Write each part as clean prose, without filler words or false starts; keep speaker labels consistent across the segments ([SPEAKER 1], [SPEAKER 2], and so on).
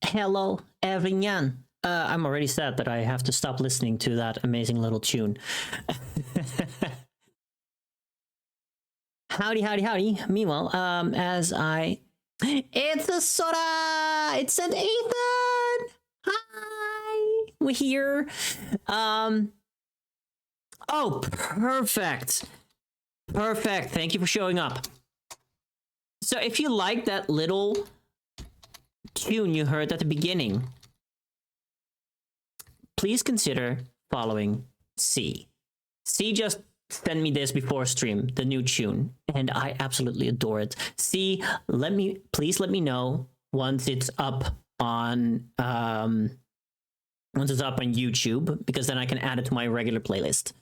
[SPEAKER 1] Hello, everyone. I'm already sad that I have to stop listening to that amazing little tune. Howdy, howdy, howdy. Meanwhile, it's a soda! It's an Ethan! Hi! We're here. Oh, perfect. Perfect. Thank you for showing up. So if you like that little tune you heard at the beginning, please consider following C. C just sent me this before stream, the new tune, and I absolutely adore it. C, please let me know once it's up on YouTube, because then I can add it to my regular playlist.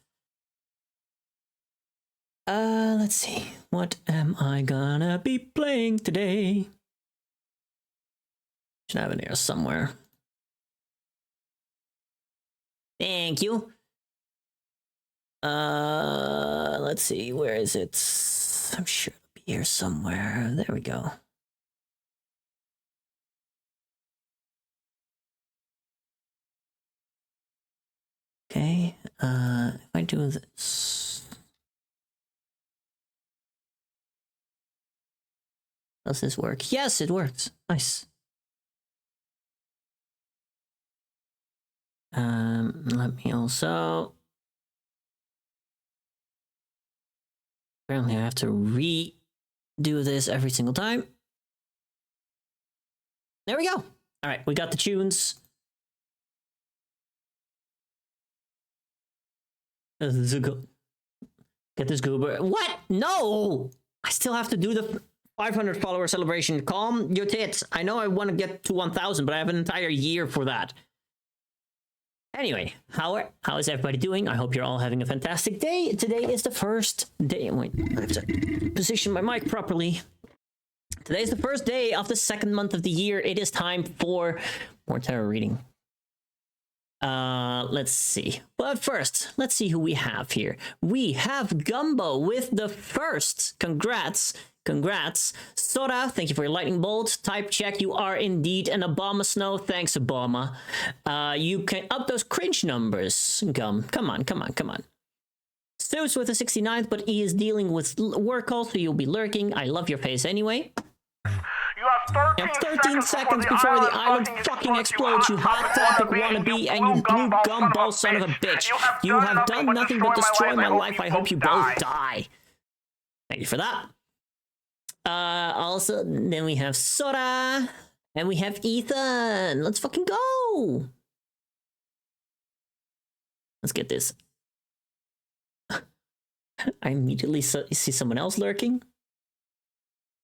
[SPEAKER 1] Let's see. What am I gonna be playing today? Should have it here somewhere. Thank you. Let's see. Where is it? I'm sure it'll be here somewhere. There we go. Okay. If I do this. Does this work? Yes, it works. Nice. Let me also. Apparently, I have to redo this every single time. There we go. All right, we got the tunes. Get this goober. What? No! I still have to do the 500 follower celebration. Calm your tits. I know I want to get to 1,000, but I have an entire year for that. Anyway, how is everybody doing? I hope you're all having a fantastic day. Today is the first day. Wait, I have to position my mic properly. Today is the first day of the second month of the year. It is time for more tarot reading. Let's see. But first, let's see who we have here. We have Gumbo with the first. Congrats. Congrats. Sora, thank you for your lightning bolt. Type check, you are indeed an Obama Snow. Thanks, Obama. You can up those cringe numbers, Gum. Come on, come on, come on. Zeus with the 69th, but he is dealing with work calls, so you'll be lurking. I love your face anyway.
[SPEAKER 2] You have 13 seconds before the island fucking explodes, you hot topic wannabe, and you blue gumball son of a bitch.
[SPEAKER 1] You have done nothing but destroy my life. I hope you both die. Thank you for that. Also, then we have Sora, and we have Ethan. Let's fucking go. Let's get this. I immediately see someone else lurking.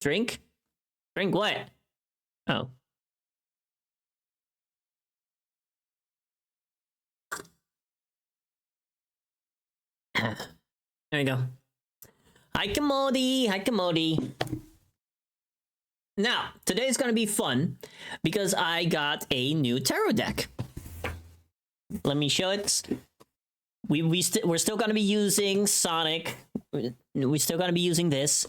[SPEAKER 1] Drink? Drink what? Oh. There you go. Hi, Kamodi. Hi, Kamodi. Now, today's gonna be fun because I got a new tarot deck. Let me show it. We're still gonna be using Sonic. We're still gonna be using this.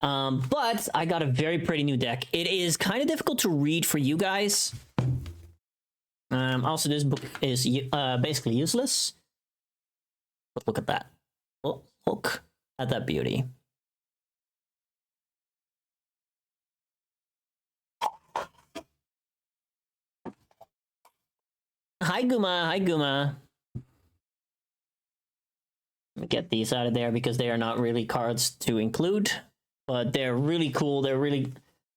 [SPEAKER 1] But I got a very pretty new deck. It is kind of difficult to read for you guys. Also, this book is basically useless. But look at that. Oh, look at that beauty. Hi, Guma. Hi, Guma. Let me get these out of there because they are not really cards to include. But they're really cool. They're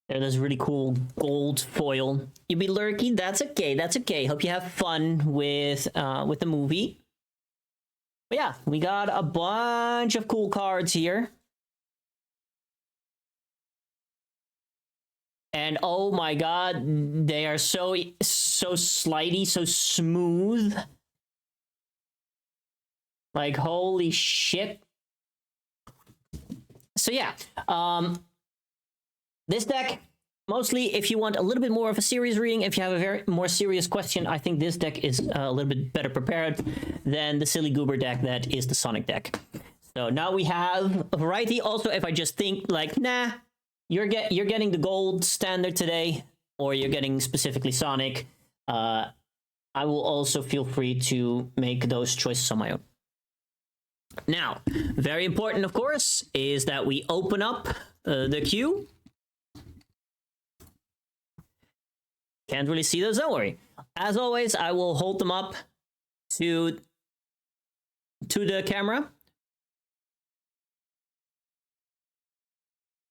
[SPEAKER 1] this really cool gold foil. You be lurky? That's okay. That's okay. Hope you have fun with the movie. But yeah, we got a bunch of cool cards here. And oh my god, they are so slidey, so smooth. Like holy shit. So yeah, this deck, mostly if you want a little bit more of a serious reading, if you have a very more serious question, I think this deck is a little bit better prepared than the silly goober deck that is the Sonic deck. So now we have a variety. Also, if I just think like, nah, you're getting the gold standard today, or you're getting specifically Sonic, I will also feel free to make those choices on my own. Now, very important, of course, is that we open up the queue. Can't really see those, don't worry. As always, I will hold them up to the camera.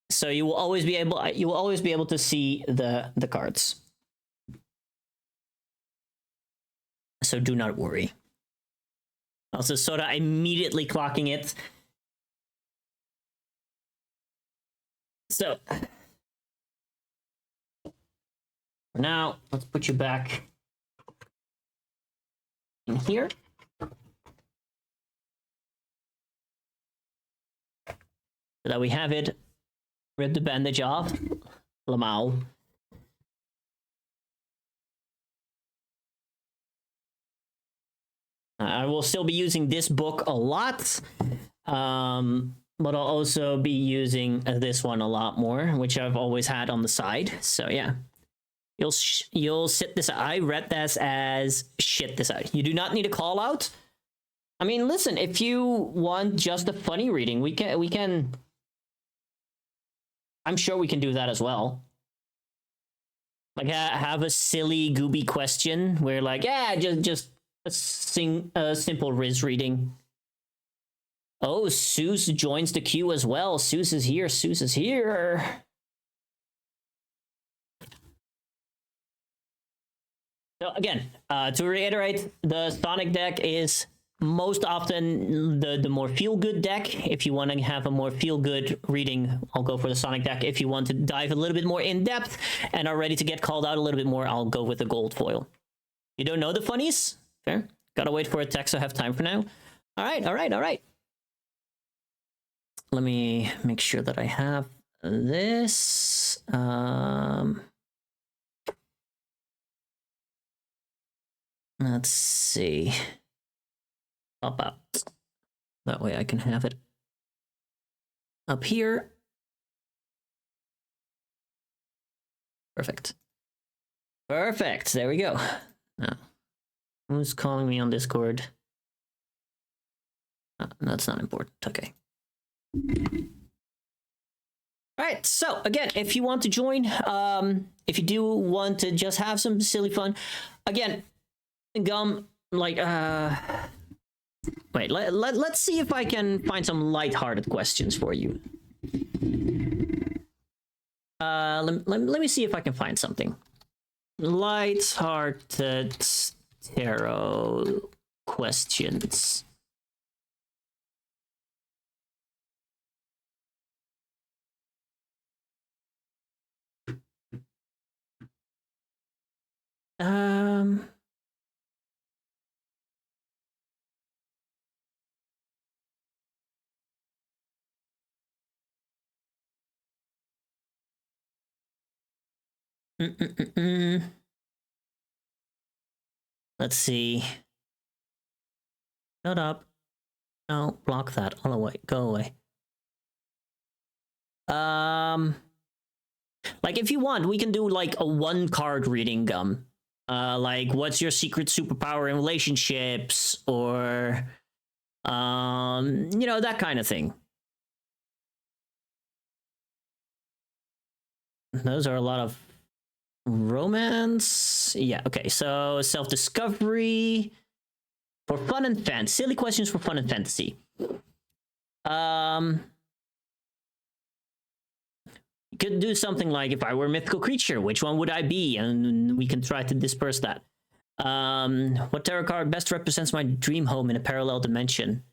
[SPEAKER 1] So you will always be able to see the cards. So do not worry. Also, Soda immediately clocking it. So for now, let's put you back in here. So that we have it. Rip the bandage off. Lamau. I will still be using this book a lot, but I'll also be using this one a lot more, which I've always had on the side. So yeah, you'll sit this. I read this as shit this out. You do not need a call out. I mean, listen, if you want just a funny reading, we can. I'm sure we can do that as well. Like have a silly gooby question where like, yeah, just a simple Riz reading. Oh, Seuss joins the queue as well. Seuss is here. Seuss is here. So again, to reiterate, the Sonic deck is most often the more feel-good deck. If you want to have a more feel-good reading, I'll go for the Sonic deck. If you want to dive a little bit more in-depth and are ready to get called out a little bit more, I'll go with the gold foil. You don't know the funnies? Fair. Gotta wait for a text, so I have time for now. All right. Let me make sure that I have this. Let's see. Pop out. That way I can have it up here. Perfect. There we go. Now, who's calling me on Discord? That's not important. Okay. All right. So again, if you want to join, if you do want to just have some silly fun, again, Gum, like, wait, let's see if I can find some lighthearted questions for you. Let me see if I can find something. Lighthearted tarot questions. Let's see. Shut up. No, block that. All the way. Go away. Like if you want, we can do like a 1-card reading, Gum. Like what's your secret superpower in relationships, or you know, that kind of thing. Those are a lot of romance. Yeah, okay. So self-discovery for fun and fantasy. Silly questions for fun and fantasy. You could do something like, if I were a mythical creature, which one would I be? And we can try to disperse that. What tarot card best represents my dream home in a parallel dimension?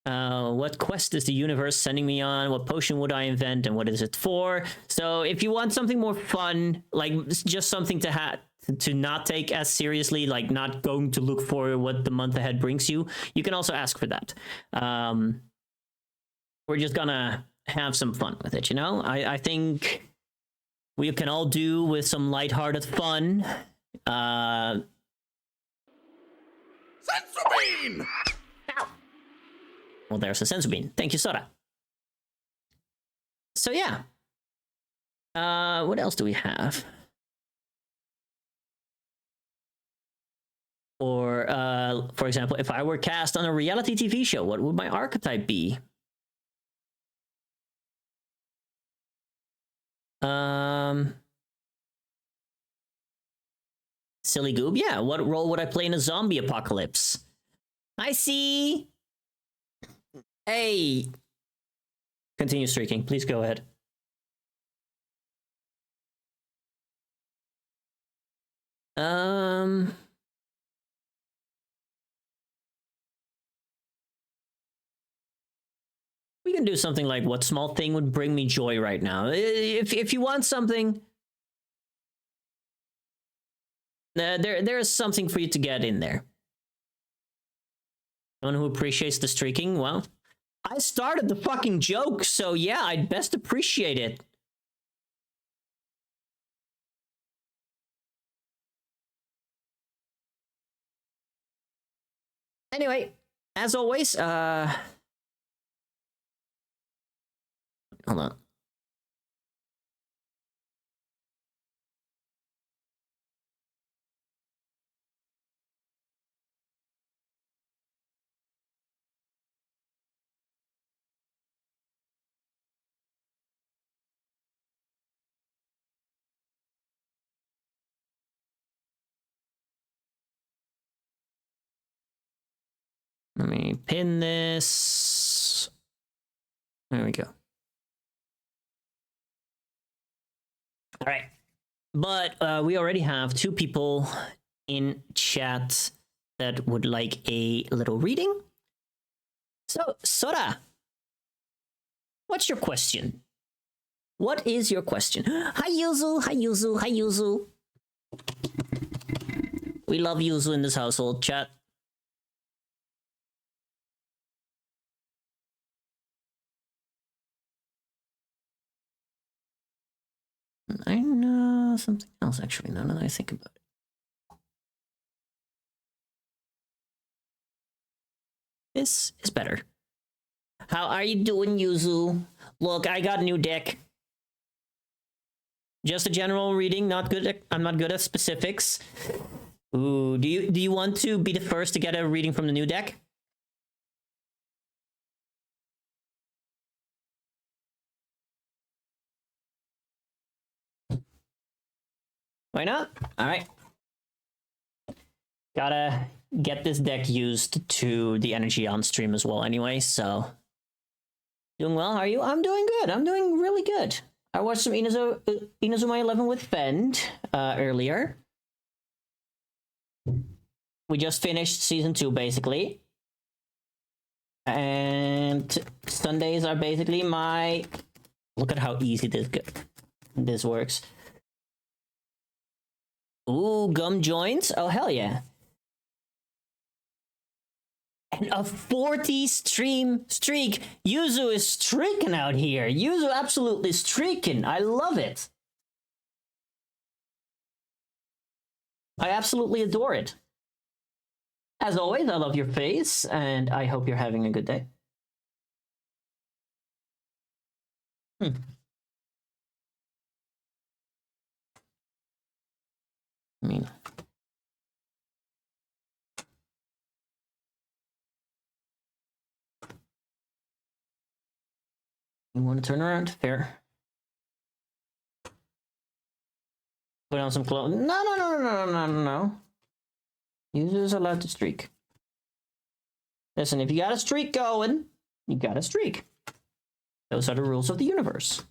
[SPEAKER 1] What quest is the universe sending me on? What potion would I invent, and what is it for? So if you want something more fun, like just something to not take as seriously, like not going to look for what the month ahead brings you, you can also ask for that. We're just gonna have some fun with it, you know? I think we can all do with some lighthearted fun. Sensobean! Well, there's a Sensobean. Thank you, Soda. So yeah, What else do we have? Or, for example, if I were cast on a reality TV show, what would my archetype be? Silly goob? Yeah, what role would I play in a zombie apocalypse? I see! Hey! Continue streaking, please go ahead. We can do something like what small thing would bring me joy right now. If you want something, there is something for you to get in there. Someone who appreciates the streaking. Well, I started the fucking joke, so yeah, I'd best appreciate it. Anyway, as always, hold on. Let me pin this. There we go. All right. But we already have 2 people in chat that would like a little reading. So, Sora, what's your question? What is your question? Hi, Yuzu. Hi, Yuzu. Hi, Yuzu. We love Yuzu in this household, chat. I know something else, actually, now that I think about it. This is better. How are you doing, Yuzu? Look, I got a new deck. Just a general reading, not good at, I'm not good at specifics. Ooh, do you want to be the first to get a reading from the new deck? Why not? All right. Gotta get this deck used to the energy on stream as well anyway, so. Doing well, how are you? I'm doing good. I'm doing really good. I watched some Inazuma 11 with Fend earlier. We just finished season 2, basically. And Sundays are basically my... Look at how easy this works. Ooh, gum joints? Oh, hell yeah. And a 40 stream streak. Yuzu is streaking out here. Yuzu absolutely streaking. I love it. I absolutely adore it. As always, I love your face, and I hope you're having a good day. I mean... You want to turn around? Fair. Put on some clothes. No. User's allowed to streak. Listen, if you got a streak going, you got a streak. Those are the rules of the universe.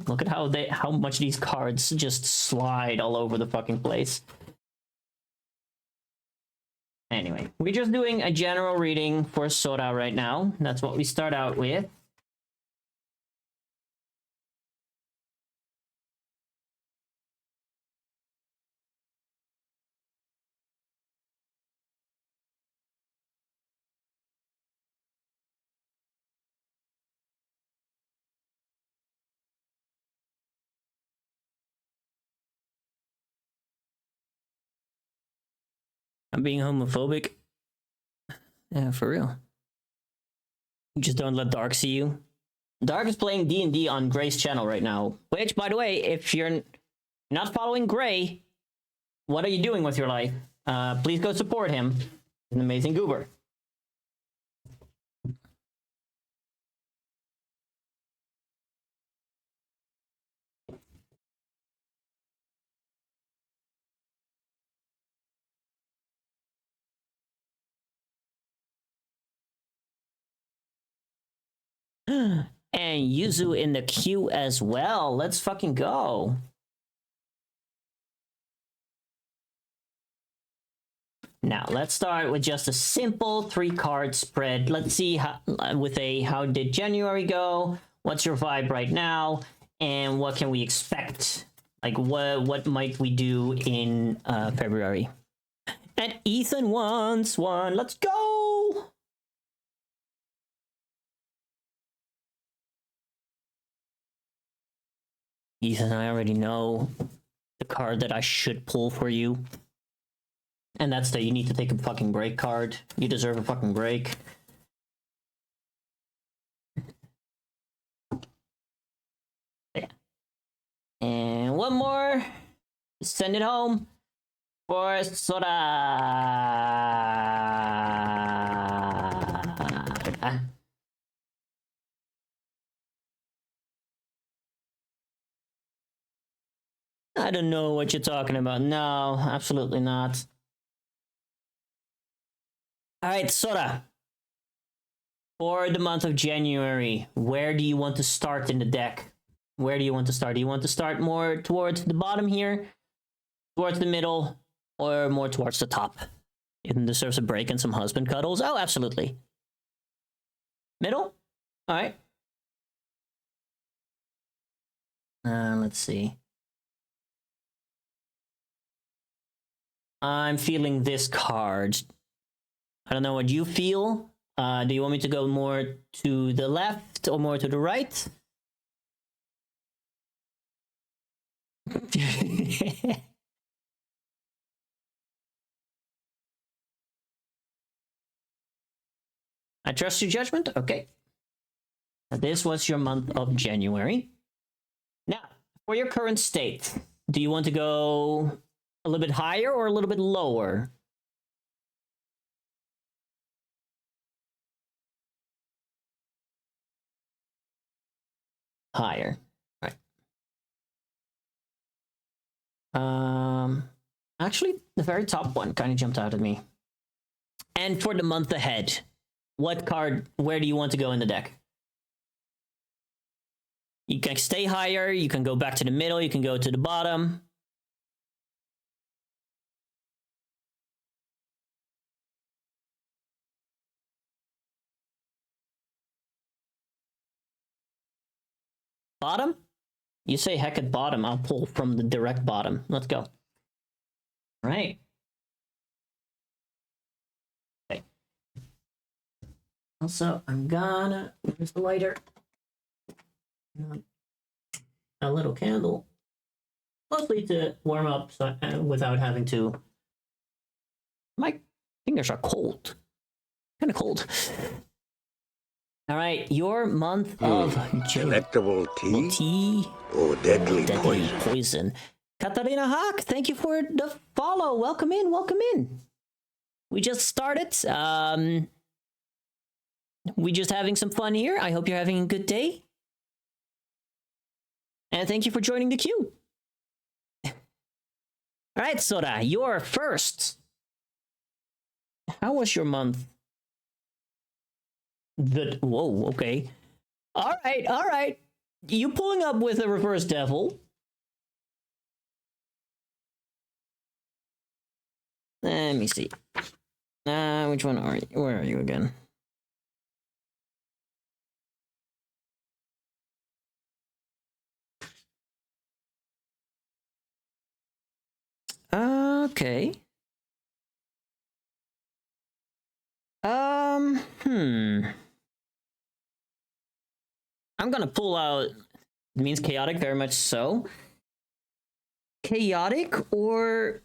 [SPEAKER 1] Look at how much these cards just slide all over the fucking place. Anyway, we're just doing a general reading for Sora right now. That's what we start out with. I'm being homophobic. Yeah, for real. You just don't let Dark see you. Dark is playing D&D on Gray's channel right now. Which, by the way, if you're not following Gray, what are you doing with your life? Please go support him. He's an amazing goober. And Yuzu in the queue as well. Let's fucking go. Now, let's start with just a simple 3-card spread. Let's see how, how did January go? What's your vibe right now? And what can we expect? Like, what might we do in February? And Ethan wants one. Let's go! Ethan, I already know the card that I should pull for you. And that's the you need to take a fucking break card. You deserve a fucking break. Yeah. And one more. Send it home for Sora. I don't know what you're talking about. No, absolutely not. All right, Sora. For the month of January, where do you want to start in the deck? Where do you want to start? Do you want to start more towards the bottom here, towards the middle, or more towards the top? It deserves a break and some husband cuddles. Oh, absolutely. Middle? All right. Let's see. I'm feeling this card. I don't know what you feel. Do you want me to go more to the left or more to the right? I trust your judgment. Okay. This was your month of January. Now, for your current state, do you want to go a little bit higher or a little bit lower? Higher. Right. Actually, the very top one kind of jumped out at me. And for the month ahead, what card, where do you want to go in the deck? You can stay higher, you can go back to the middle, you can go to the bottom. Bottom? You say heck at bottom, I'll pull from the direct bottom. Let's go. All right. Okay. Also, I'm gonna, where's the lighter? A little candle. Mostly to warm up so, without having to. My fingers are cold. Kind of cold. All right, your month of
[SPEAKER 3] collectible tea or deadly
[SPEAKER 1] poison. Katarina Hawk, thank you for the follow. Welcome in, welcome in. We just started. We just having some fun here. I hope you're having a good day. And thank you for joining the queue. All right, Sora, you're first. How was your month? Whoa, okay. All right. You pulling up with a reverse devil. Let me see. Which one are you? Where are you again? Okay. I'm gonna pull out, it means chaotic, very much so. Chaotic, or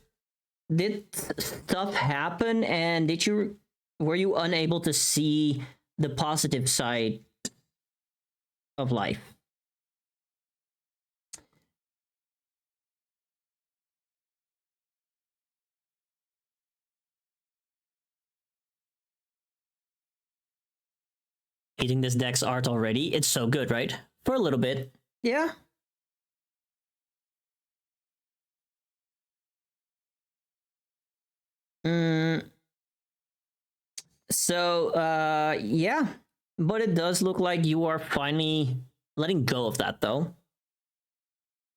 [SPEAKER 1] did stuff happen and were you unable to see the positive side of life. Eating this deck's art already. It's so good, right? For a little bit. Yeah. So, yeah. But it does look like you are finally letting go of that, though.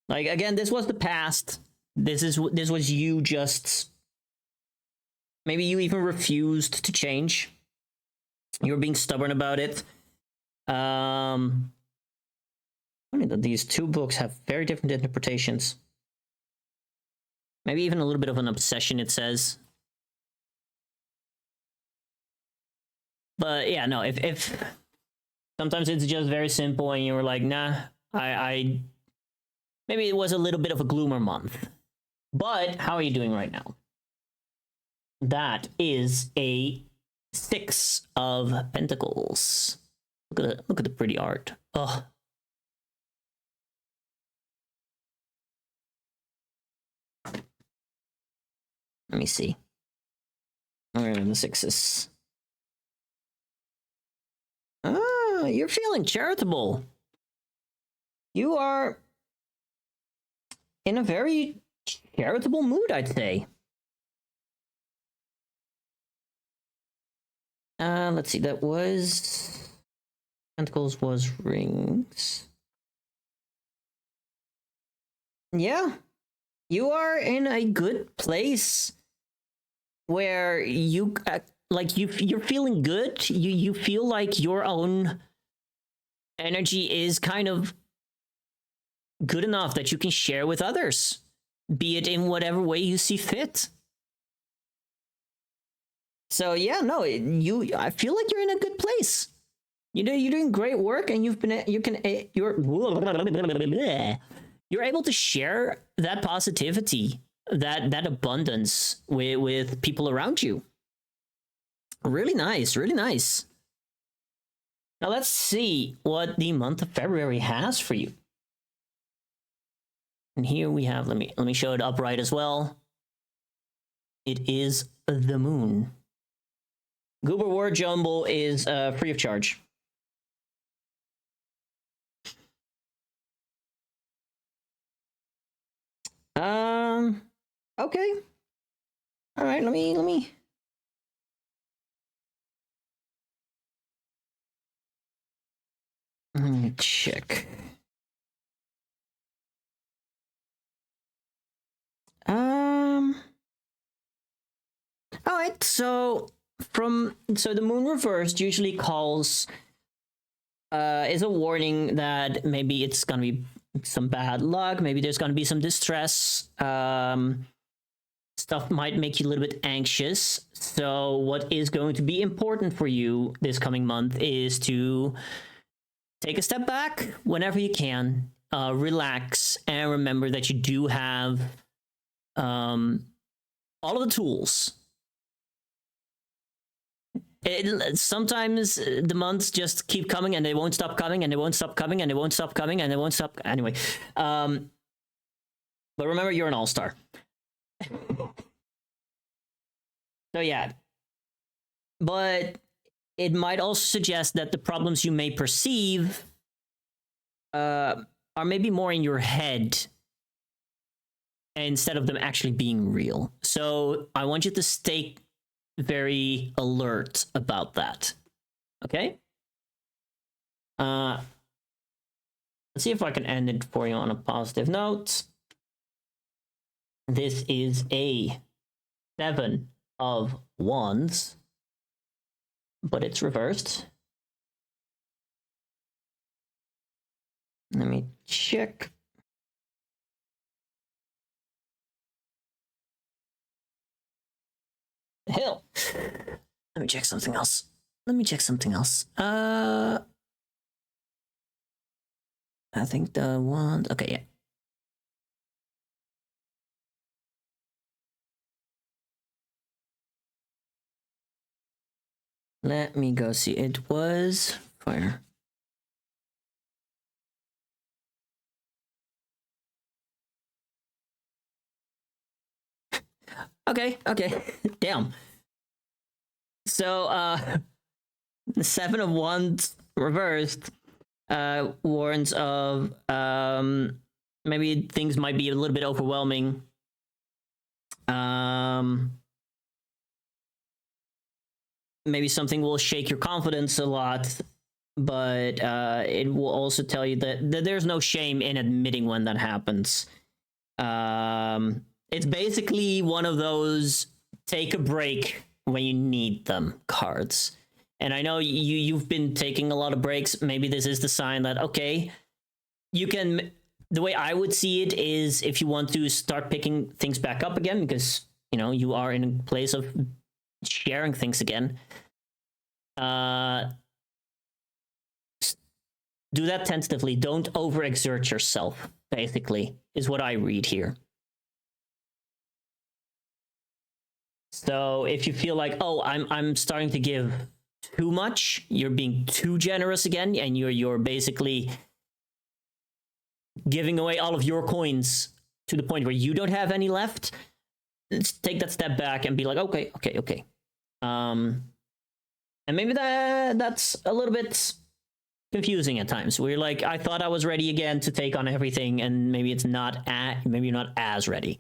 [SPEAKER 1] Like, again, this was the past. This was you just... Maybe you even refused to change. You were being stubborn about it. Funny that these two books have very different interpretations. Maybe even a little bit of an obsession, it says. But yeah, no, if sometimes it's just very simple and you were like, nah, I maybe it was a little bit of a gloomer month. But how are you doing right now? That is a 6 of Pentacles. Look at the pretty art. Oh. Let me see. Where are the 6s? Ah, you're feeling charitable. You are in a very charitable mood, I'd say. Let's see, that was... Pentacles was rings. Yeah. You are in a good place where you... like, you're feeling good. You feel like your own energy is kind of good enough that you can share with others, be it in whatever way you see fit. So yeah, no, I feel like you're in a good place. You know, you're doing great work, and you're able to share that positivity, that abundance with people around you. Really nice, really nice. Now let's see what the month of February has for you. And here we have, let me show it upright as well. It is the moon. Goober Word Jumble is free of charge. Okay. All right, let me check. All right, so the moon reversed usually calls is a warning that maybe it's gonna be some bad luck, maybe there's gonna be some distress. Stuff might make you a little bit anxious. So what is going to be important for you this coming month is to take a step back whenever you can, relax, and remember that you do have all of the tools. Sometimes the months just keep coming and they won't stop coming and they won't stop coming and they won't stop coming and they won't stop. Anyway, but remember, you're an all-star. So yeah, but it might also suggest that the problems you may perceive are maybe more in your head instead of them actually being real. So I want you to stay very alert about that. Okay? Let's see if I can end it for you on a positive note. This is a 7 of Wands, but it's reversed. Let me check. Hell. Let me check something else. I think the wand. Okay, yeah. Let me go see. It was fire. Okay. Damn. So, the Seven of Wands reversed warns of maybe things might be a little bit overwhelming. Maybe something will shake your confidence a lot, but it will also tell you that there's no shame in admitting when that happens. It's basically one of those take a break when you need them cards. And I know you've been taking a lot of breaks. Maybe this is the sign that, okay, you can... The way I would see it is if you want to start picking things back up again, because, you know, you are in a place of sharing things again. Do that tentatively. Don't overexert yourself, basically, is what I read here. So if you feel like, oh, I'm starting to give too much, you're being too generous again, and you're basically giving away all of your coins to the point where you don't have any left, let's take that step back and be like, okay. And maybe that's a little bit confusing at times. We're like, I thought I was ready again to take on everything, and maybe it's not maybe you're not as ready.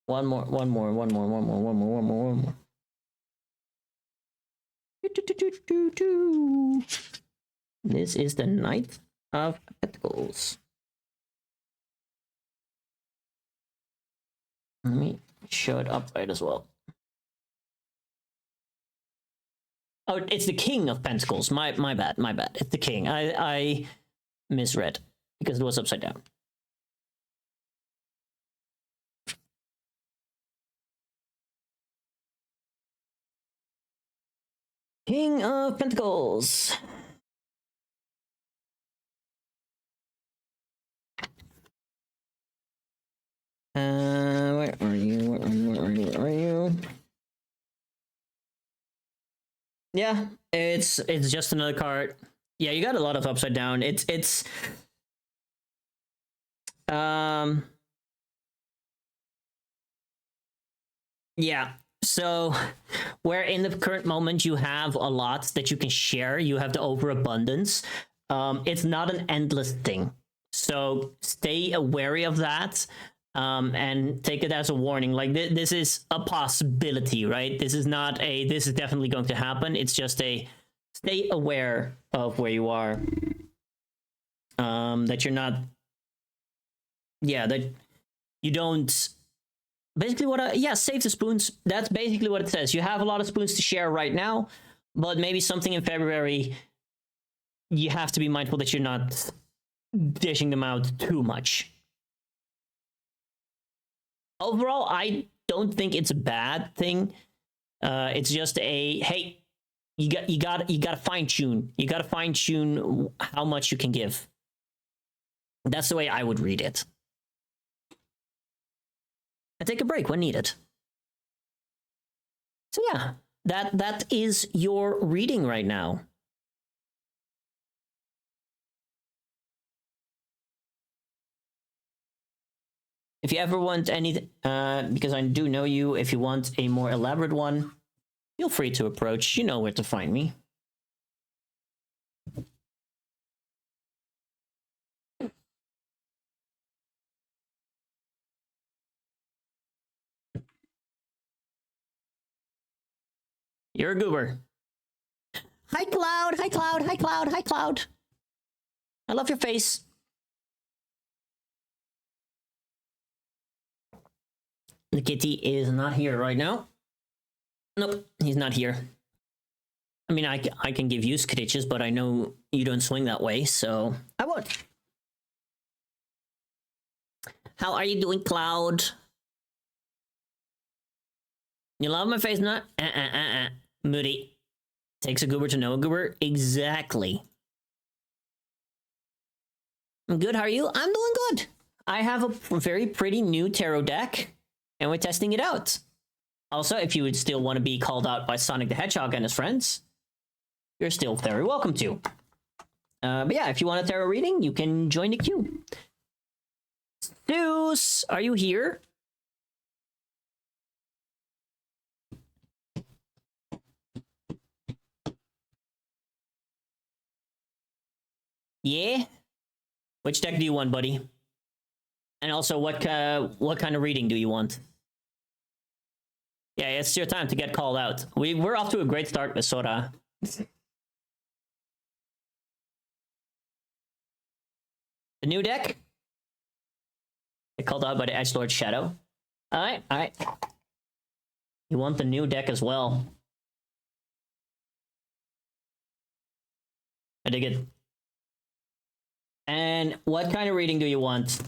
[SPEAKER 1] One more. This is the Knight of Pentacles. Let me show it upright as well. Oh, it's the King of Pentacles. My bad. It's the King. I misread because it was upside down. King of Pentacles. Where are you? Yeah, it's just another card. Yeah, you got a lot of upside down. It's yeah. So, where in the current moment you have a lot that you can share, you have the overabundance. It's not an endless thing. So stay wary of that, and take it as a warning. Like this is a possibility, right? This is not a, this is definitely going to happen. It's just a, stay aware of where you are. That you're not, yeah, that you don't, basically what save the spoons. That's basically what it says. You have a lot of spoons to share right now, but maybe something in February, you have to be mindful that you're not dishing them out too much. Overall, I don't think it's a bad thing. It's just a, hey, you got to fine tune. You got to fine tune how much you can give. That's the way I would read it. And take a break when needed. So yeah, that is your reading right now. If you ever want any, because I do know you, if you want a more elaborate one, feel free to approach. You know where to find me. You're a goober. Hi, Cloud. Hi, Cloud. Hi, Cloud. Hi, Cloud. I love your face. The kitty is not here right now. Nope, he's not here. I mean, I can give you skitches, but I know you don't swing that way, so I won't. How are you doing, Cloud? You love my face, not? Moody. Takes a goober to know a goober. Exactly. I'm good, how are you? I'm doing good. I have a very pretty new tarot deck, and we're testing it out. Also, if you would still want to be called out by Sonic the Hedgehog and his friends, you're still very welcome to. But yeah, if you want a tarot reading, you can join the queue. Zeus, are you here? Yeah? Which deck do you want, buddy? And also, what kind of reading do you want? Yeah, it's your time to get called out. We're off to a great start with Sora. The new deck? Get called out by the Edgelord Shadow. Alright, alright. You want the new deck as well. I dig it. And what kind of reading do you want?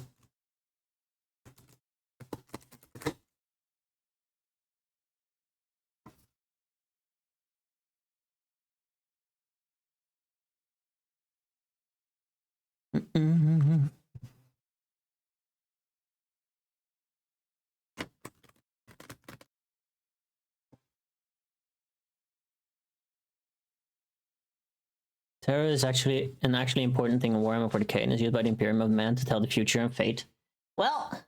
[SPEAKER 1] Tarot is actually an important thing in Warhammer 40k and is used by the Imperium of Man to tell the future and fate. Well,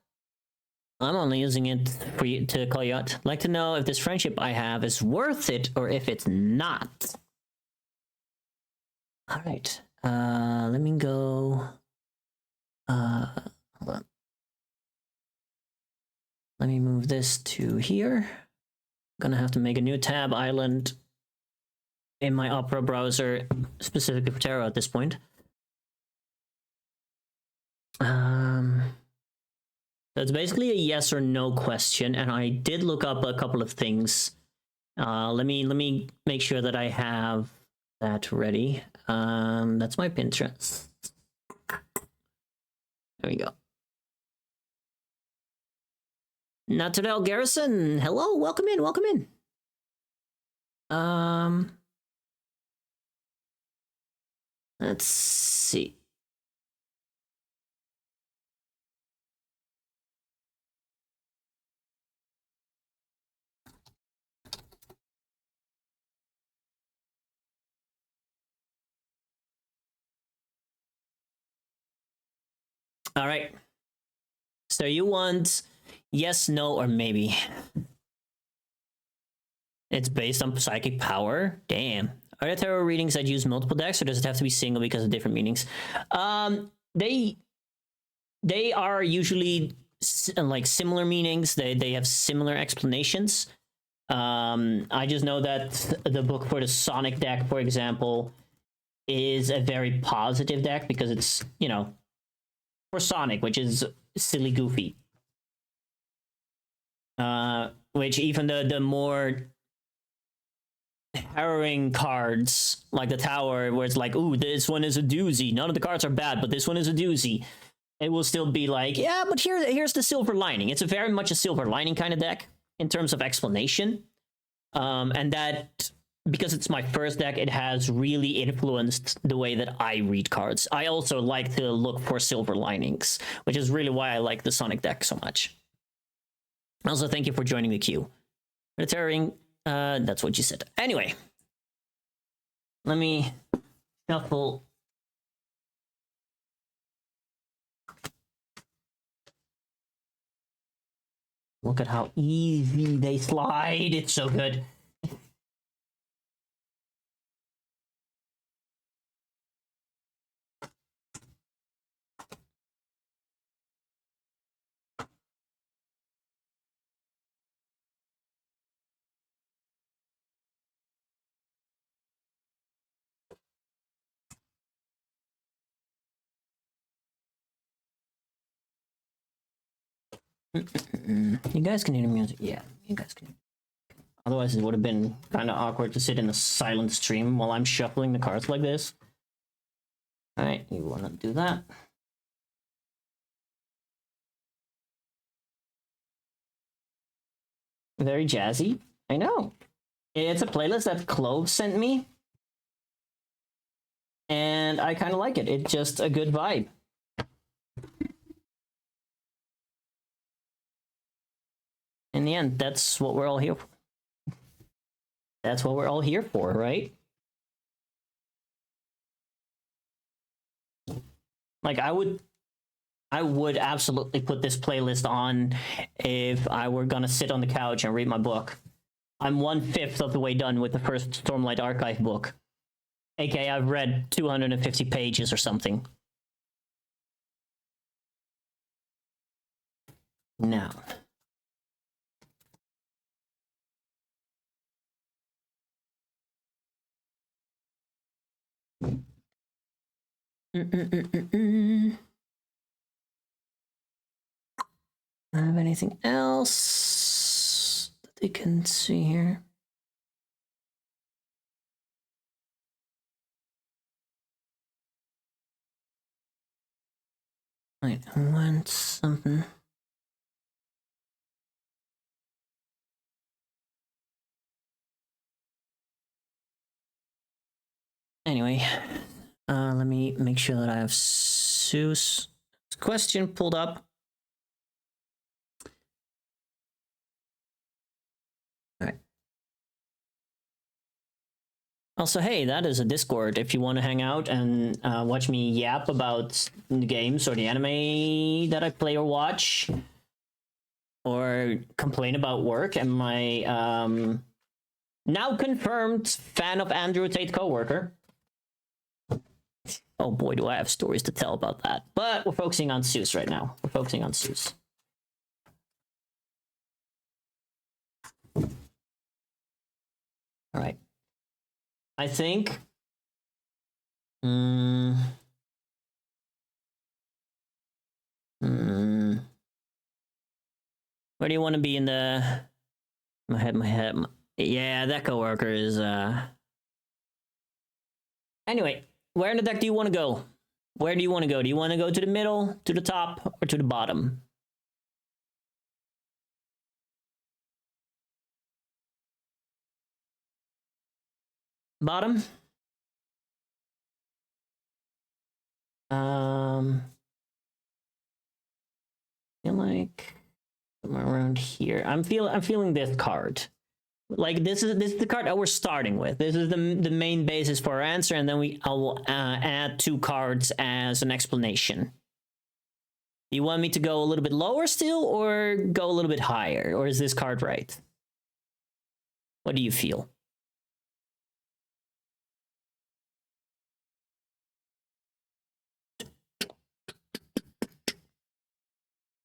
[SPEAKER 1] I'm only using it for you to call you out. I'd like to know if this friendship I have is worth it or if it's not. All right. Let me go. Hold on. Let me move this to here. I'm gonna have to make a new tab island in my Opera browser specifically for tarot at this point. So it's basically a yes or no question, and I did look up a couple of things. Let me make sure that I have that ready. That's my Pinterest. There we go. Natural Garrison, hello, welcome in, welcome in. Let's see. All right. So you want yes, no, or maybe. It's based on psychic power. Damn. Are there tarot readings that use multiple decks, or does it have to be single because of different meanings? They are usually like similar meanings. They have similar explanations. I just know that the book for the Sonic deck, for example, is a very positive deck because it's, you know, for Sonic, which is silly goofy. Which even the more harrowing cards, like the Tower, where it's like, ooh, this one is a doozy. None of the cards are bad, but this one is a doozy. It will still be like, yeah, but here's the silver lining. It's a very much a silver lining kind of deck in terms of explanation. And that, because it's my first deck, it has really influenced the way that I read cards. I also like to look for silver linings, which is really why I like the Sonic deck so much. Also, thank you for joining the queue. Retiring, that's what you said. Anyway, let me shuffle. Look at how easy they slide. It's so good. You guys can hear the music? Yeah, you guys can. Otherwise, it would have been kind of awkward to sit in a silent stream while I'm shuffling the cards like this. Alright, you want to do that. Very jazzy. I know. It's a playlist that Clove sent me. And I kind of like it. It's just a good vibe. In the end, that's what we're all here for. That's what we're all here for, right? Like, I would absolutely put this playlist on if I were gonna sit on the couch and read my book. I'm 1/5 of the way done with the first Stormlight Archive book. AKA, I've read 250 pages or something. Now. Have anything else that they can see here? Wait, I want something. Anyway, let me make sure that I have Sue's question pulled up. All right. Also, hey, that is a Discord if you want to hang out and watch me yap about the games or the anime that I play or watch, or complain about work and my now confirmed fan of Andrew Tate coworker. Oh boy, do I have stories to tell about that. But we're focusing on Seuss right now. We're focusing on Seuss. All right. I think... Where do you want to be in the... My head. Yeah, that coworker is... Anyway, where in the deck do you want to go? Where do you want to go? Do you want to go to the middle, to the top, or to the bottom? Bottom? I feel like somewhere around here. I'm feeling this card. Like this is the card that we're starting with. This is the main basis for our answer, and then I will add 2 cards as an explanation. You want me to go a little bit lower still, or go a little bit higher, or is this card right? What do you feel?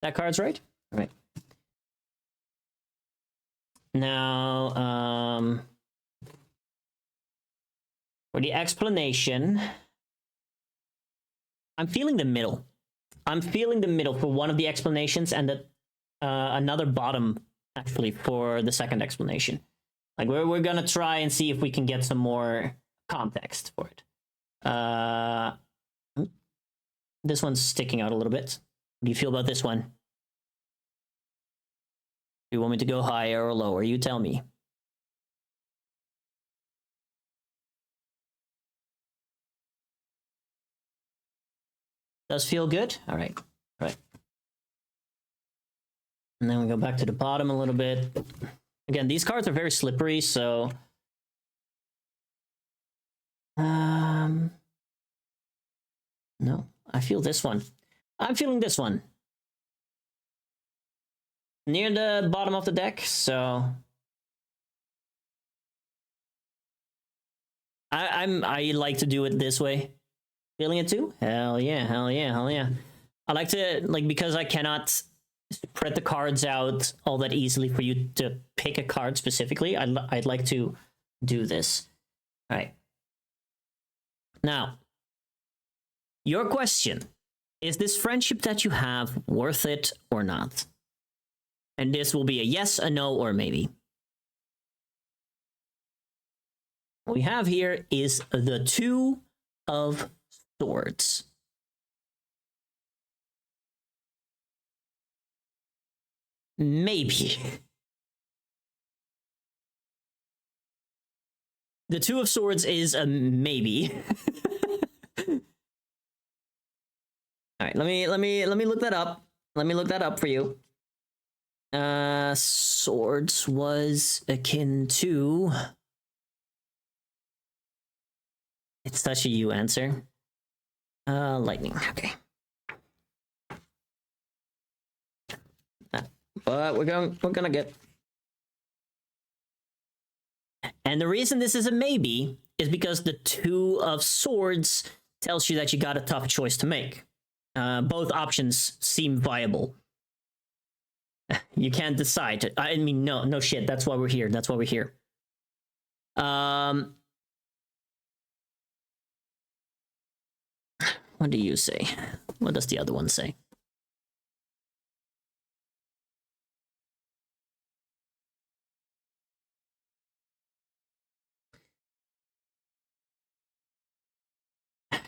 [SPEAKER 1] That card's right? All right. Now, for the explanation, I'm feeling the middle. I'm feeling the middle for one of the explanations, and another bottom, actually, for the second explanation. Like, we're gonna try and see if we can get some more context for it. This one's sticking out a little bit. What do you feel about this one? Do you want me to go higher or lower? You tell me. Does feel good? All right. All right. And then we go back to the bottom a little bit. Again, these cards are very slippery, so... No, I feel this one. I'm feeling this one. Near the bottom of the deck, so... I like to do it this way. Feeling it too? Hell yeah, hell yeah, hell yeah. I like to, like, because I cannot spread the cards out all that easily for you to pick a card specifically, I'd like to do this. All right. Now, your question. Is this friendship that you have worth it or not? And this will be a yes, a no, or maybe. What we have here is the 2 of Swords. Maybe. The 2 of Swords is a maybe. All right, let me look that up. Let me look that up for you. Swords was akin to... It's such a you answer. Lightning, okay. but we're gonna get. And the reason this is a maybe is because the Two of Swords tells you that you got a tough choice to make. Both options seem viable. You can't decide. I mean, no shit. That's why we're here. That's why we're here. What do you say? What does the other one say?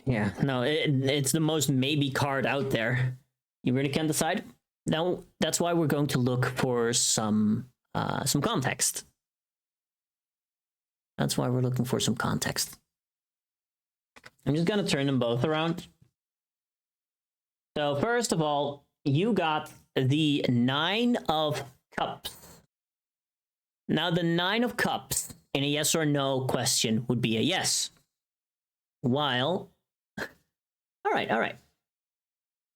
[SPEAKER 1] Yeah, no, it's the most maybe card out there. You really can't decide? Now, that's why we're going to look for some context. That's why we're looking for some context. I'm just gonna turn them both around. So first of all, you got the Nine of Cups. Now, the Nine of Cups in a yes or no question would be a yes. While, all right.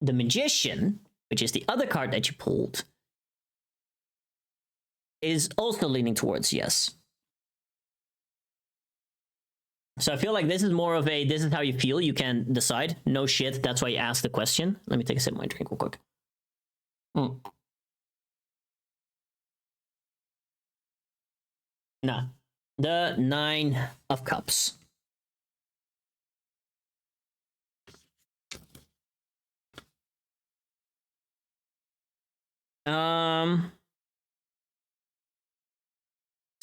[SPEAKER 1] The Magician, which is the other card that you pulled, is also leaning towards yes. So I feel like this is more of a, this is how you feel, you can decide. No shit, that's why you asked the question. Let me take a sip of my drink real quick. Nah, the Nine of Cups.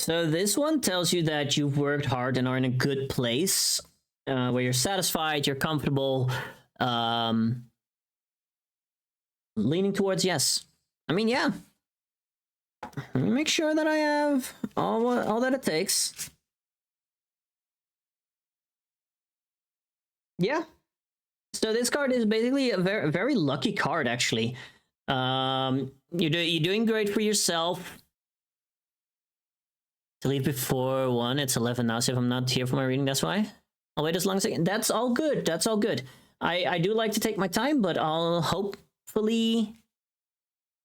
[SPEAKER 1] So this one tells you that you've worked hard and are in a good place, where you're satisfied, you're comfortable, leaning towards yes. I mean, yeah. Let me make sure that I have all that it takes. Yeah. So this card is basically a very lucky card, actually. You're doing great for yourself. Delete before 1, it's 11 now, so if I'm not here for my reading, that's why. I'll wait as long as I can. That's all good, that's all good. I do like to take my time, but I'll hopefully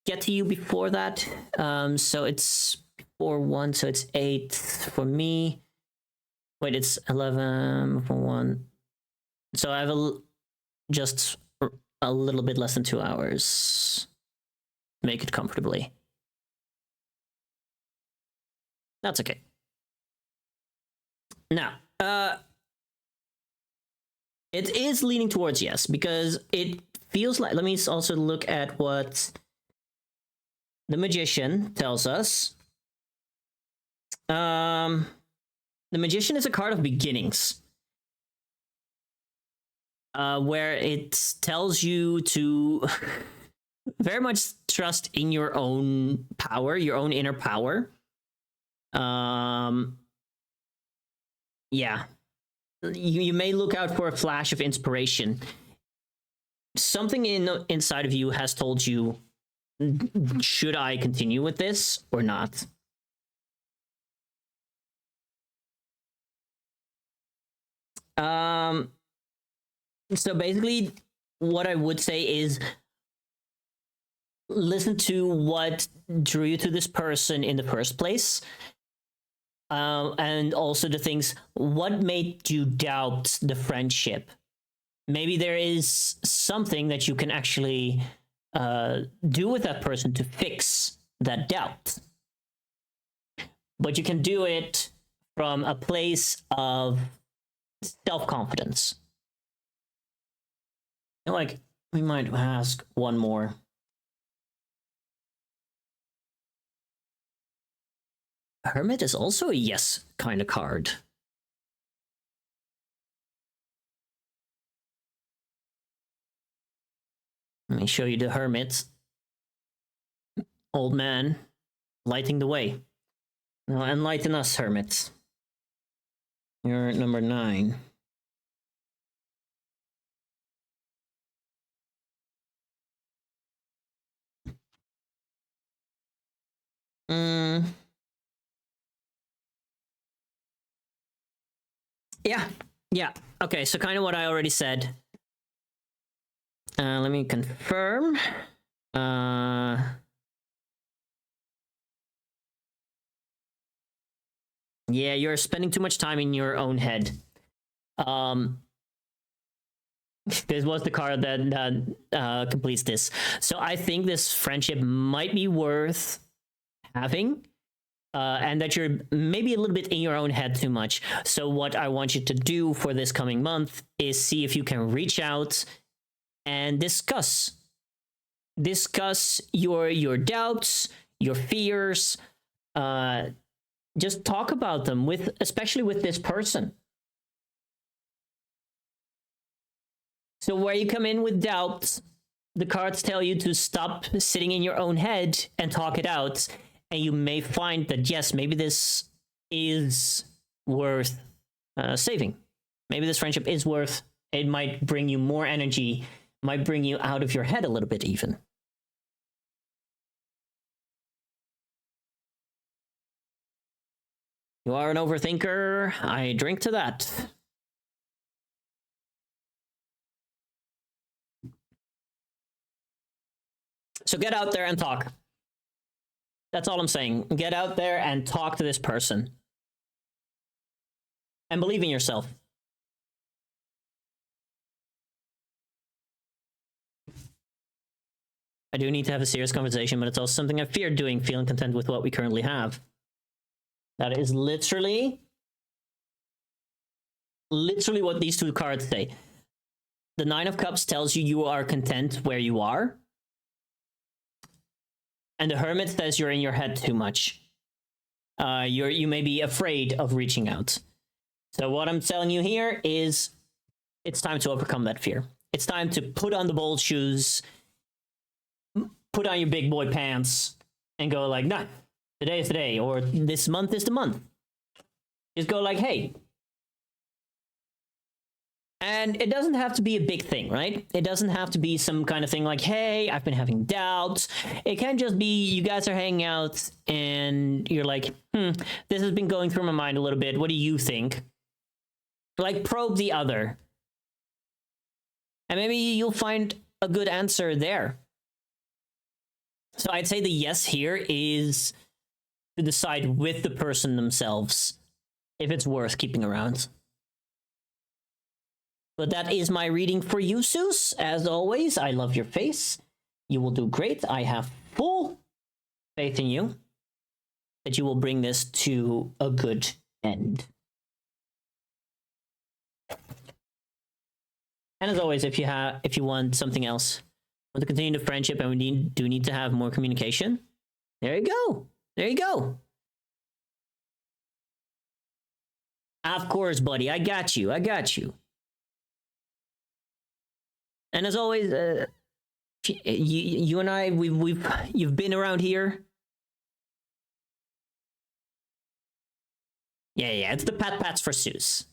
[SPEAKER 1] get to you before that. So it's before 1, so it's 8 for me. Wait, it's 11 for 1. So I have just a little bit less than 2 hours. Make it comfortably. That's okay. Now, it is leaning towards yes, because it feels like, let me also look at what the Magician tells us. The Magician is a card of beginnings, where it tells you to very much trust in your own power, your own inner power. Yeah, you may look out for a flash of inspiration. Something inside of you has told you, should I continue with this or not? So basically what I would say is listen to what drew you to this person in the first place. And also the things, what made you doubt the friendship? Maybe there is something that you can actually do with that person to fix that doubt. But you can do it from a place of self-confidence. Like, we might ask one more. Hermit is also a yes kind of card. Let me show you the Hermit. Old man, lighting the way. Now enlighten us, Hermit. You're number 9. Yeah. Okay, so kind of what I already said. Let me confirm. Yeah, you're spending too much time in your own head. This was the card that completes this. So I think this friendship might be worth having, and that you're maybe a little bit in your own head too much. So what I want you to do for this coming month is see if you can reach out and discuss your doubts, your fears. Just talk about them especially with this person. So where you come in with doubts, the cards tell you to stop sitting in your own head and talk it out. And you may find that, yes, maybe this is worth saving. Maybe this friendship is worth, it might bring you more energy, might bring you out of your head a little bit even. You are an overthinker. I drink to that. So get out there and talk. That's all I'm saying. Get out there and talk to this person. And believe in yourself. I do need to have a serious conversation, but it's also something I fear doing, feeling content with what we currently have. That is literally what these two cards say. The Nine of Cups tells you you are content where you are. And the Hermit says you're in your head too much. You may be afraid of reaching out. So what I'm telling you here is it's time to overcome that fear. It's time to put on the bold shoes, put on your big boy pants, and go like, nah, today is the day, or this month is the month. Just go like, hey. And it doesn't have to be a big thing, right? It doesn't have to be some kind of thing like, hey, I've been having doubts. It can just be you guys are hanging out and you're like, this has been going through my mind a little bit. What do you think? Like, probe the other. And maybe you'll find a good answer there. So I'd say the yes here is to decide with the person themselves if it's worth keeping around. But that is my reading for you, Zeus. As always, I love your face. You will do great. I have full faith in you that you will bring this to a good end. And as always, if you want something else, want to continue the friendship and we do need to have more communication, there you go. There you go. Of course, buddy. I got you. I got you. And as always, you and I, you've been around here. Yeah, it's the pat-pats for Zeus.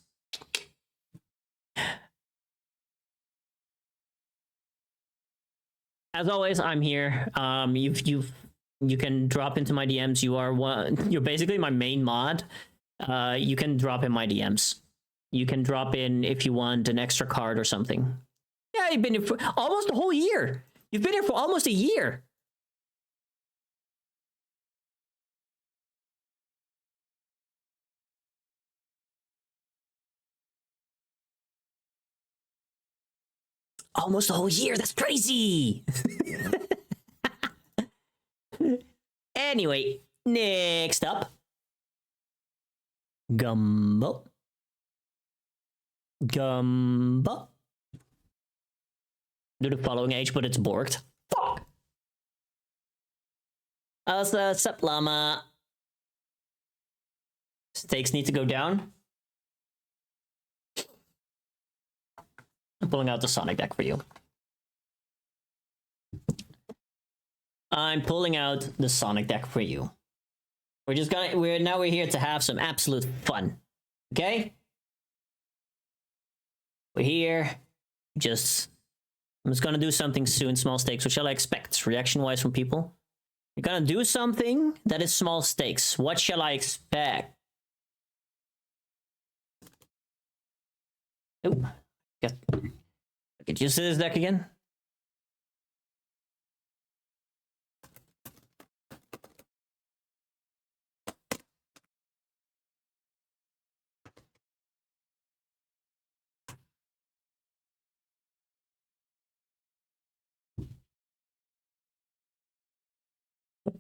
[SPEAKER 1] As always, I'm here. You can drop into my DMs. You're basically my main mod. You can drop in my DMs. You can drop in if you want an extra card or something. Yeah, you've been here for almost a whole year. You've been here for almost a year. Almost a whole year. That's crazy. Anyway, next up. Gumbo. Do the following age, but it's borked. Fuck! Sup, llama? Stakes need to go down. I'm pulling out the Sonic deck for you. I'm pulling out the Sonic deck for you. We're here to have some absolute fun. Okay? We're here. I'm just gonna do something soon, small stakes. What shall I expect, reaction-wise, from people? You're gonna do something that is small stakes. What shall I expect? Oh, get used to this deck again.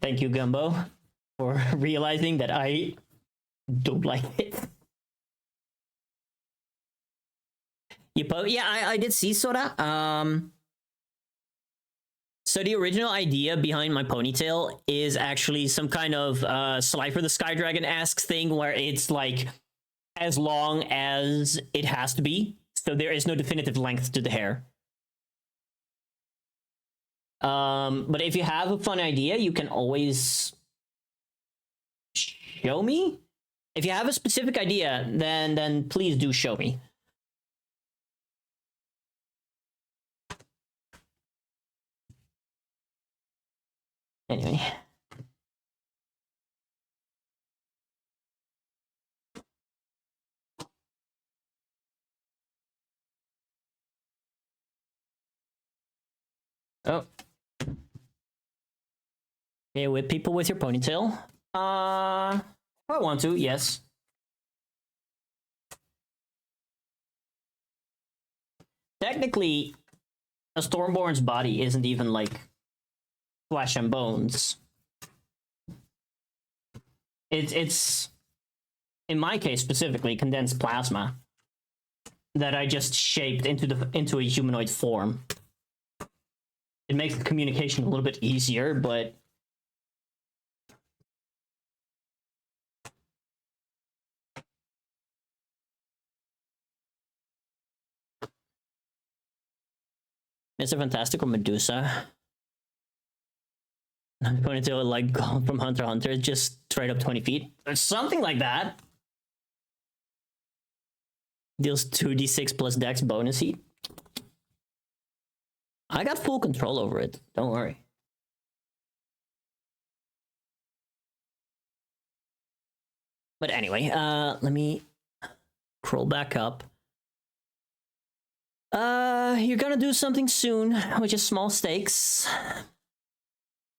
[SPEAKER 1] Thank you, Gumbo, for realizing that I don't like it. Yeah, I did see Sora. So the original idea behind my ponytail is actually some kind of Slifer the Sky Dragon-esque thing where it's like as long as it has to be. So there is no definitive length to the hair. But if you have a fun idea, you can always show me. If you have a specific idea, then please do show me. Anyway. Oh. Okay, with people with your ponytail. If I want to, yes. Technically, a Stormborn's body isn't even like flesh and bones. It's in my case specifically condensed plasma that I just shaped into a humanoid form. It makes the communication a little bit easier, but Mr. Fantastic or Medusa? I'm going to like go from Hunter x Hunter, just straight up 20 feet. Or something like that. Deals 2d6 plus dex bonus heat. I got full control over it. Don't worry. But anyway, let me scroll back up. You're gonna do something soon, which is small stakes.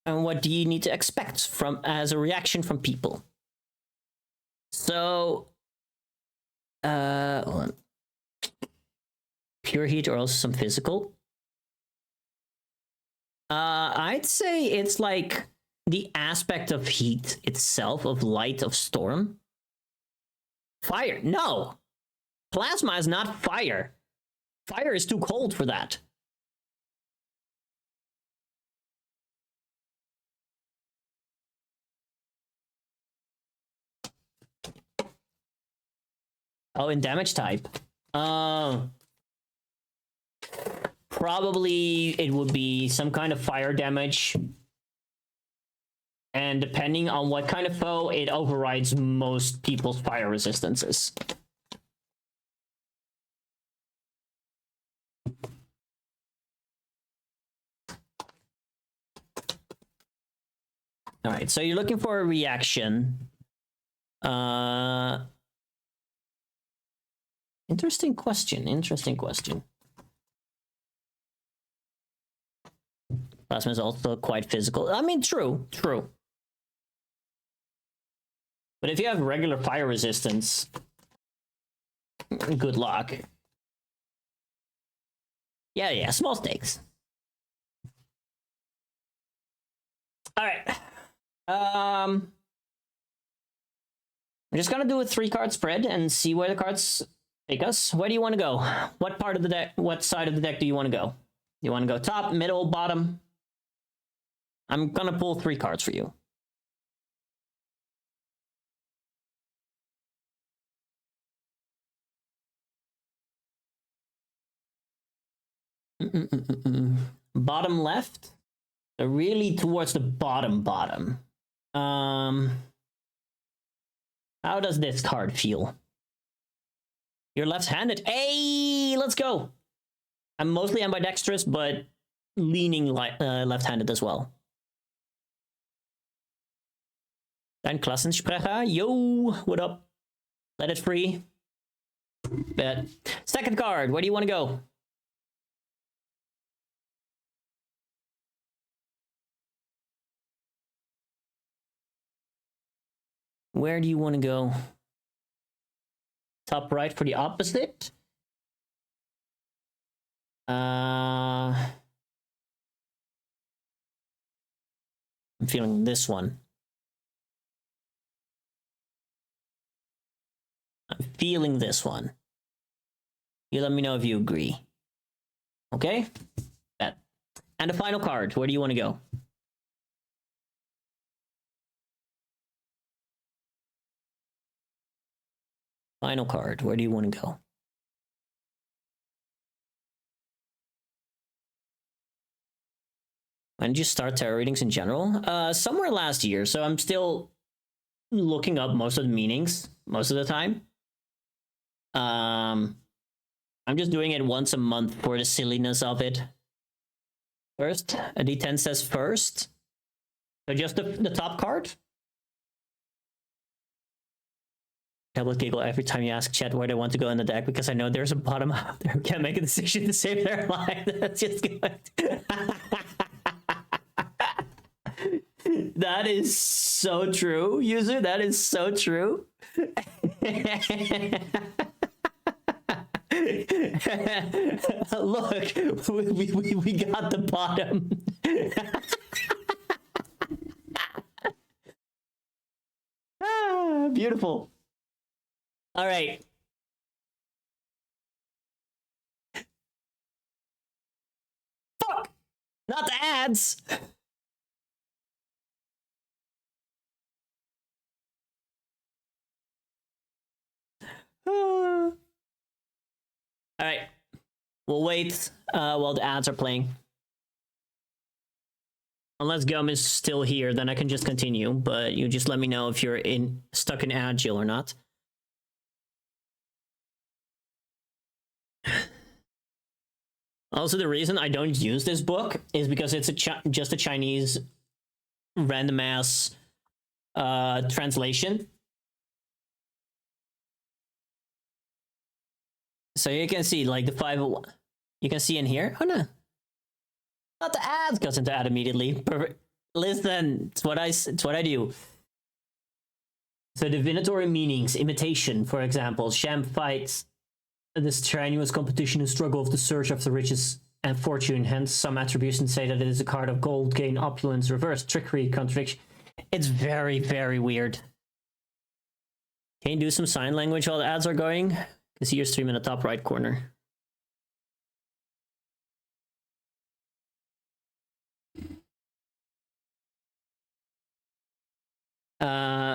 [SPEAKER 1] And what do you need to expect from as a reaction from people? So, hold on. Pure heat or also some physical. I'd say it's like the aspect of heat itself, of light, of storm. Fire? No! Plasma is not fire. Fire is too cold for that. Oh, in damage type. Probably it would be some kind of fire damage. And depending on what kind of foe, it overrides most people's fire resistances. All right, so you're looking for a reaction. Interesting question. Interesting question. Plasma is also quite physical. I mean, true. But if you have regular fire resistance, good luck. Yeah, small stakes. All right. I'm just gonna do a 3-card spread and see where the cards take us. Where do you want to go? What part of the deck? What side of the deck do you want to go? You want to go top, middle, bottom? I'm gonna pull 3 cards for you. Bottom left? So really towards the bottom. How does this card feel? You're left-handed. Hey, let's go. I'm mostly ambidextrous, but leaning left-handed as well. Dein Klassensprecher. Yo, what up? Let it free. Bet. Second card, where do you want to go? Where do you want to go? Top right for the opposite. I'm feeling this one. I'm feeling this one. You let me know if you agree. Okay? That. And the final card. Where do you want to go? Final card. Where do you want to go? When did you start tarot readings in general? Somewhere last year. So I'm still looking up most of the meanings most of the time. I'm just doing it once a month for the silliness of it. First, a D10 says first. So just the top card. Double giggle every time you ask chat where they want to go in the deck because I know there's a bottom out there who can't make a decision to save their life. That's just good. That is so true, user. That is so true. Look, we got the bottom. Beautiful. All right. Fuck! Not the ads! All right. We'll wait while the ads are playing. Unless Gum is still here, then I can just continue, but you just let me know if you're stuck in ad jail or not. Also, the reason I don't use this book is because it's just a Chinese random ass translation. So you can see like the 501. You can see in here. Oh no. Not the ads goes into ad immediately. Perfect. Listen, it's what I do. So divinatory meanings, imitation, for example, sham fights, the strenuous competition and struggle of the search after riches and fortune. Hence, some attributions say that it is a card of gold, gain, opulence, reverse, trickery, contradiction. It's very, very weird. Can you do some sign language while the ads are going? I can see your stream in the top right corner.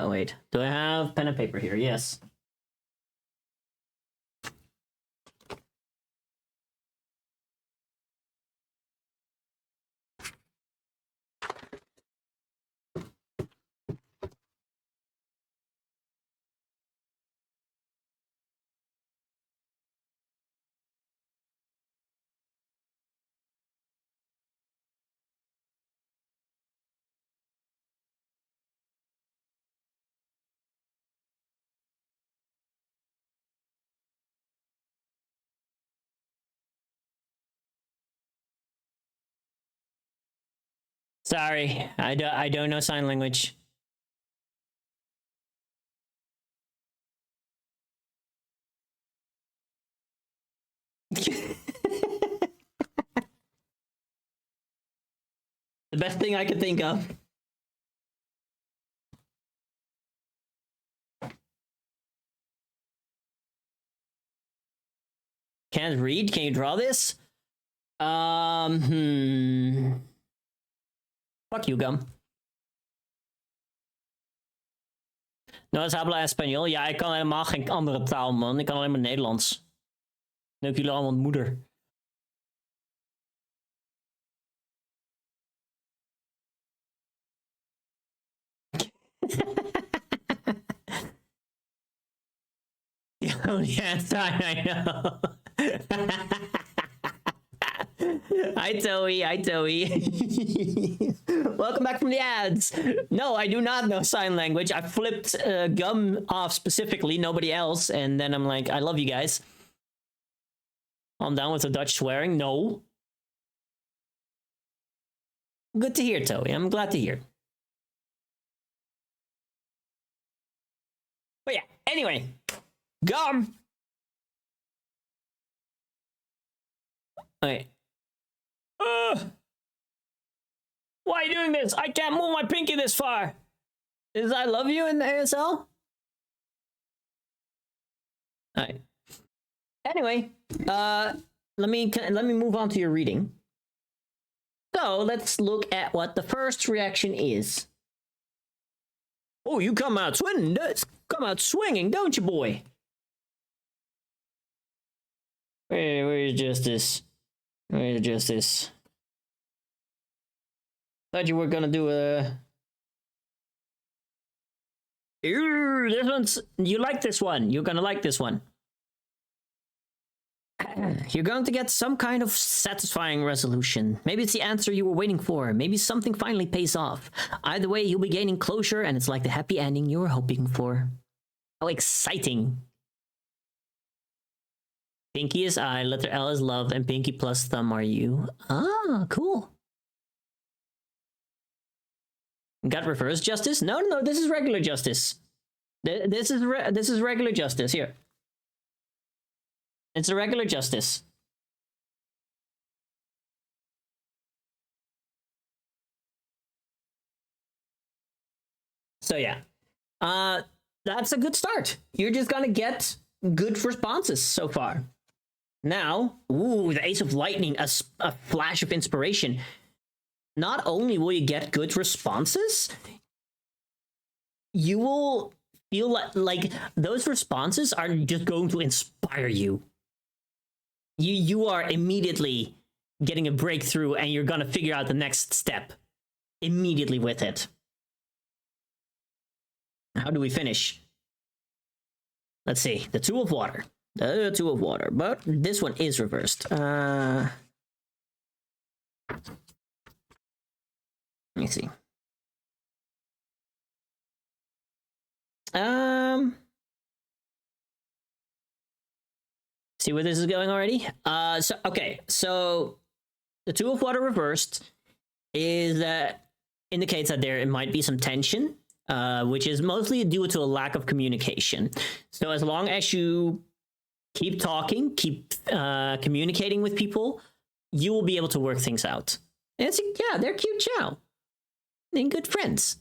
[SPEAKER 1] Wait. Do I have pen and paper here? Yes. Sorry, I don't know sign language. The best thing I could think of. Can't read? Can you draw this? Fuck you, Gum. No, es habla español. Ja, ik kan helemaal geen andere taal, man. Ik kan alleen maar Nederlands. Neuk jullie allemaal moeder. Oh, yeah, sorry, I know. Hi, Toey. Hi, Toey. Welcome back from the ads. No, I do not know sign language. I flipped Gum off specifically, nobody else. And then I'm like, I love you guys. I'm down with the Dutch swearing. No. Good to hear, Toey. I'm glad to hear. But yeah, anyway. Gum. Okay. Why are you doing this? I can't move my pinky this far. Is I love you in the ASL? Alright. Anyway, let me move on to your reading. So let's look at what the first reaction is. Oh, you come out swinging, don't you, boy? Where's Justice? Where's Justice? Thought you were gonna do a... Ooh, this one's... You like this one. You're gonna like this one. You're going to get some kind of satisfying resolution. Maybe it's the answer you were waiting for. Maybe something finally pays off. Either way, you'll be gaining closure, and it's like the happy ending you were hoping for. How exciting. Pinky is I, letter L is love, and pinky plus thumb are you. Ah, cool. Got reverse justice? No, this is regular justice. This is regular justice, here. It's a regular justice. So yeah, that's a good start. You're just gonna get good responses so far. Now, ooh, the Ace of Lightning, a flash of inspiration. Not only will you get good responses, you will feel like those responses are just going to inspire you. You are immediately getting a breakthrough, and you're gonna figure out the next step immediately with it. How do we finish? Let's see. The Two of Water. The Two of Water. But this one is reversed. Let me see. See where this is going already? So the Two of Water reversed is indicates that there might be some tension, which is mostly due to a lack of communication. So as long as you keep talking, keep communicating with people, you will be able to work things out. And it's, yeah, they're cute chow. They're good friends.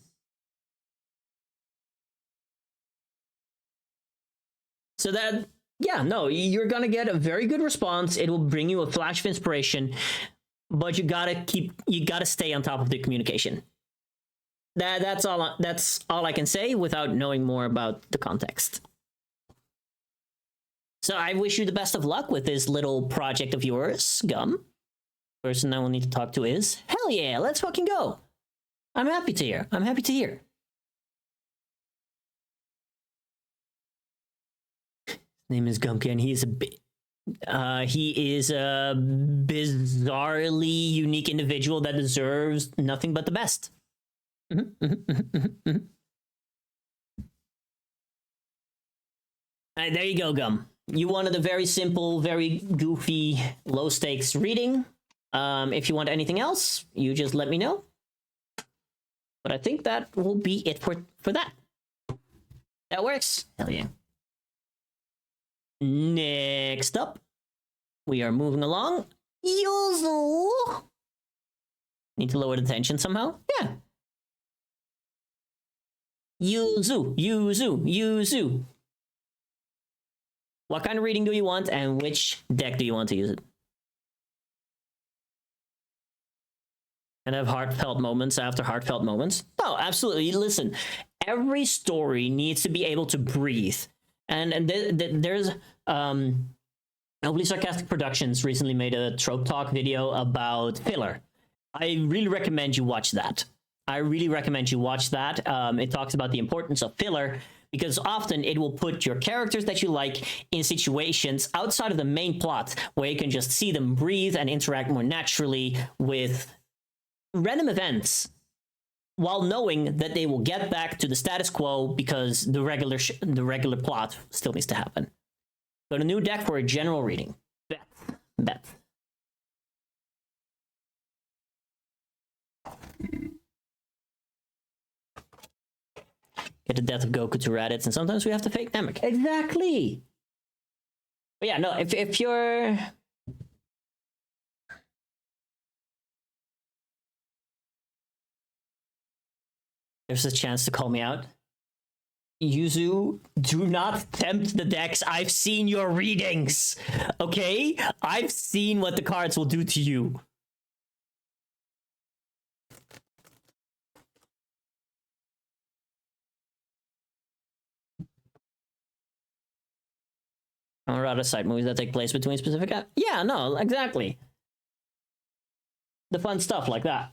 [SPEAKER 1] So that, yeah, no, you're gonna get a very good response. It will bring you a flash of inspiration, but you gotta stay on top of the communication. That's all I can say without knowing more about the context. So I wish you the best of luck with this little project of yours, Gum. Person I will need to talk to is, hell yeah, let's fucking go. I'm happy to hear. I'm happy to hear. His name is Gumke, and he is a bizarrely unique individual that deserves nothing but the best. Alright, there you go, Gum. You wanted a very simple, very goofy, low-stakes reading. If you want anything else, you just let me know. But I think that will be it for that. That works? Hell yeah. Next up, we are moving along. Yuzu! Need to lower the tension somehow? Yeah. Yuzu. What kind of reading do you want, and which deck do you want to use it? And have heartfelt moments after heartfelt moments? Oh, absolutely. Listen, every story needs to be able to breathe. And there's Overly Sarcastic Productions recently made a trope talk video about filler. I really recommend you watch that. It talks about the importance of filler, because often it will put your characters that you like in situations outside of the main plot where you can just see them breathe and interact more naturally with random events, while knowing that they will get back to the status quo because the regular plot still needs to happen. Go to new deck for a general reading. Beth. Get the death of Goku to Raditz, and sometimes we have to fake Namek. Exactly. But yeah, no, if you're... There's a chance to call me out. Yuzu, do not tempt the decks. I've seen your readings. Okay? I've seen what the cards will do to you. Or other side movies that take place between specific... Yeah, no, exactly. The fun stuff like that.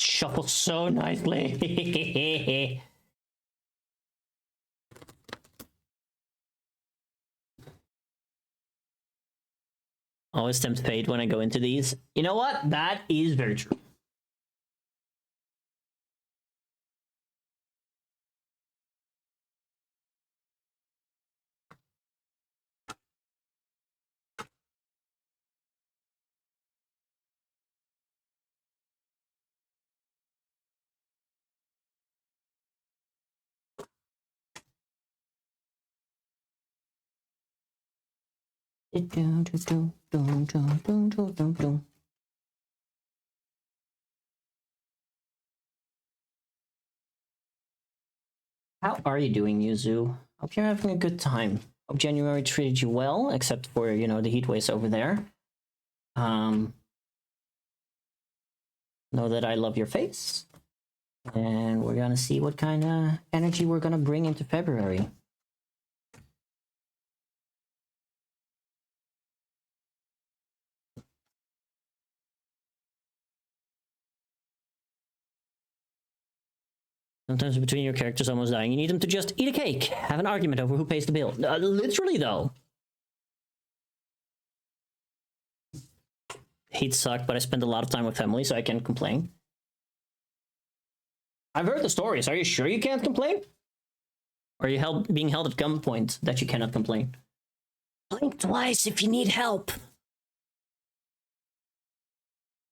[SPEAKER 1] Shuffle so nicely. Always tempt fate when I go into these. You know what? That is very true. How are you doing, Yuzu? Hope you're having a good time. Hope January treated you well, except for, you know, the heat waves over there. Know that I love your face. And we're gonna see what kind of energy we're gonna bring into February. Sometimes between your characters almost dying, you need them to just eat a cake. Have an argument over who pays the bill. Literally, though. Heat sucked, but I spent a lot of time with family, so I can't complain. I've heard the stories. Are you sure you can't complain? Or are you being held at gunpoint that you cannot complain? Blink twice if you need help.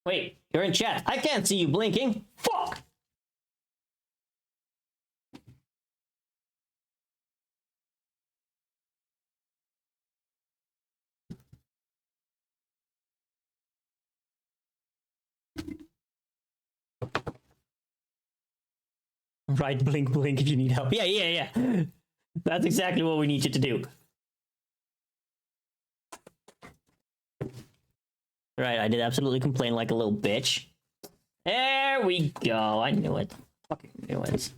[SPEAKER 1] Wait, you're in chat. I can't see you blinking. Fuck! Right, blink, blink if you need help. Yeah. That's exactly what we need you to do. Right, I did absolutely complain like a little bitch. There we go. I knew it. Fucking knew it.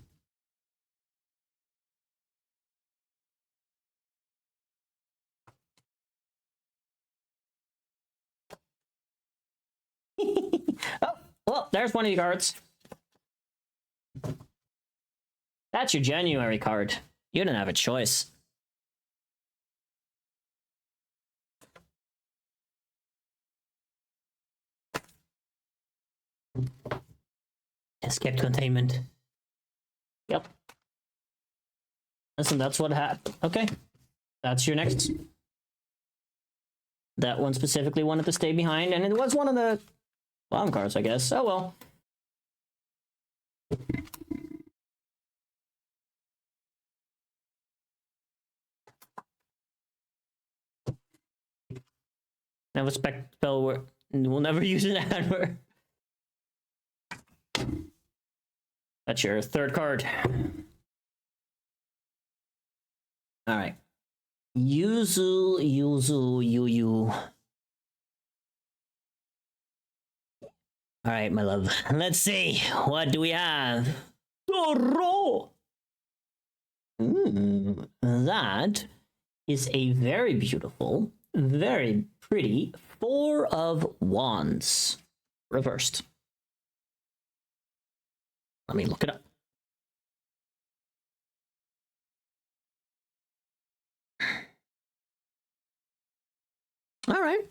[SPEAKER 1] Oh, well, there's one of your cards. That's your January card. You didn't have a choice. Escaped containment. Yep. Listen, that's what happened. Okay. That's your next. That one specifically wanted to stay behind, and it was one of the bottom cards, I guess. Oh well. Never spell word. We'll never use an adverb. That's your third card. All right. Yuzu. All right, my love. Let's see. What do we have? Toro. That is a very beautiful, very pretty 4 of Wands. Reversed. Let me look it up. All right.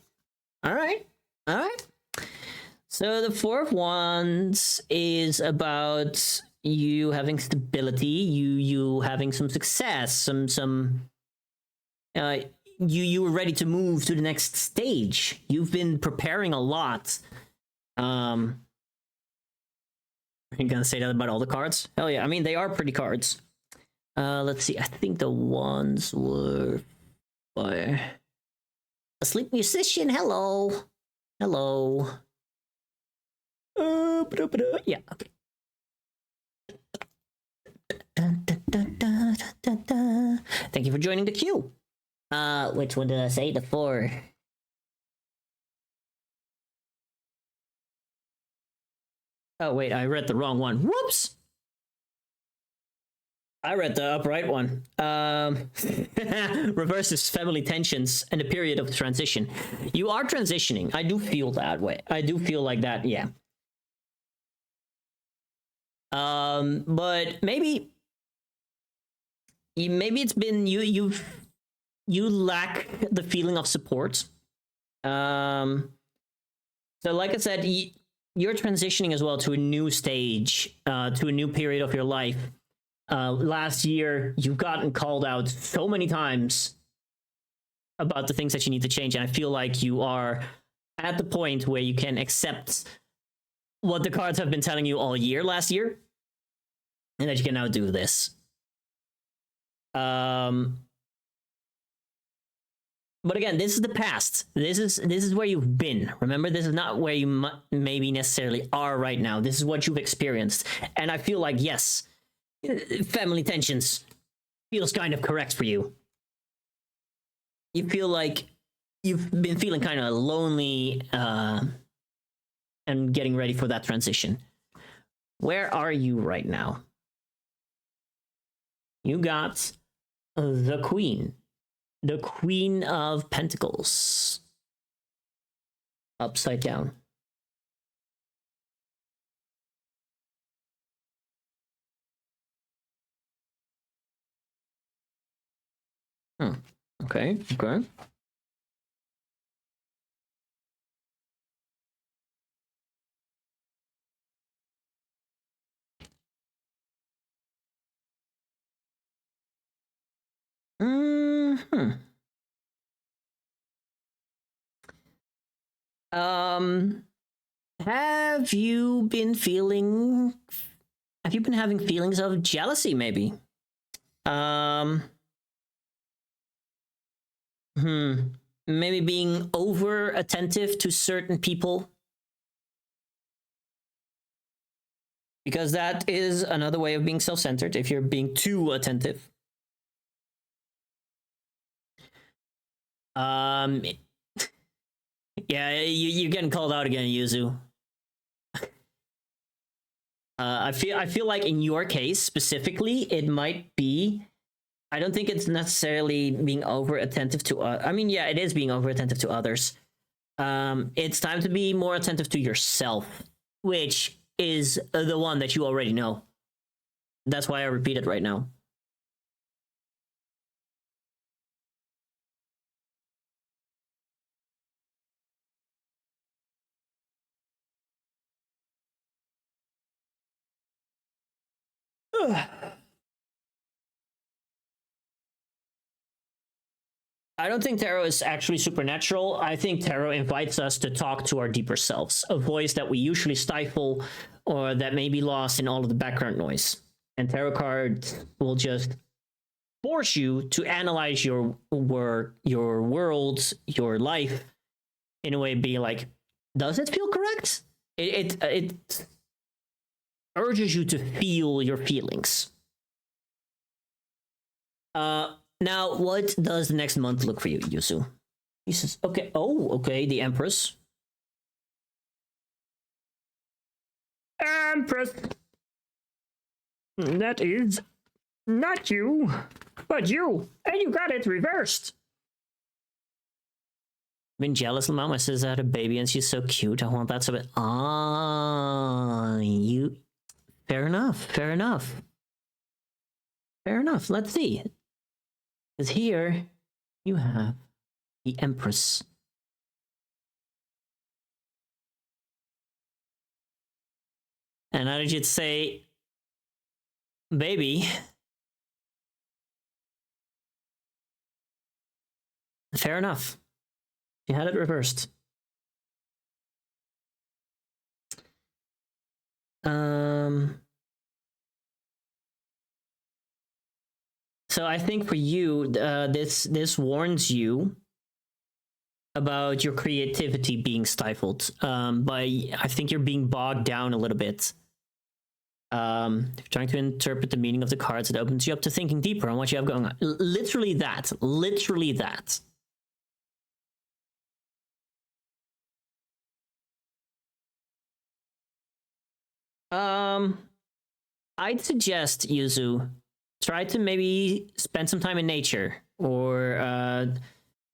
[SPEAKER 1] So the 4 of Wands is about you having stability, you having some success, you were ready to move to the next stage. You've been preparing a lot. Are you gonna say that about all the cards? Hell yeah, I mean, they are pretty cards. Let's see, I think the ones were... A sleep musician, hello. Hello. Yeah, okay. Thank you for joining the queue. Which one did I say? The 4. Oh, wait, I read the wrong one. Whoops! I read the upright one. Reverses family tensions and the period of transition. You are transitioning. I do feel that way. I do feel like that, yeah. But maybe it's been you lack the feeling of support. So like I said, you're transitioning as well to a new stage, to a new period of your life. Last year, you've gotten called out so many times about the things that you need to change, and I feel like you are at the point where you can accept what the cards have been telling you all year last year, and that you can now do this. But again, this is the past. This is where you've been. Remember, this is not where you maybe necessarily are right now. This is what you've experienced, and I feel like, yes, family tensions feels kind of correct for you. You feel like you've been feeling kind of lonely and getting ready for that transition. Where are you right now? You got the Queen. The Queen of Pentacles. Upside down. Okay, okay. Have you been having feelings of jealousy, maybe? Maybe being over attentive to certain people? Because that is another way of being self-centered, if you're being too attentive. Yeah, you're getting called out again, Yuzu. I feel like in your case specifically, it might be. I don't think it's necessarily being over attentive to. I mean, yeah, it is being over attentive to others. It's time to be more attentive to yourself, which is the one that you already know. That's why I repeat it right now. I don't think tarot is actually supernatural. I think tarot invites us to talk to our deeper selves, a voice that we usually stifle or that may be lost in all of the background noise. And tarot cards will just force you to analyze your work, your world, your life in a way, being like, does it feel correct? It urges you to feel your feelings. Now, what does the next month look for you, Yusu? He says, okay, okay, the Empress. Empress! That is not you, but you, and you got it reversed. Been jealous, Mama says I had a baby and she's so cute. I want that so bad. You. Fair enough, fair enough. Fair enough, let's see. Because here you have the Empress. And how did you say, baby? Fair enough. You had it reversed. So I think for you, this warns you about your creativity being stifled. But I think you're being bogged down a little bit. Trying to interpret the meaning of the cards, it opens you up to thinking deeper on what you have going on. Literally that. Literally that. I'd suggest, Yuzu, try to maybe spend some time in nature or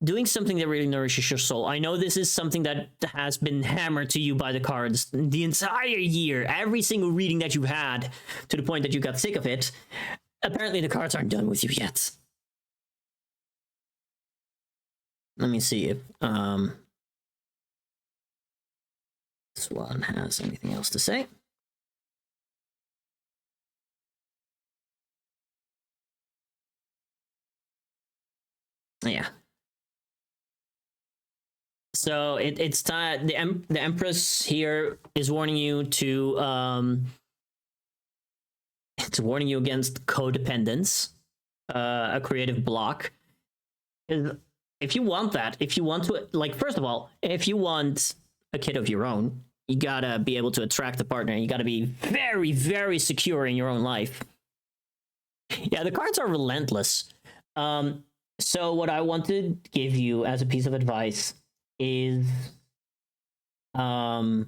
[SPEAKER 1] doing something that really nourishes your soul. I know this is something that has been hammered to you by the cards the entire year, every single reading that you've had, to the point that you got sick of it. Apparently the cards aren't done with you yet. Let me see if this one has anything else to say. Yeah. So it's time. The Empress here is warning you to it's warning you against codependence, a creative block. If you want that, if you want to, like, first of all, if you want a kid of your own, you gotta be able to attract a partner. You gotta be very, very secure in your own life. Yeah, the cards are relentless. So what I want to give you as a piece of advice is, and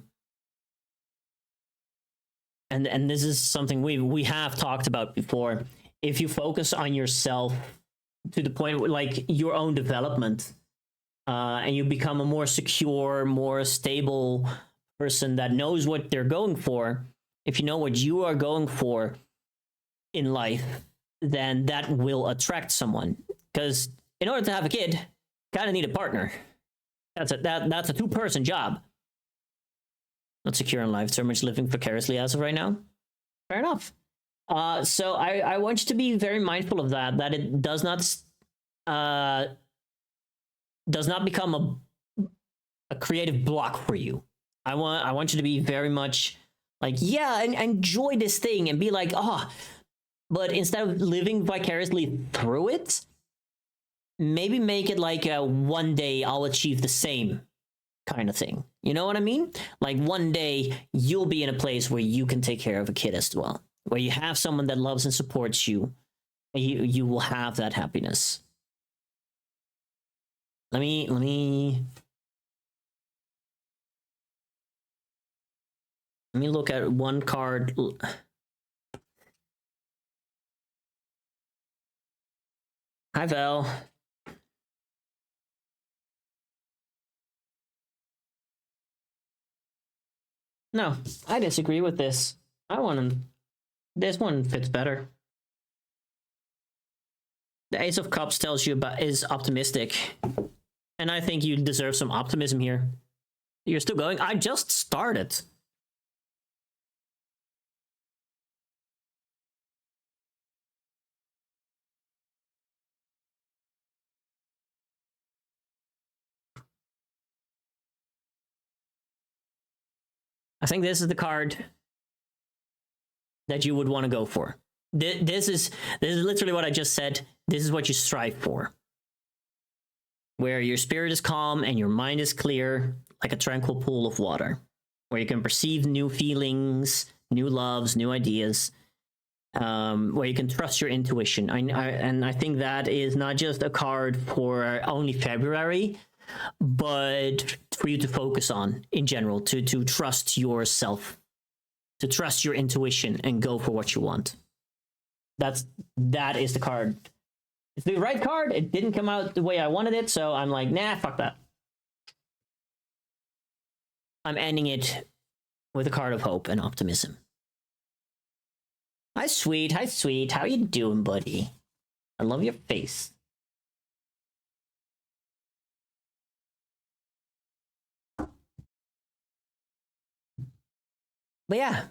[SPEAKER 1] this is something we have talked about before. If you focus on yourself to the point where, like, your own development, and you become a more secure, more stable person that knows what they're going for, if you know what you are going for in life, then that will attract someone. Because in order to have a kid, you kind of need a partner. That's a two-person job. Not secure in life, so much living precariously as of right now. Fair enough. So I want you to be very mindful of that it does not become a creative block for you. I want you to be very much like, yeah, and enjoy this thing and be like, but instead of living vicariously through it, maybe make it like a one day I'll achieve the same kind of thing. You know what I mean? Like one day you'll be in a place where you can take care of a kid as well, where you have someone that loves and supports you, and you will have that happiness. Let me look at one card. Hi, Val. No, I disagree with this. This one fits better. The Ace of Cups tells you is optimistic. And I think you deserve some optimism here. You're still going? I just started. I think this is the card that you would want to go for. This is literally what I just said. This is what you strive for. Where your spirit is calm and your mind is clear, like a tranquil pool of water. Where you can perceive new feelings, new loves, new ideas. Where you can trust your intuition. And I think that is not just a card for only February, but for you to focus on in general, to trust yourself, to trust your intuition and go for what you want. That is the card. It's the right card. It didn't come out the way I wanted it, so I'm like, nah, fuck that. I'm ending it with a card of hope and optimism. Hi, sweet. Hi, sweet. How you doing, buddy? I love your face. But yeah,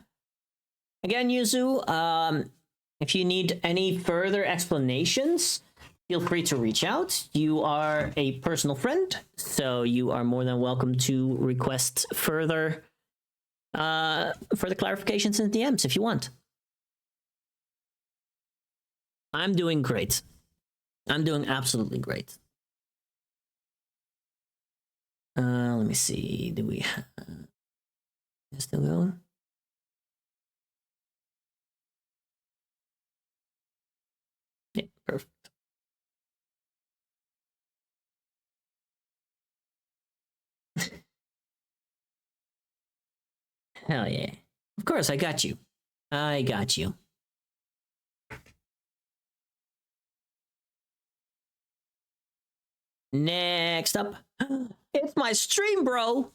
[SPEAKER 1] again, Yuzu, if you need any further explanations, feel free to reach out. You are a personal friend, so you are more than welcome to request further clarifications in DMs if you want. I'm doing great. I'm doing absolutely great. Let me see. Do we have... Is still going? Yeah, perfect. Hell yeah. Of course, I got you. I got you. Next up, it's my stream, bro.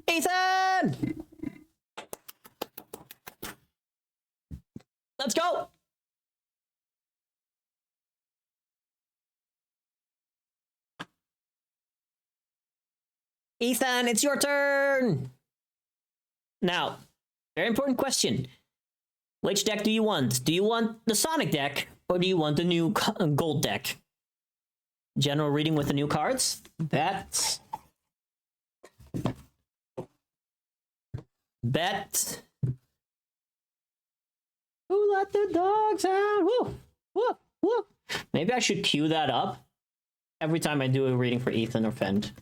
[SPEAKER 1] Ethan! Let's go! Ethan, it's your turn! Now, very important question. Which deck do you want? Do you want the Sonic deck, or do you want the new gold deck? General reading with the new cards? Bet. Bet. Who let the dogs out? Woo! Woo! Woo! Maybe I should cue that up every time I do a reading for Ethan or Fend.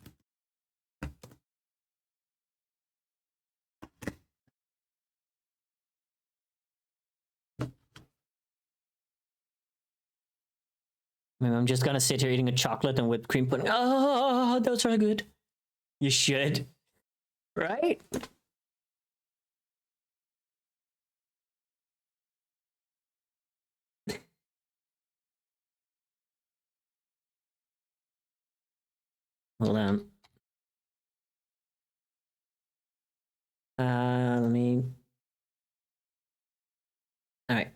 [SPEAKER 1] Maybe I'm just gonna sit here eating a chocolate and whipped cream pudding. Oh, those are good. You should. Right? Hold on. Let me... Alright.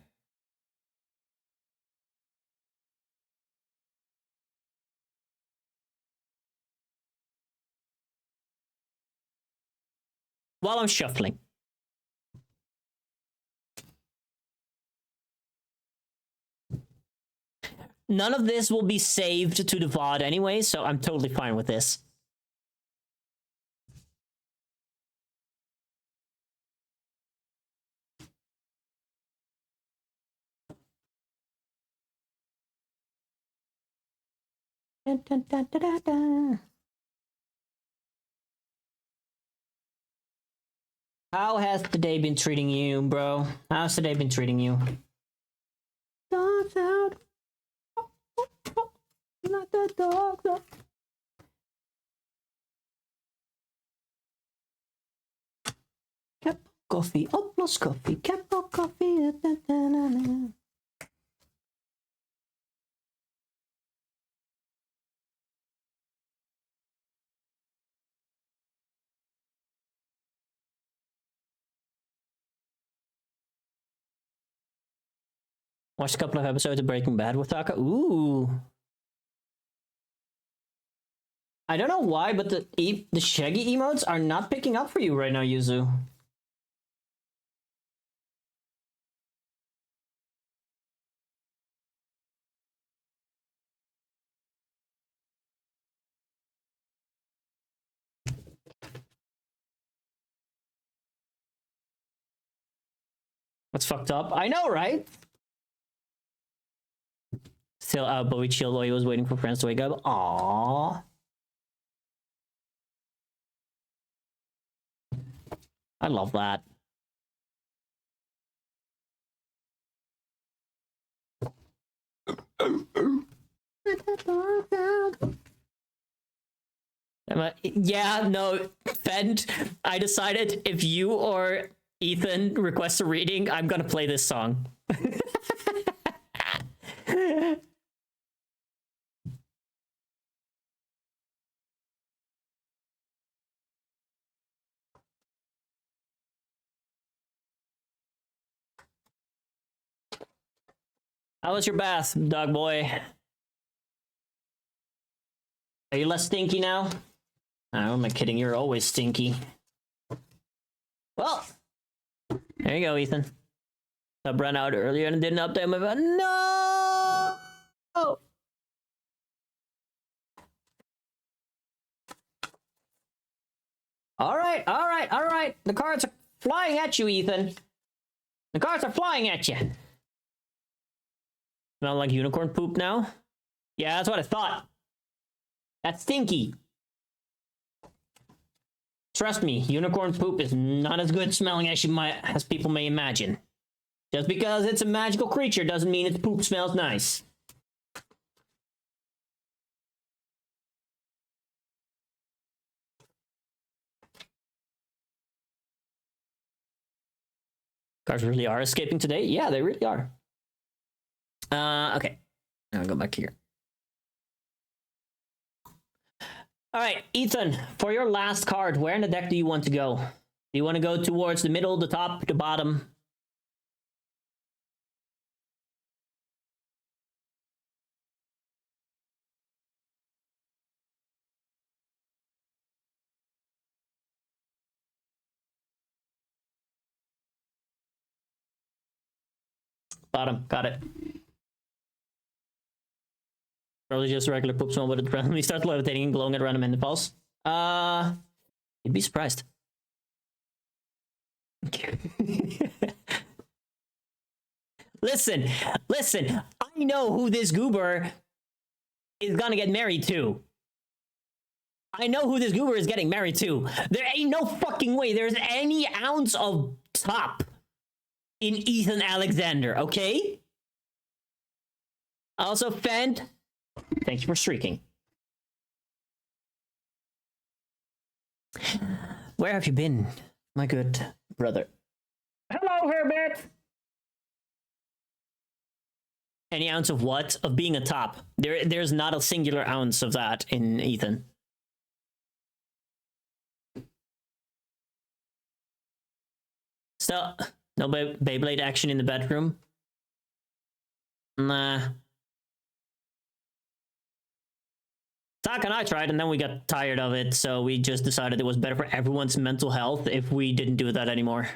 [SPEAKER 1] While I'm shuffling. None of this will be saved to the VOD anyway, so I'm totally fine with this. Dun, dun, dun, dun, dun, dun. How has the day been treating you, bro? How's the day been treating you? Dogs out. Not the dogs out. Cup of coffee, oh plus coffee, cup of coffee. Da, da, da, da. Watched a couple of episodes of Breaking Bad with Taka. Ooh. I don't know why, but the Shaggy emotes are not picking up for you right now, Yuzu. What's fucked up? I know, right? Still out, but we chilled while he was waiting for friends to wake up. Aww. I love that. Yeah, no, Fend, I decided if you or Ethan request a reading, I'm gonna play this song. How was your bath, dog boy? Are you less stinky now? Oh, am I kidding? You're always stinky. Well, there you go, Ethan. Sub ran out earlier and didn't update my phone. No! Oh. All right. The cards are flying at you, Ethan. The cards are flying at you. Smell like unicorn poop now? Yeah, that's what I thought. That's stinky. Trust me, unicorn poop is not as good smelling as people may imagine. Just because it's a magical creature doesn't mean its poop smells nice. Cars really are escaping today? Yeah, they really are. Okay. Now I'll go back here. Alright, Ethan, for your last card, where in the deck do you want to go? Do you want to go towards the middle, the top, the bottom? Bottom, got it. Probably just a regular poop smell, but it randomly starts levitating and glowing at random intervals. You'd be surprised. Listen, I know who this goober is gonna get married to. I know who this goober is getting married to. There ain't no fucking way there's any ounce of top in Ethan Alexander, okay? Also, Fend, thank you for streaking. Where have you been, my good brother? Hello, Herbert! Any ounce of what? Of being a top. There's not a singular ounce of that in Ethan. So, no Beyblade action in the bedroom? Nah. Tak and I tried, and then we got tired of it, so we just decided it was better for everyone's mental health if we didn't do that anymore.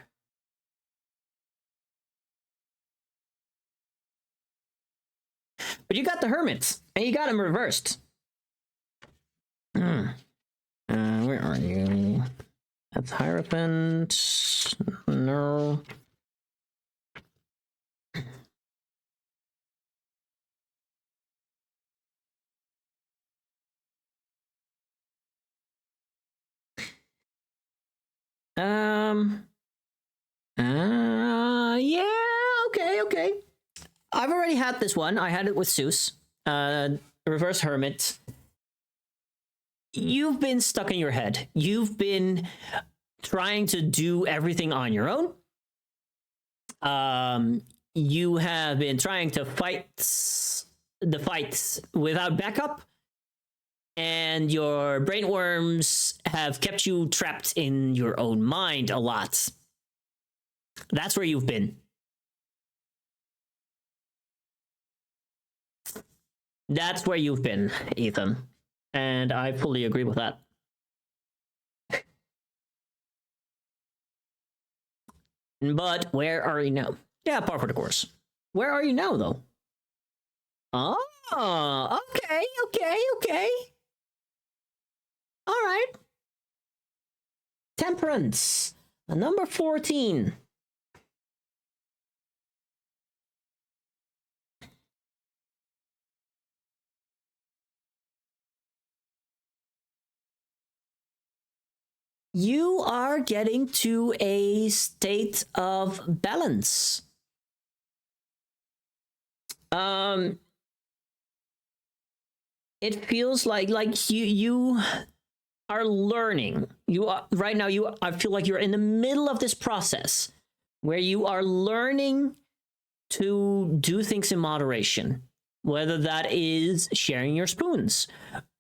[SPEAKER 1] But you got the hermits, and you got them reversed. Where are you? That's Hierophant. No. Yeah, okay. I've already had this one. I had it with Zeus. Reverse Hermit. You've been stuck in your head. You've been trying to do everything on your own. You have been trying to fight the fights without backup. And your brainworms have kept you trapped in your own mind a lot. That's where you've been. That's where you've been, Ethan. And I fully agree with that. But where are you now? Yeah, par for the course. Where are you now, though? Oh, okay. All right. Temperance, number 14. You are getting to a state of balance. It feels like you are learning. You are right now. I feel like you're in the middle of this process where you are learning to do things in moderation, whether that is sharing your spoons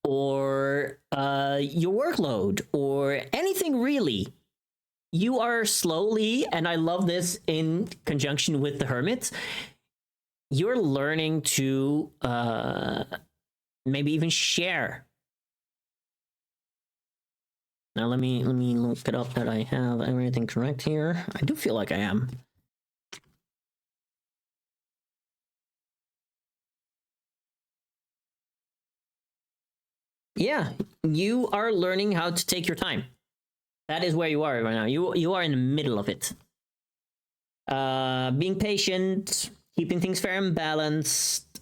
[SPEAKER 1] or your workload or anything really. You are slowly, and I love this in conjunction with the hermit, you're learning to maybe even share. Now let me look it up that I have everything correct here. I do feel like I am. Yeah, you are learning how to take your time. That is where you are right now. You are in the middle of it. Being patient, keeping things fair and balanced.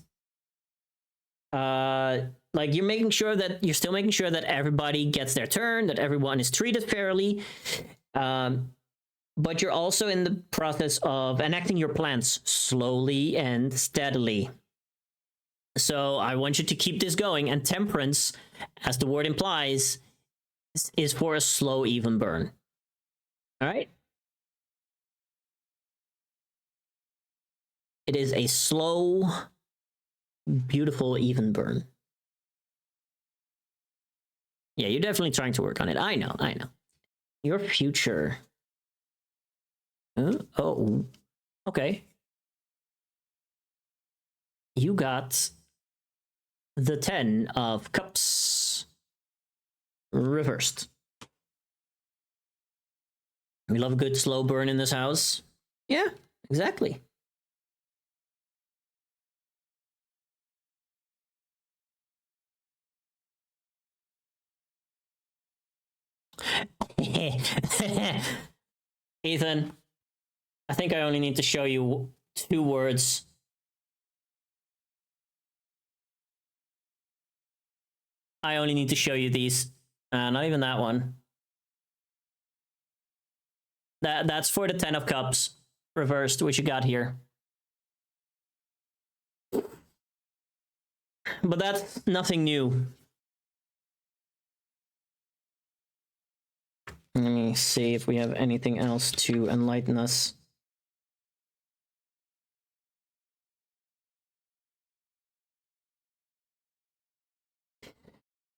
[SPEAKER 1] Like, you're making sure that you're still making sure that everybody gets their turn, that everyone is treated fairly. But you're also in the process of enacting your plans slowly and steadily. So I want you to keep this going, and temperance, as the word implies, is for a slow, even burn. All right? It is a slow, beautiful, even burn. Yeah, you're definitely trying to work on it. I know. Your future. Oh, okay. You got the 10 of Cups reversed. We love a good slow burn in this house. Yeah, exactly. Ethan, I think I only need to show you 2 words. I only need to show you these. Not even that one. That's for the 10 of Cups reversed, which you got here. But that's nothing new. Let me see if we have anything else to enlighten us.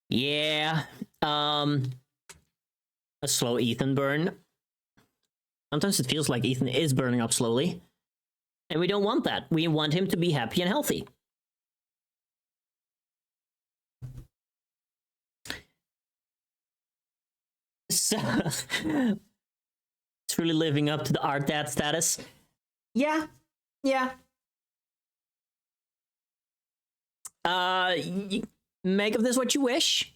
[SPEAKER 1] Yeah, a slow Ethan burn. Sometimes it feels like Ethan is burning up slowly. And we don't want that. We want him to be happy and healthy. So, it's really living up to the art dad status. Yeah. Make of this what you wish.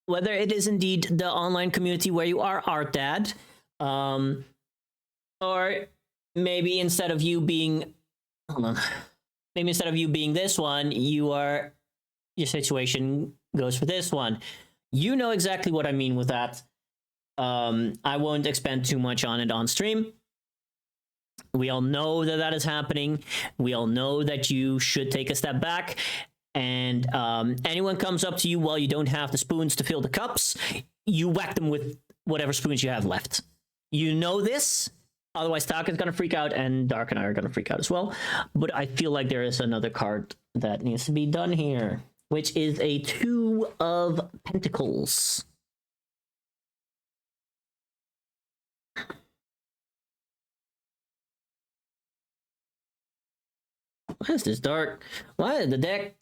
[SPEAKER 1] Whether it is indeed the online community where you are art dad, or maybe instead of you being, maybe instead of you being this one, your situation goes for this one. You know exactly what I mean with that. I won't expand too much on it on stream. We all know that is happening. We all know that you should take a step back. And anyone comes up to you while you don't have the spoons to fill the cups, you whack them with whatever spoons you have left. You know this. Otherwise, Taka's going to freak out, and Dark and I are going to freak out as well. But I feel like there is another card that needs to be done here, which is a 2 of Pentacles. Why is this dark? Why is the deck?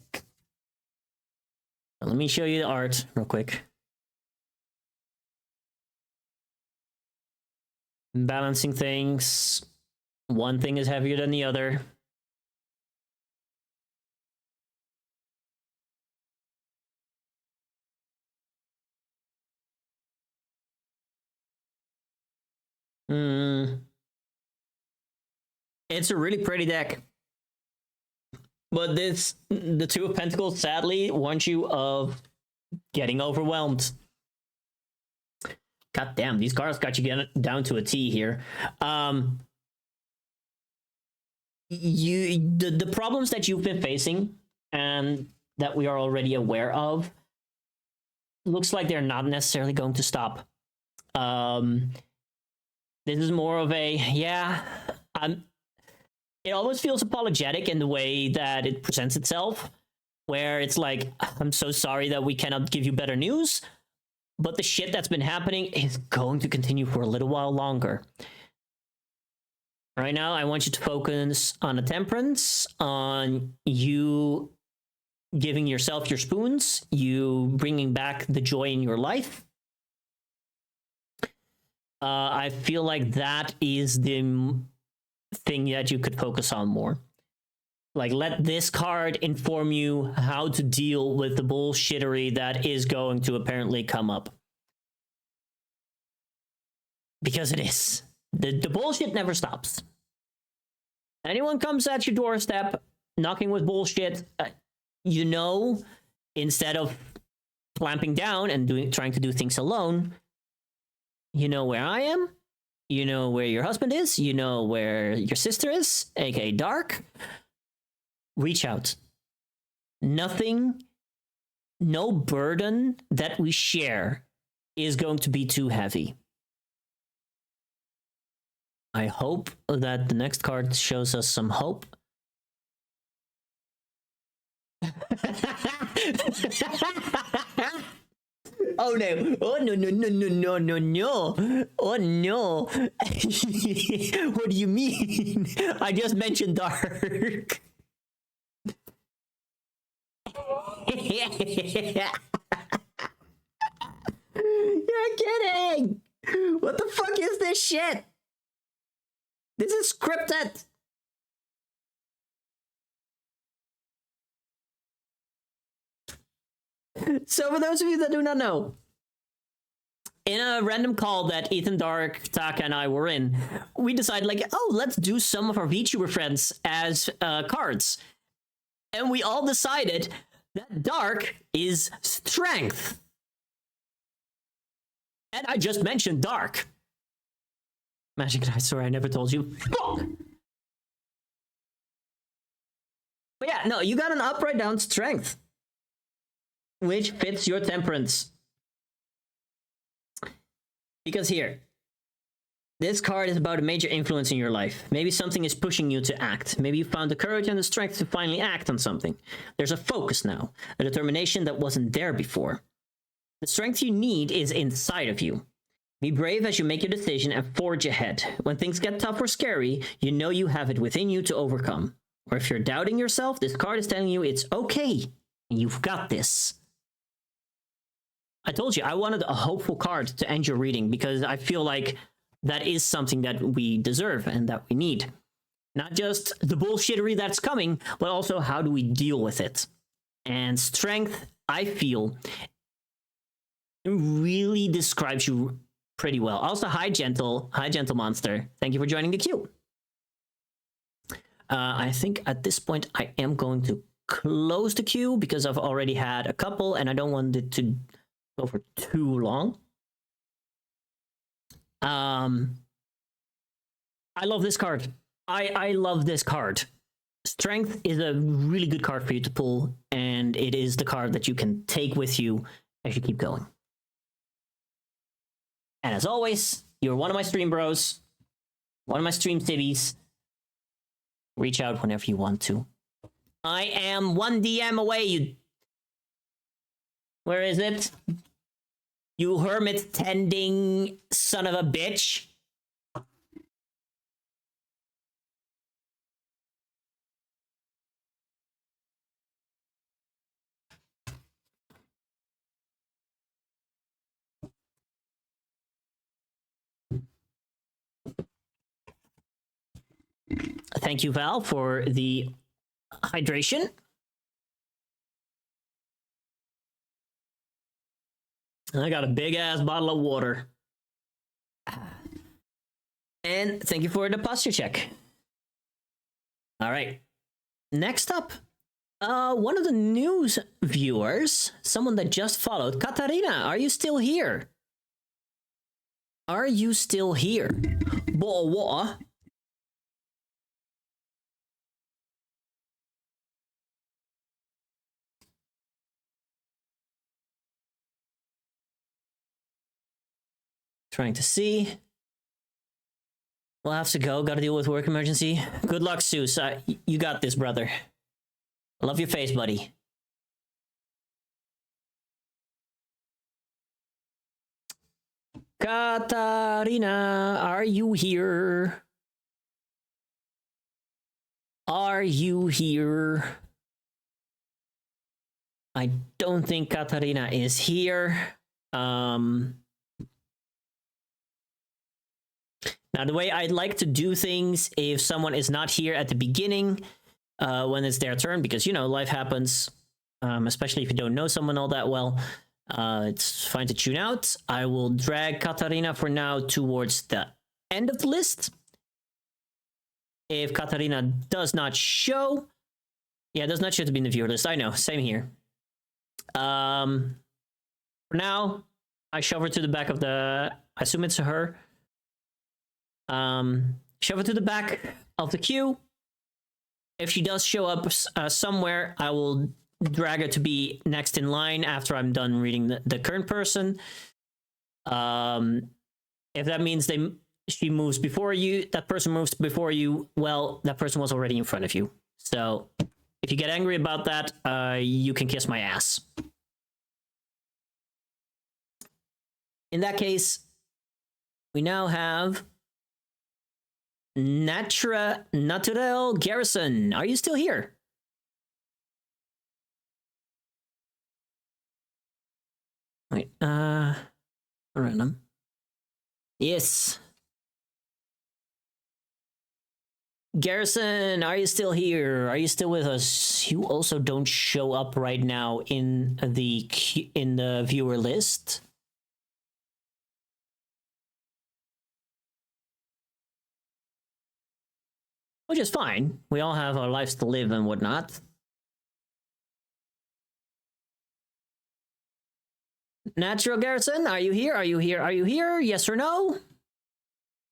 [SPEAKER 1] Let me show you the art real quick. Balancing things. One thing is heavier than the other. It's a really pretty deck. But the 2 of Pentacles, sadly, warns you of getting overwhelmed. God damn, these cards got you down to a T here. The problems that you've been facing and that we are already aware of, looks like they're not necessarily going to stop. This is more of a, it almost feels apologetic in the way that it presents itself, where it's like, I'm so sorry that we cannot give you better news, but the shit that's been happening is going to continue for a little while longer. Right now, I want you to focus on the temperance, on you giving yourself your spoons, you bringing back the joy in your life. I feel like that is the thing that you could focus on more. Like, let this card inform you how to deal with the bullshittery that is going to apparently come up. Because it is. The bullshit never stops. Anyone comes at your doorstep knocking with bullshit, you know instead of clamping down and trying to do things alone, you know where I am, you know where your husband is, you know where your sister is, aka Dark. Reach out. Nothing, no burden that we share is going to be too heavy. I hope that the next card shows us some hope. Oh no! Oh no! No! No! No! No! No! No! Oh no! What do you mean? I just mentioned Dark. You're kidding! What the fuck is this shit? This is scripted. So for those of you that do not know, in a random call that Ethan, Dark, Taka, and I were in, we decided like, oh, let's do some of our VTuber friends as cards. And we all decided that Dark is Strength. And I just mentioned Dark. Magic, I swear I never told you. Fuck! But yeah, no, you got an upright down Strength, which fits your temperance. Because here, this card is about a major influence in your life. Maybe something is pushing you to act. Maybe you found the courage and the strength to finally act on something. There's a focus now, a determination that wasn't there before. The strength you need is inside of you. Be brave as you make your decision and forge ahead. When things get tough or scary, you know you have it within you to overcome. Or if you're doubting yourself, this card is telling you it's okay. You've got this. I told you, I wanted a hopeful card to end your reading because I feel like that is something that we deserve and that we need. Not just the bullshittery that's coming, but also how do we deal with it? And Strength, I feel, really describes you pretty well. Also, hi Gentle Monster. Thank you for joining the queue. I think at this point I am going to close the queue because I've already had a couple and I don't want it to go for too long. I love this card. I love this card. Strength is a really good card for you to pull, and it is the card that you can take with you as you keep going. And as always, you're one of my stream bros, one of my stream civvies. Reach out whenever you want to. I am one DM away, you... Where is it? You hermit-tending son of a bitch. Thank you, Val, for the hydration. I got a big-ass bottle of water. And thank you for the posture check. All right. Next up, one of the news viewers, someone that just followed, Katarina, are you still here? Are you still here? What? Trying to see. We'll have to go. Gotta deal with work emergency. Good luck, Zeus. You got this, brother. Love your face, buddy. Katarina, are you here? Are you here? I don't think Katarina is here. Now, the way I'd like to do things, if someone is not here at the beginning, when it's their turn, because, you know, life happens, especially if you don't know someone all that well, it's fine to tune out. I will drag Katarina for now towards the end of the list. If Katarina does not show... Yeah, it does not show to be in the viewer list. I know, same here. For now, I shove her to the back of the... I assume it's her. Shove her to the back of the queue. If she does show up somewhere, I will drag her to be next in line after I'm done reading the current person. If that means she moves before you, that person moves before you, well, that person was already in front of you. So if you get angry about that, you can kiss my ass. In that case, we now have Natural Garrison. Are you still here? Wait, random. Yes. Garrison, are you still here? Are you still with us? You also don't show up right now in the viewer list. Which is fine. We all have our lives to live and whatnot. Natural Garrison, are you here? Are you here? Are you here? Yes or no?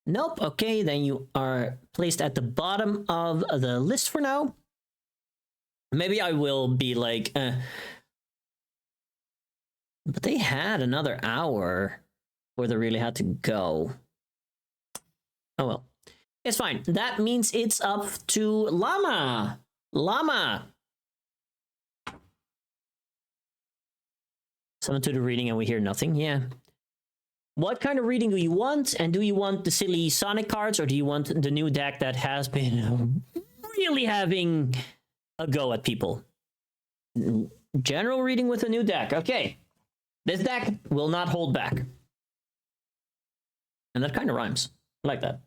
[SPEAKER 1] Nope. Okay, then you are placed at the bottom of the list for now. Maybe I will be like, but they had another hour before they really had to go. Oh well. It's fine. That means it's up to Llama. Llama. Summon to the reading and we hear nothing. Yeah. What kind of reading do you want? And do you want the silly Sonic cards, or do you want the new deck that has been really having a go at people? General reading with a new deck. Okay. This deck will not hold back. And that kind of rhymes. I like that.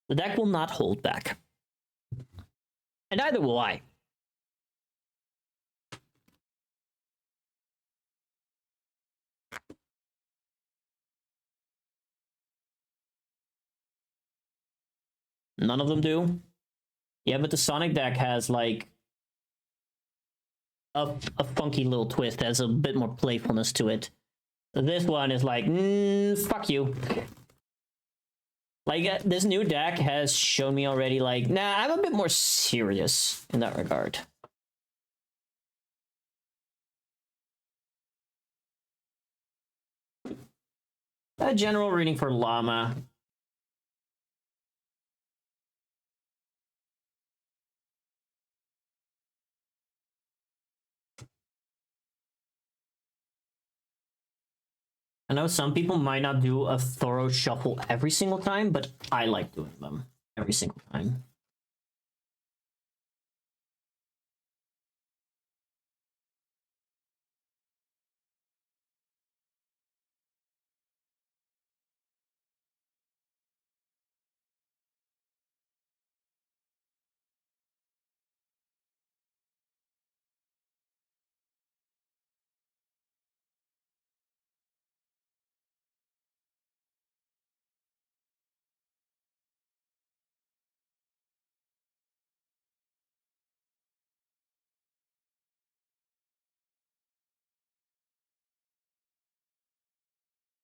[SPEAKER 1] The deck will not hold back. And neither will I. None of them do? Yeah, but the Sonic deck has, like, a funky little twist that has a bit more playfulness to it. This one is like, fuck you. Like, this new deck has shown me already, like, nah, I'm a bit more serious in that regard. A general reading for Llama. I know some people might not do a thorough shuffle every single time, but I like doing them every single time.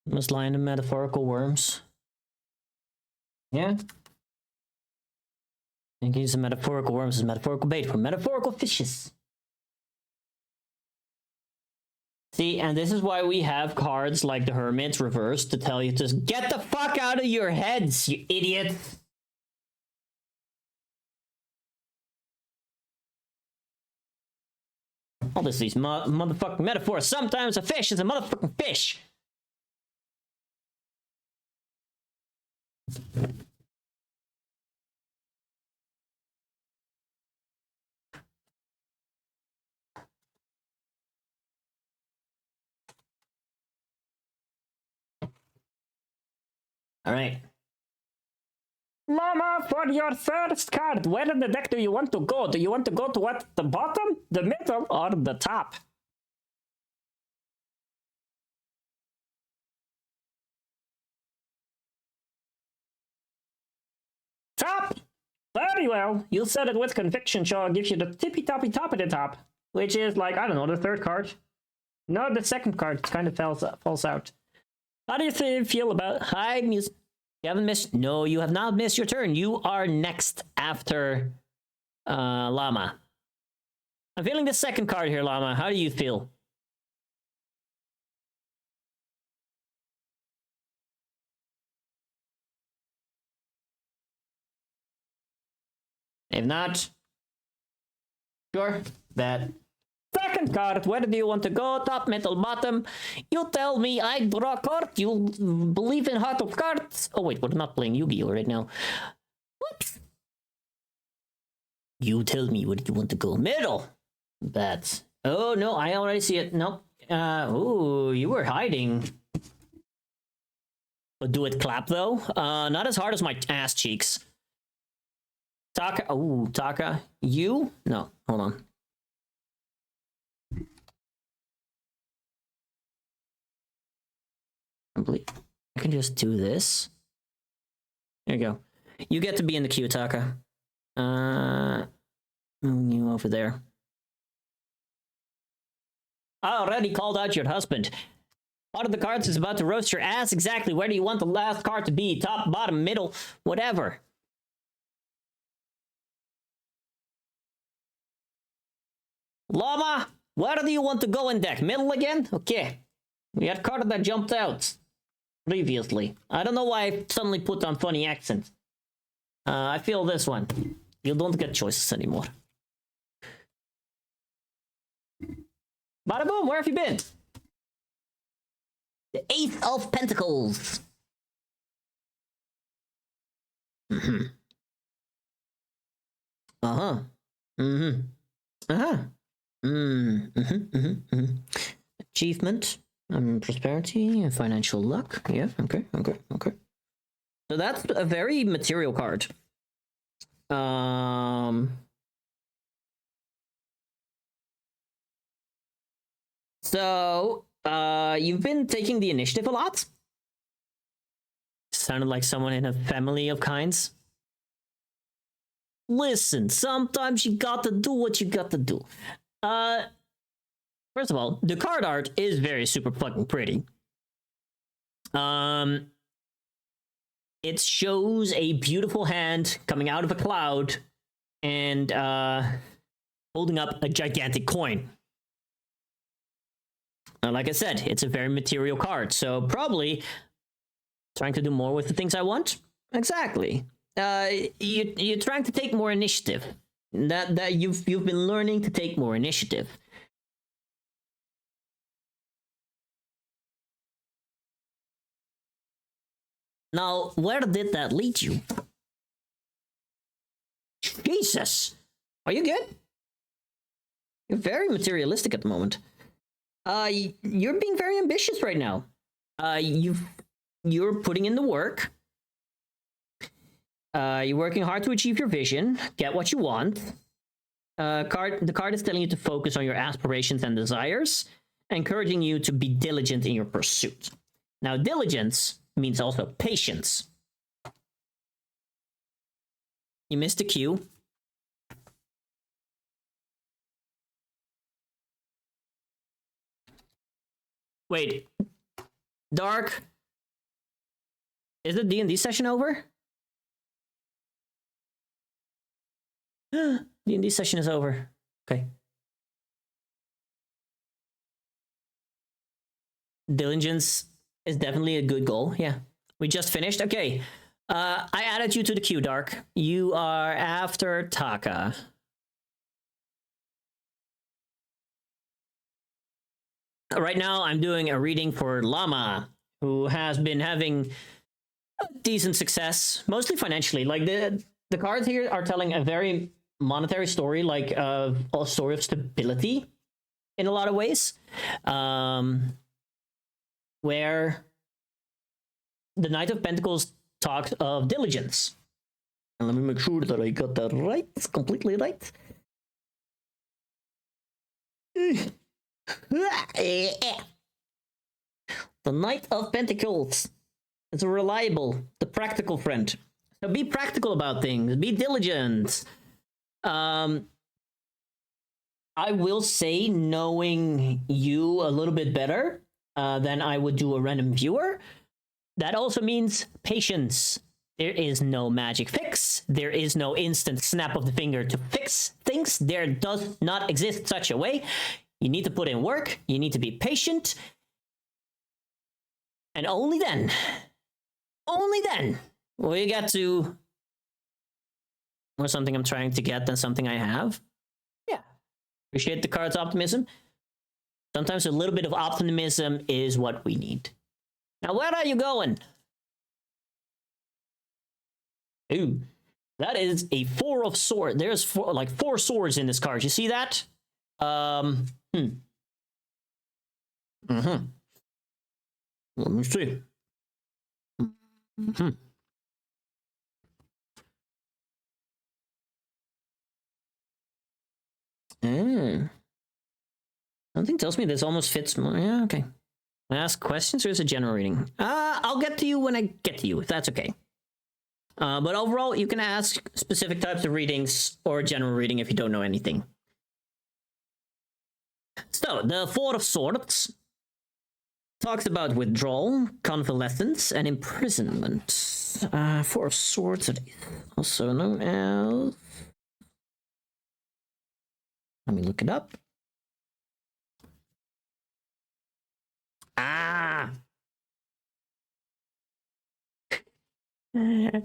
[SPEAKER 1] Must lie in the metaphorical worms. Yeah. You can use the metaphorical worms as metaphorical bait for metaphorical fishes. See, and this is why we have cards like the Hermit's reverse to tell you to get the fuck out of your heads, you idiot! All this these motherfucking metaphors. Sometimes a fish is a motherfucking fish. All right. Llama, for your first card, where in the deck do you want to go? Do you want to go to what? The bottom, the middle, or the top? Top! Very well. You said it with conviction, so I'll give you the tippy-toppy top of the top. which is like, I don't know, the third card. No, the second card kind of falls out. How do you feel about... Hi, music. You haven't missed... No, you have not missed your turn. You are next after Llama. I'm feeling the second card here, Llama. How do you feel? If not, sure, that second card, where do you want to go? Top, middle, bottom? You tell me, I draw a card, you believe in Heart of Cards? Oh wait, we're not playing Yu-Gi-Oh right now. Whoops. You tell me, where do you want to go? Middle! That's... Oh no, I already see it. Nope. Ooh, you were hiding. But do it clap though? Not as hard as my ass cheeks. Taka, ooh, Taka, you? No, hold on. I can just do this. There you go. You get to be in the queue, Taka. You over there. I already called out your husband. Part of the cards is about to roast your ass. Exactly. Where do you want the last card to be? Top, bottom, middle, whatever. Llama, where do you want to go in deck? Middle again? Okay. We had card that jumped out previously. I don't know why I suddenly put on funny accents. I feel this one. You don't get choices anymore. Bada boom, where have you been? The Ace of Pentacles. Uh-huh. Uh-huh. Achievement, prosperity, and financial luck. Yeah, okay. So that's a very material card. So, you've been taking the initiative a lot. Sounded like someone in a family of kinds. Listen, sometimes you gotta do what you gotta do. First of all, the card art is very super fucking pretty. It shows a beautiful hand coming out of a cloud and holding up a gigantic coin. Like I said, it's a very material card, so probably trying to do more with the things I want. Exactly. You're trying to take more initiative. That you've been learning to take more initiative. Now, where did that lead you? Jesus! Are you good? You're very materialistic at the moment. You're being very ambitious right now. You're putting in the work. You're working hard to achieve your vision, get what you want. The card is telling you to focus on your aspirations and desires, encouraging you to be diligent in your pursuit. Now, diligence means also patience. You missed a cue. Wait, Dark, is the D&D session over? D&D session is over. Okay. Diligence is definitely a good goal. Yeah. We just finished. Okay. I added you to the queue, Dark. You are after Taka. Right now, I'm doing a reading for Llama, who has been having decent success, mostly financially. Like, the cards here are telling a very monetary story, like a story of stability in a lot of ways, where the Knight of Pentacles talked of diligence. And let me make sure that I got that right, completely right. The Knight of Pentacles is a reliable, the practical friend. So be practical about things, be diligent. I will say, knowing you a little bit better than I would do a random viewer, that also means patience. There is no magic fix. There is no instant snap of the finger to fix things. There does not exist such a way. You need to put in work. You need to be patient. And only then will you get to more something I'm trying to get than something I have. Yeah. Appreciate the card's optimism. Sometimes a little bit of optimism is what we need. Now, where are you going? Ooh, that is a 4 of swords. There's four swords in this card. You see that? Let me see. Something tells me this almost fits more. Yeah, okay. Ask questions or is it general reading? I'll get to you when I get to you, if that's okay. But overall, you can ask specific types of readings or general reading if you don't know anything. So, the 4 of Swords talks about withdrawal, convalescence, and imprisonment. 4 of Swords, also known as... Let me look it up.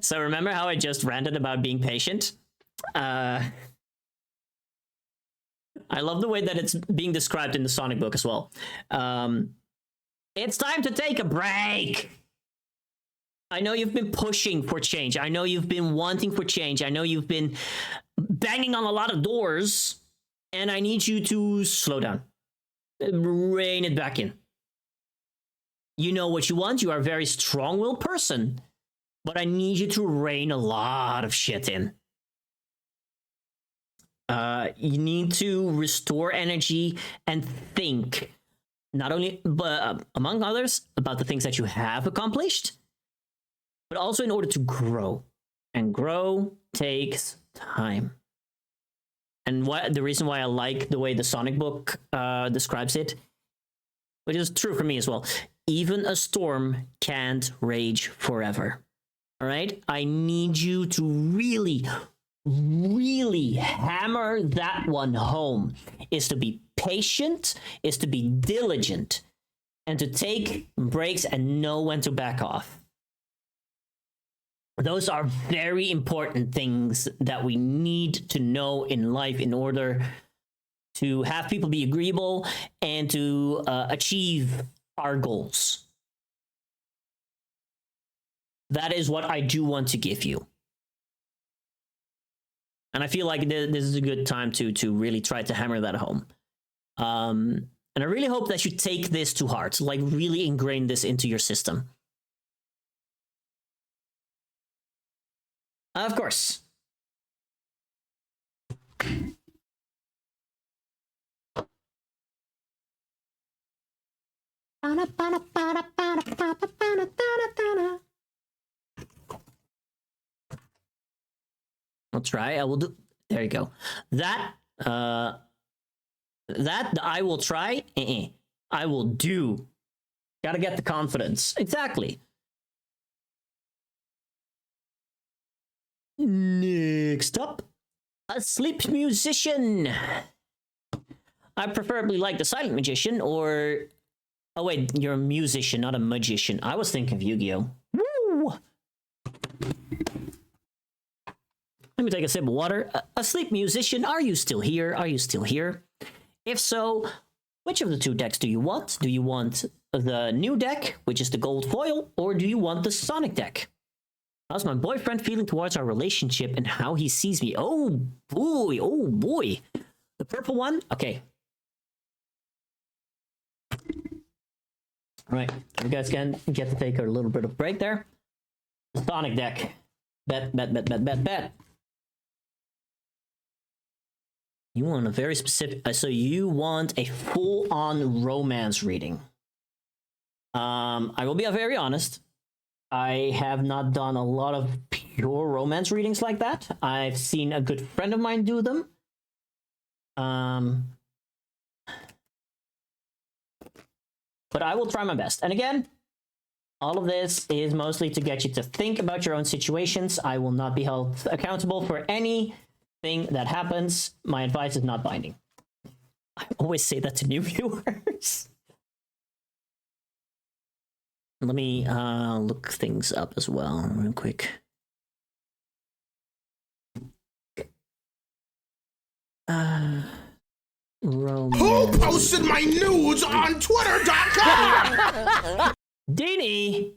[SPEAKER 1] So remember how I just ranted about being patient? I love the way that it's being described in the Sonic book as well. It's time to take a break. I know you've been pushing for change. I know you've been wanting for change. I know you've been banging on a lot of doors. And I need you to slow down. Rein it back in. You know what you want. You are a very strong-willed person. But I need you to rein a lot of shit in. You need to restore energy and think, not only, but among others, about the things that you have accomplished, but also in order to grow. And grow takes time. And the reason why I like the way the Sonic book describes it, which is true for me as well, even a storm can't rage forever. All right? I need you to really, really hammer that one home. Is to be patient, is to be diligent, and to take breaks and know when to back off. Those are very important things that we need to know in life in order to have people be agreeable and to achieve our goals. That is what I do want to give you. And I feel like this is a good time to really try to hammer that home. And I really hope that you take this to heart, like really ingrain this into your system. Of course. I'll try. I will do. There you go. That I will try. I will do. Gotta get the confidence. Exactly. Next up, a sleep musician. I preferably like the silent magician or... Oh wait, you're a musician, not a magician. I was thinking of Yu-Gi-Oh! Woo! Let me take a sip of water. A sleep musician, are you still here? Are you still here? If so, which of the two decks do you want? Do you want the new deck, which is the gold foil, or do you want the Sonic deck? How's my boyfriend feeling towards our relationship and how he sees me? Oh boy, oh boy. The purple one? Okay. All right, you guys can get to take a little bit of break there. The Sonic deck. Bet. You want a very specific... so you want a full-on romance reading. I will be very honest. I have not done a lot of pure romance readings like that. I've seen a good friend of mine do them. But I will try my best. And again, all of this is mostly to get you to think about your own situations. I will not be held accountable for anything that happens. My advice is not binding. I always say that to new viewers. Let me look things up as well real quick. Romance.
[SPEAKER 4] Who posted my nudes on Twitter.com?
[SPEAKER 1] Dini!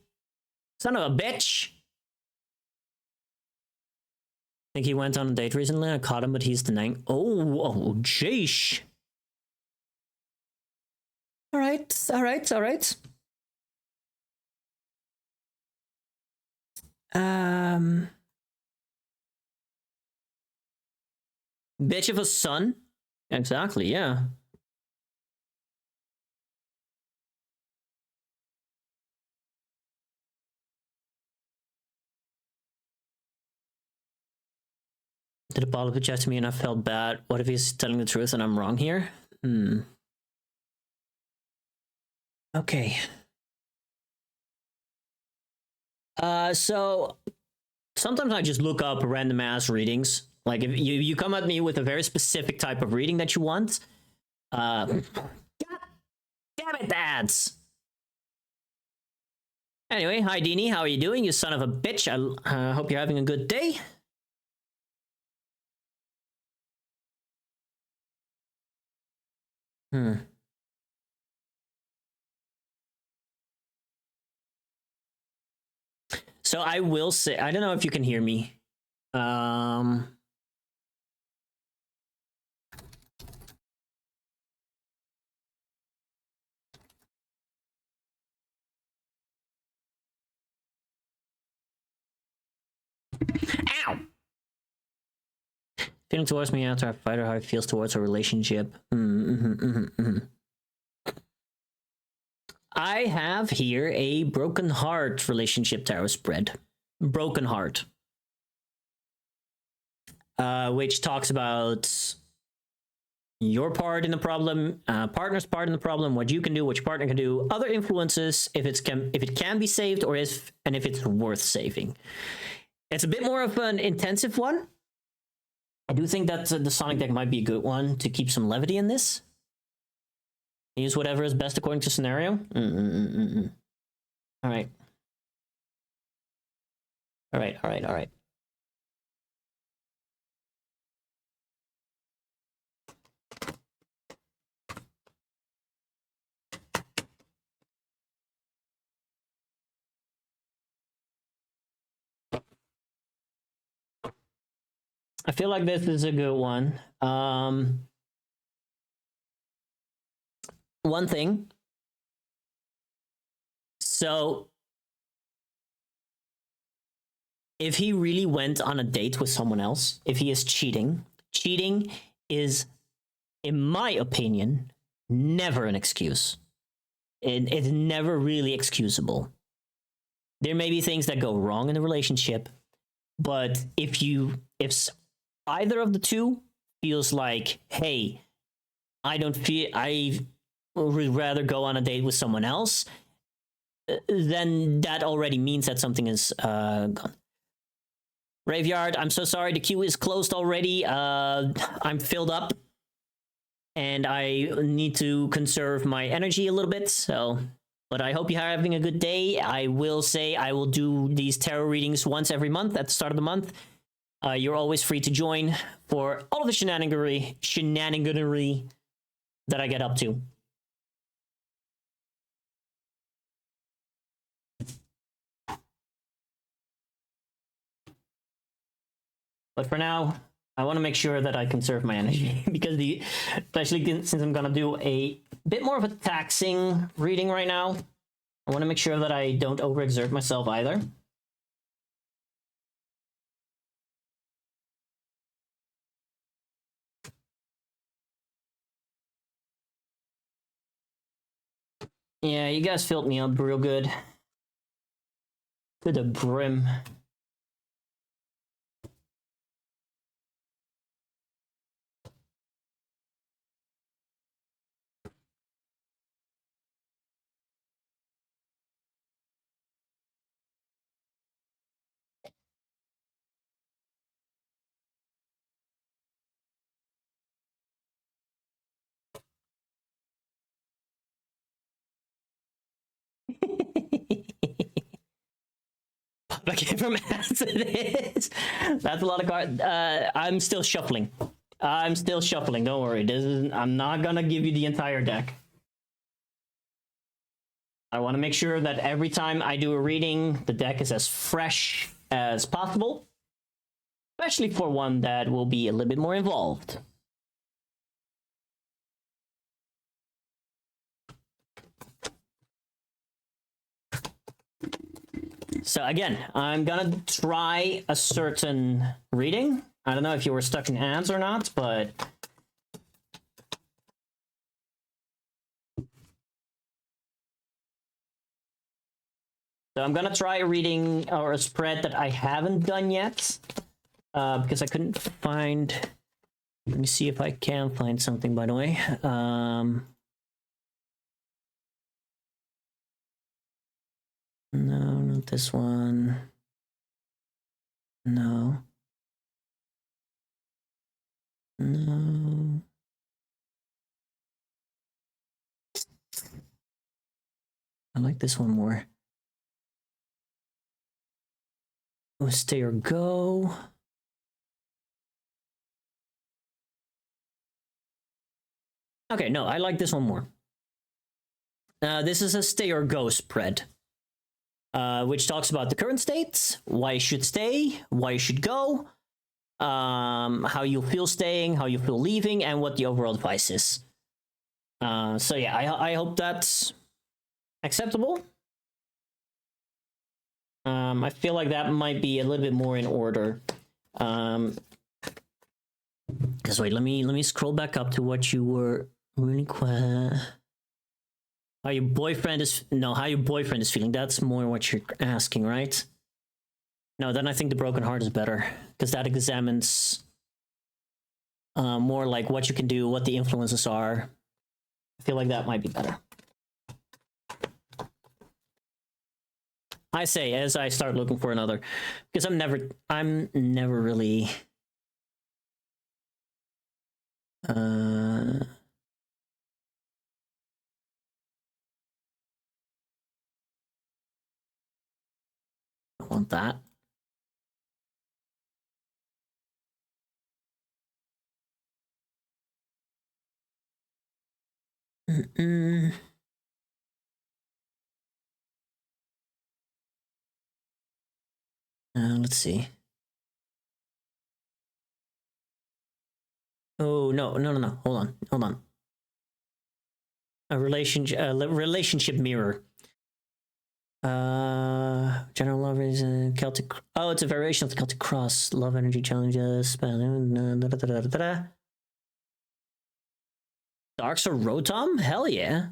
[SPEAKER 1] Son of a bitch! I think he went on a date recently. I caught him, but he's denying. Oh, jeesh. Alright. Bitch of a son? Exactly, yeah. Did Apollo pitch to me and I felt bad? What if he's telling the truth and I'm wrong here? Okay. So sometimes I just look up random ass readings. Like if you come at me with a very specific type of reading that you want, God damn it, the ads. Anyway, hi Dini, how are you doing, you son of a bitch? I hope you're having a good day. So I will say, I don't know if you can hear me. Ow! Feeling towards me after I fight or how it feels towards a relationship. I have here a broken heart relationship tarot spread. Broken heart. Which talks about your part in the problem, partner's part in the problem, what you can do, what your partner can do, other influences, if it can be saved, or if it's worth saving. It's a bit more of an intensive one. I do think that the Sonic deck might be a good one to keep some levity in this. Use whatever is best according to scenario. All right. I feel like this is a good one. One thing. So, if he really went on a date with someone else, if he is cheating is, in my opinion, never an excuse. It's never really excusable. There may be things that go wrong in the relationship, but if either of the two feels like, hey, I would rather go on a date with someone else, then that already means that something is gone. Graveyard, I'm so sorry, the queue is closed already. I'm filled up, and I need to conserve my energy a little bit, so... But I hope you're having a good day. I will say I will do these tarot readings once every month at the start of the month. You're always free to join for all of the shenaniganery that I get up to. But for now, I want to make sure that I conserve my energy because especially since I'm gonna do a bit more of a taxing reading right now, I want to make sure that I don't overexert myself either. Yeah, you guys filled me up real good. To the brim. back in from as it is. That's a lot of cards. I'm still shuffling. Don't worry. I'm not gonna give you the entire deck. I want to make sure that every time I do a reading, the deck is as fresh as possible, especially for one that will be a little bit more involved. So again, I'm gonna try a certain reading. I don't know if you were stuck in ads or not, but so I'm gonna try a reading or a spread that I haven't done yet, because I couldn't find. Let me see if I can find something. By the way, no, not this one. No. No. I like this one more. Oh, stay or go. Okay, no, I like this one more. This is a stay or go spread, which talks about the current state, why you should stay, why you should go, how you feel staying, how you feel leaving, and what the overall advice is. So yeah, I hope that's acceptable. I feel like that might be a little bit more in order. Because wait, let me scroll back up to what you were really how your boyfriend is feeling. That's more what you're asking, right? No, then I think the broken heart is better, because that examines more like what you can do, what the influences are. I feel like that might be better. I say as I start looking for another, because I'm never really I want that. Let's see. Oh no! Hold on. A relationship mirror. General love is a Celtic. Oh, it's a variation of the Celtic cross. Love energy challenges. Darks or Rotom? Hell yeah.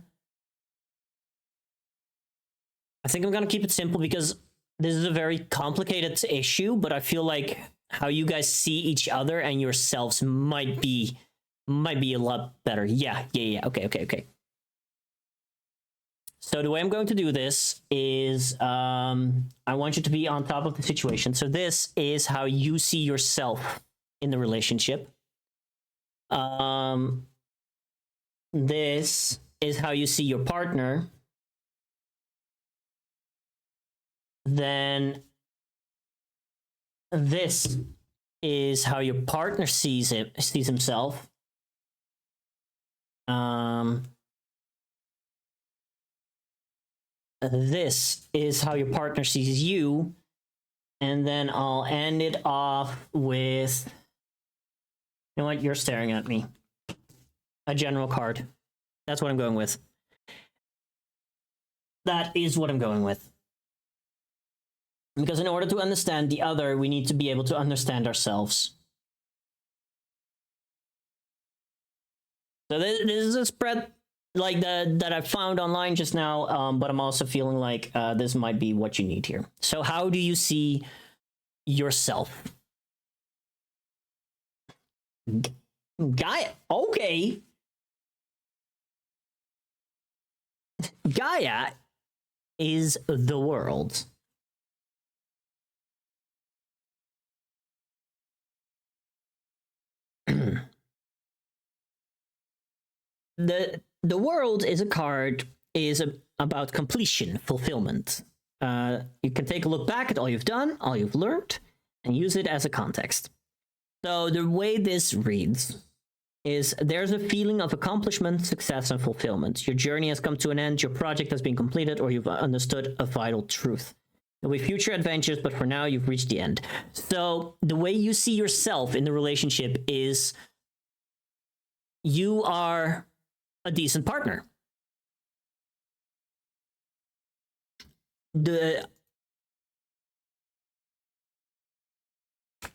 [SPEAKER 1] I think I'm gonna keep it simple because this is a very complicated issue, but I feel like how you guys see each other and yourselves might be a lot better. Yeah. Okay. So the way I'm going to do this is I want you to be on top of the situation. So this is how you see yourself in the relationship. This is how you see your partner. Then this is how your partner sees himself. This is how your partner sees you, and then I'll end it off with, you know what, you're staring at me. A general card. That's what I'm going with. That is what I'm going with. Because in order to understand the other, we need to be able to understand ourselves. So this is a spread like that I found online just now, but I'm also feeling like this might be what you need here. So how do you see yourself? Okay. Gaia is the world. The world is a card about completion, fulfillment. you can take a look back at all you've done, all you've learned, and use it as a context. So the way this reads is there's a feeling of accomplishment, success, and fulfillment. Your journey has come to an end, your project has been completed, or you've understood a vital truth. There'll be future adventures, but for now, you've reached the end. So the way you see yourself in the relationship is you are a decent partner.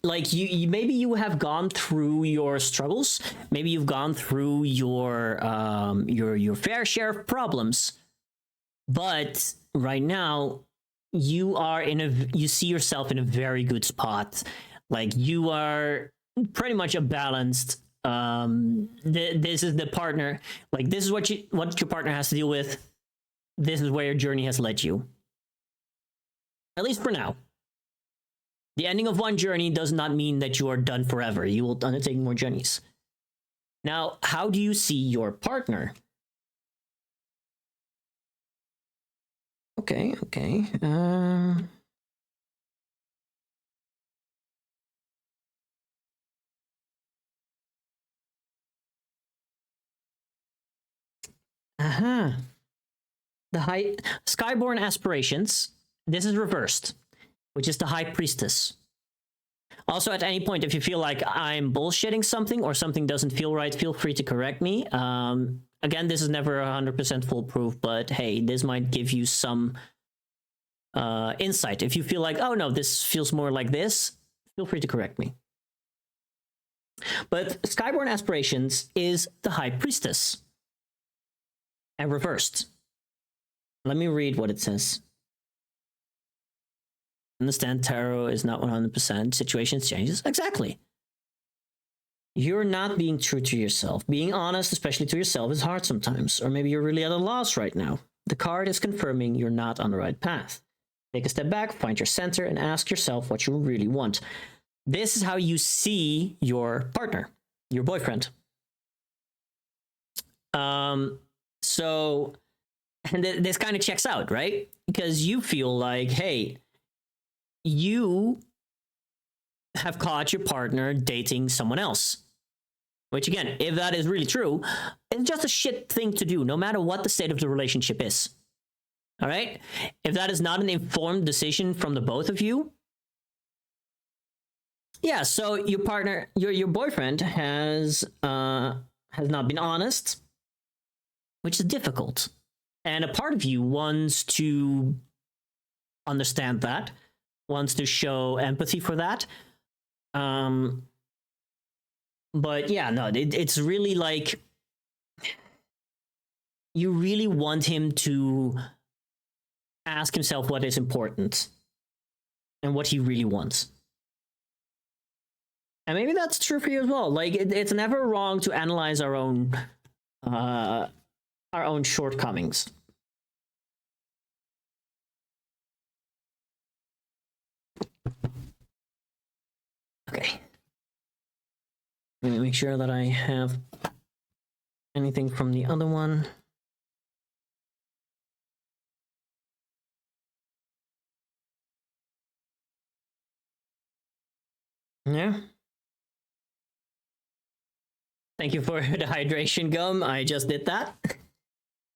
[SPEAKER 1] Like you maybe you have gone through your struggles, maybe you've gone through your fair share of problems, but right now you see yourself in a very good spot. Like you are pretty much a balanced this is the partner, like this is what your partner has to deal with. This is where your journey has led you, at least for now. The ending of one journey does not mean that you are done forever. You will undertake more journeys. Now, how do you see your partner? Okay. The high Skyborn aspirations. This is reversed, which is the High Priestess. Also, at any point, if you feel like I'm bullshitting something or something doesn't feel right, feel free to correct me. Again, this is never 100% foolproof, but hey, this might give you some insight. If you feel like, oh no, this feels more like this, feel free to correct me. But Skyborn aspirations is the High Priestess. And reversed. Let me read what it says. Understand tarot is not 100%. Situations changes. Exactly. You're not being true to yourself. Being honest, especially to yourself, is hard sometimes. Or maybe you're really at a loss right now. The card is confirming you're not on the right path. Take a step back, find your center, and ask yourself what you really want. This is how you see your partner, your boyfriend. So, and this kind of checks out, right? Because you feel like, hey, you have caught your partner dating someone else. Which again, if that is really true, it's just a shit thing to do, no matter what the state of the relationship is. All right? If that is not an informed decision from the both of you, yeah, so your partner, your boyfriend has not been honest, which is difficult. And a part of you wants to understand that, wants to show empathy for that. But yeah, no, it's really like you really want him to ask himself what is important and what he really wants. And maybe that's true for you as well. Like it's never wrong to analyze our own shortcomings. Okay. Let me make sure that I have anything from the other one. Yeah. Thank you for the hydration gum. I just did that.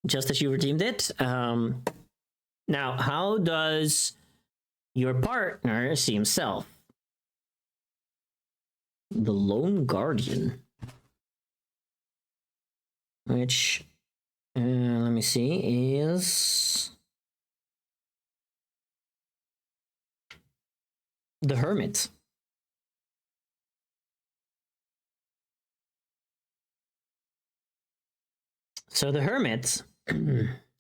[SPEAKER 1] Just as you redeemed it. Now, how does your partner see himself? The Lone Guardian. Which, let me see, is the Hermit. So the Hermit,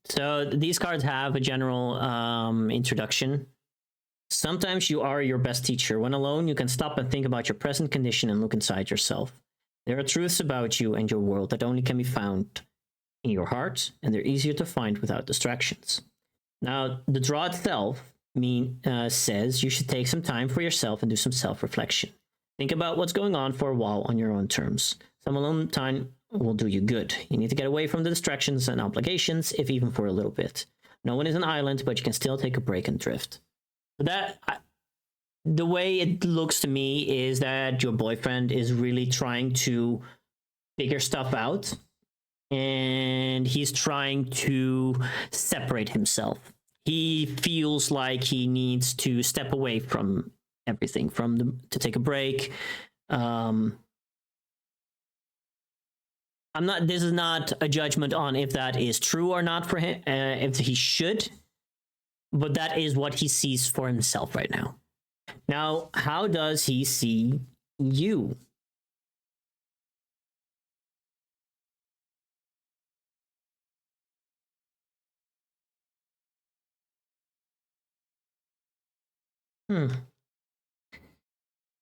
[SPEAKER 1] so these cards have a general introduction. Sometimes you are your best teacher. When alone, you can stop and think about your present condition and look inside yourself. There are truths about you and your world that only can be found in your heart, and they're easier to find without distractions. Now, the draw itself says you should take some time for yourself and do some self-reflection. Think about what's going on for a while on your own terms. Some alone time will do you good. You need to get away from the distractions and obligations, if even for a little bit. No one is an island, but you can still take a break and drift. So the way it looks to me is that your boyfriend is really trying to figure stuff out, and he's trying to separate himself. He feels like he needs to step away from everything, to take a break. This is not a judgment on if that is true or not for him, if he should, but that is what he sees for himself right now. Now, how does he see you?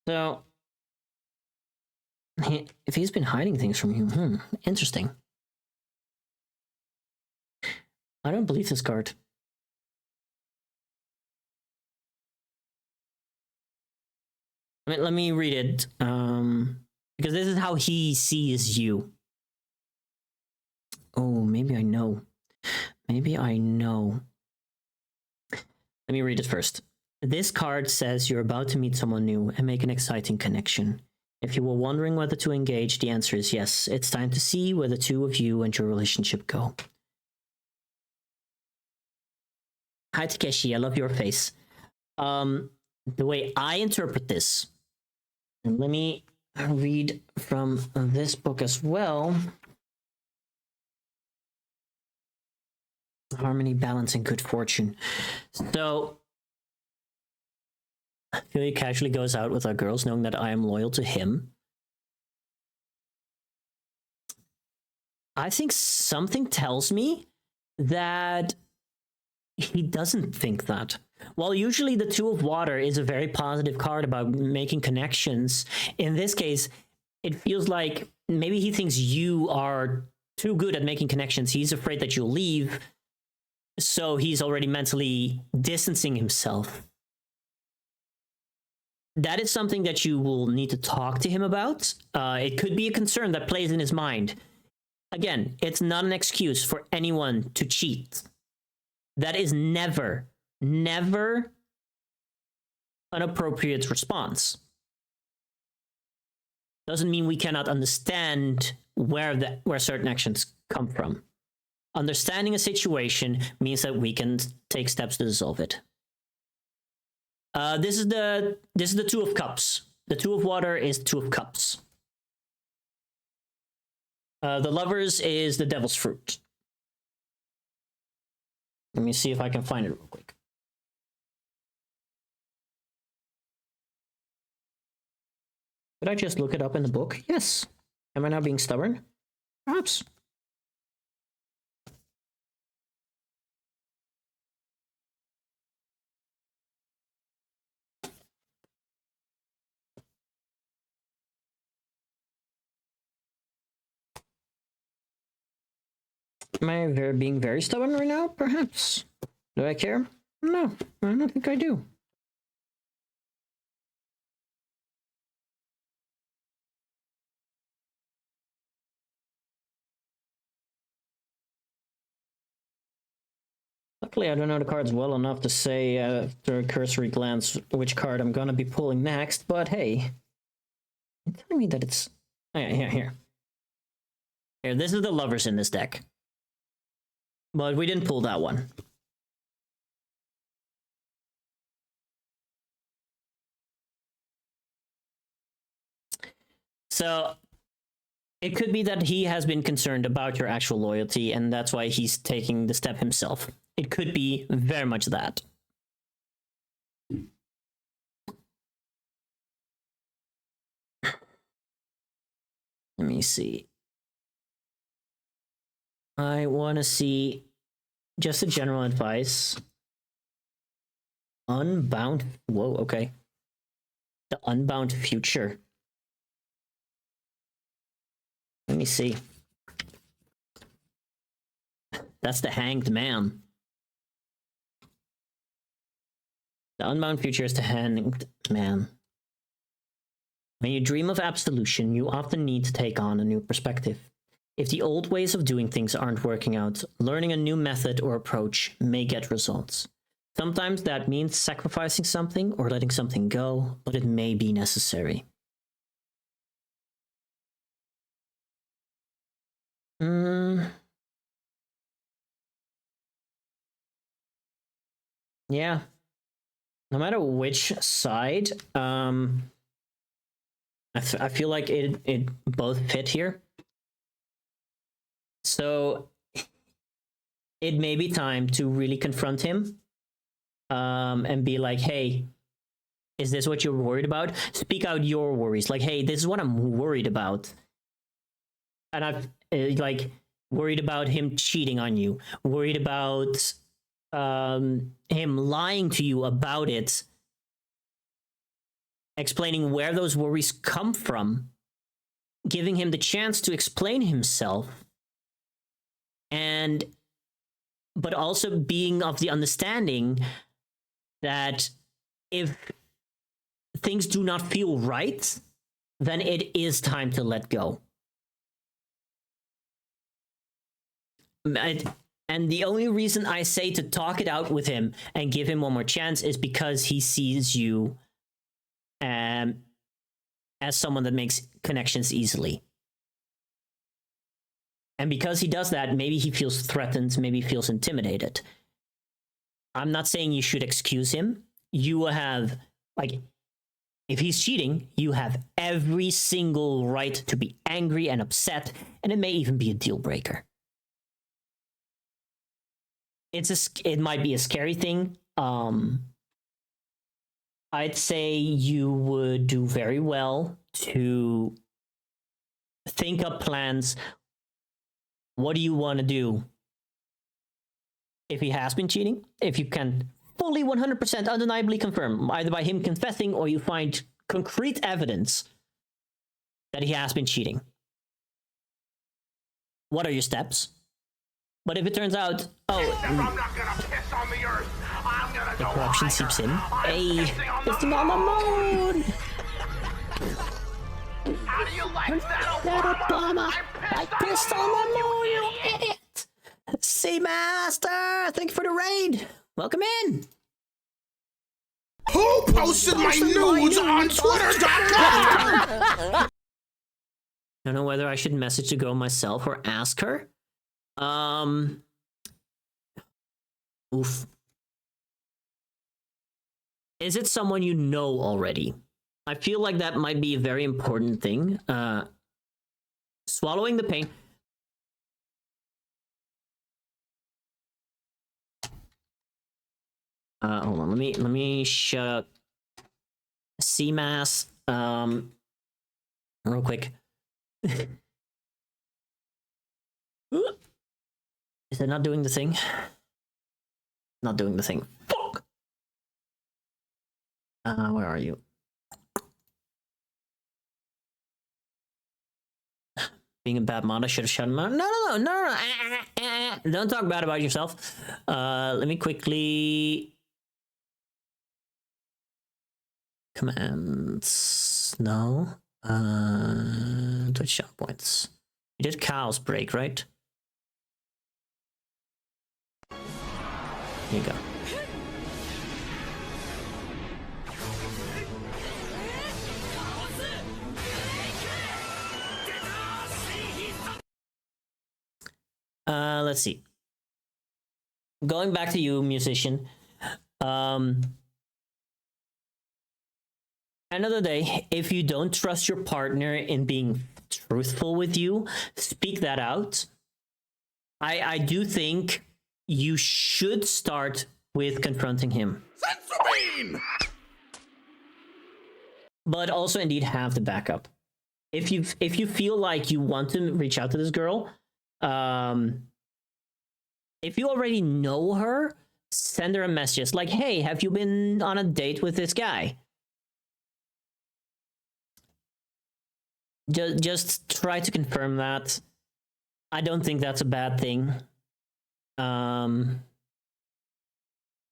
[SPEAKER 1] So, if he's been hiding things from you, interesting. I don't believe this card. I mean, let me read it, because this is how he sees you. Oh, maybe I know. Maybe I know. Let me read it first. This card says you're about to meet someone new and make an exciting connection. If you were wondering whether to engage, the answer is yes. It's time to see where the two of you and your relationship go. Hi, Takeshi. I love your face. The way I interpret this, and let me read from this book as well. Harmony, balance, and good fortune. So, I feel he casually goes out with our girls, knowing that I am loyal to him. I think something tells me that he doesn't think that. While usually the Two of Water is a very positive card about making connections, in this case, it feels like maybe he thinks you are too good at making connections. He's afraid that you'll leave, so he's already mentally distancing himself. That is something that you will need to talk to him about. It could be a concern that plays in his mind. Again, it's not an excuse for anyone to cheat. That is never an appropriate response. Doesn't mean we cannot understand where certain actions come from. Understanding a situation means that we can take steps to dissolve it. This is the Two of Cups. The Two of Water is Two of Cups. The Lovers is the Devil's Fruit. Let me see if I can find it real quick. Did I just look it up in the book? Yes. Am I now being stubborn? Perhaps. Am I being very stubborn right now? Perhaps. Do I care? No, I don't think I do. Luckily, I don't know the cards well enough to say after a cursory glance which card I'm gonna be pulling next, but hey. You're telling me that it's... Oh, yeah, here. Here, this is the Lovers in this deck. But we didn't pull that one. So, it could be that he has been concerned about your actual loyalty, and that's why he's taking the step himself. It could be very much that. Let me see. I want to see just a general advice. Unbound. Whoa, okay. The Unbound Future. Let me see. That's the Hanged Man. The Unbound Future is the Hanged Man. When you dream of absolution, you often need to take on a new perspective. If the old ways of doing things aren't working out, learning a new method or approach may get results. Sometimes that means sacrificing something or letting something go, but it may be necessary. Yeah. No matter which side, I feel like it both fit here. So it may be time to really confront him, and be like, hey, is this what you're worried about? Speak out your worries. Like, hey, this is what I'm worried about. And I've like worried about him cheating on you, worried about him lying to you about it, explaining where those worries come from, giving him the chance to explain himself, but also being of the understanding that if things do not feel right, then it is time to let go. And the only reason I say to talk it out with him and give him one more chance is because he sees you as someone that makes connections easily. And because he does that, maybe he feels threatened, maybe he feels intimidated. I'm not saying you should excuse him. You have, like, if he's cheating, you have every single right to be angry and upset, and it may even be a deal breaker. It might be a scary thing. I'd say you would do very well to think up plans. What do you want to do? If he has been cheating, if you can fully 100% undeniably confirm, either by him confessing or you find concrete evidence that he has been cheating, what are your steps? But if it turns out,
[SPEAKER 2] I'm not gonna piss on the earth. I'm gonna
[SPEAKER 1] the
[SPEAKER 2] go
[SPEAKER 1] corruption
[SPEAKER 2] higher.
[SPEAKER 1] seeps in.
[SPEAKER 2] I'm
[SPEAKER 1] Hey,
[SPEAKER 2] pissing on the
[SPEAKER 1] moon!
[SPEAKER 2] How do you like that,
[SPEAKER 1] That Obama! I pissed on the moon, you
[SPEAKER 2] idiot.
[SPEAKER 1] idiot! Seamaster, thank you for the raid. Welcome in.
[SPEAKER 4] Who posted my nudes on Twitter.com?
[SPEAKER 1] I don't know whether I should message the girl myself or ask her. Oof. Is it someone you know already? I feel like that might be a very important thing. Swallowing the pain. Hold on. Let me shut up. CMAS. Real quick. Is it not doing the thing? Not doing the thing. Fuck! Where are you? Being a bad mod, I should have shut him out. No. Don't talk bad about yourself. Let me quickly... Commands... No. Twitch shot points. You did Chaos Break, right? Here you go. Let's see. Going back to you, musician. Another day, if you don't trust your partner in being truthful with you, speak that out. I do think you should start with confronting him.
[SPEAKER 4] Sensobean!
[SPEAKER 1] But also indeed have the backup. If you feel like you want to reach out to this girl, if you already know her, send her a message like, hey, have you been on a date with this guy? Just try to confirm that. I don't think that's a bad thing.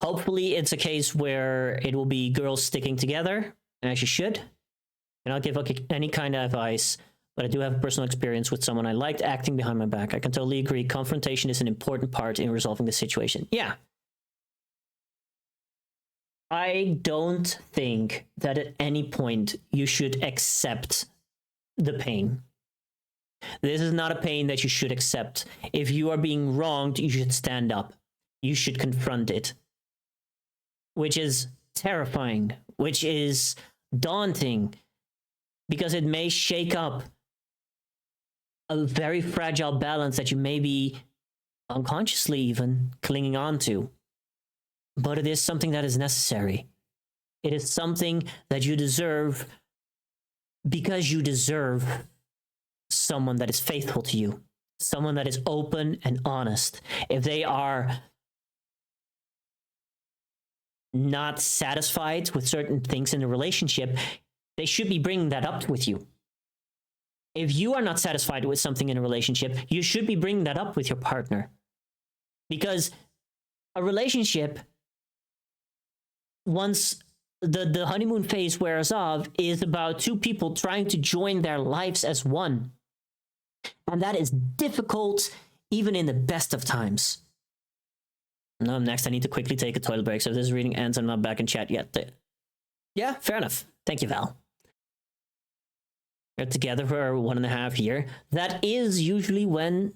[SPEAKER 1] Hopefully it's a case where it will be girls sticking together, as you should. And I'll give any kind of advice, but I do have personal experience with someone I liked acting behind my back. I can totally agree. Confrontation is an important part in resolving the situation. Yeah. I don't think that at any point you should accept the pain. This is not a pain that you should accept. If you are being wronged, you should stand up. You should confront it. Which is terrifying, which is daunting, because it may shake up a very fragile balance that you may be unconsciously even clinging on to. But it is something that is necessary. It is something that you deserve because you deserve someone that is faithful to you, someone that is open and honest. If they are not satisfied with certain things in the relationship, they should be bringing that up with you. If you are not satisfied with something in a relationship, you should be bringing that up with your partner. Because a relationship, once the honeymoon phase wears off, is about two people trying to join their lives as one. And that is difficult even in the best of times. No, next I need to quickly take a toilet break, so if this reading ends, I'm not back in chat yet. Yeah, fair enough. Thank you, Val. We're together for 1.5 years. That is usually when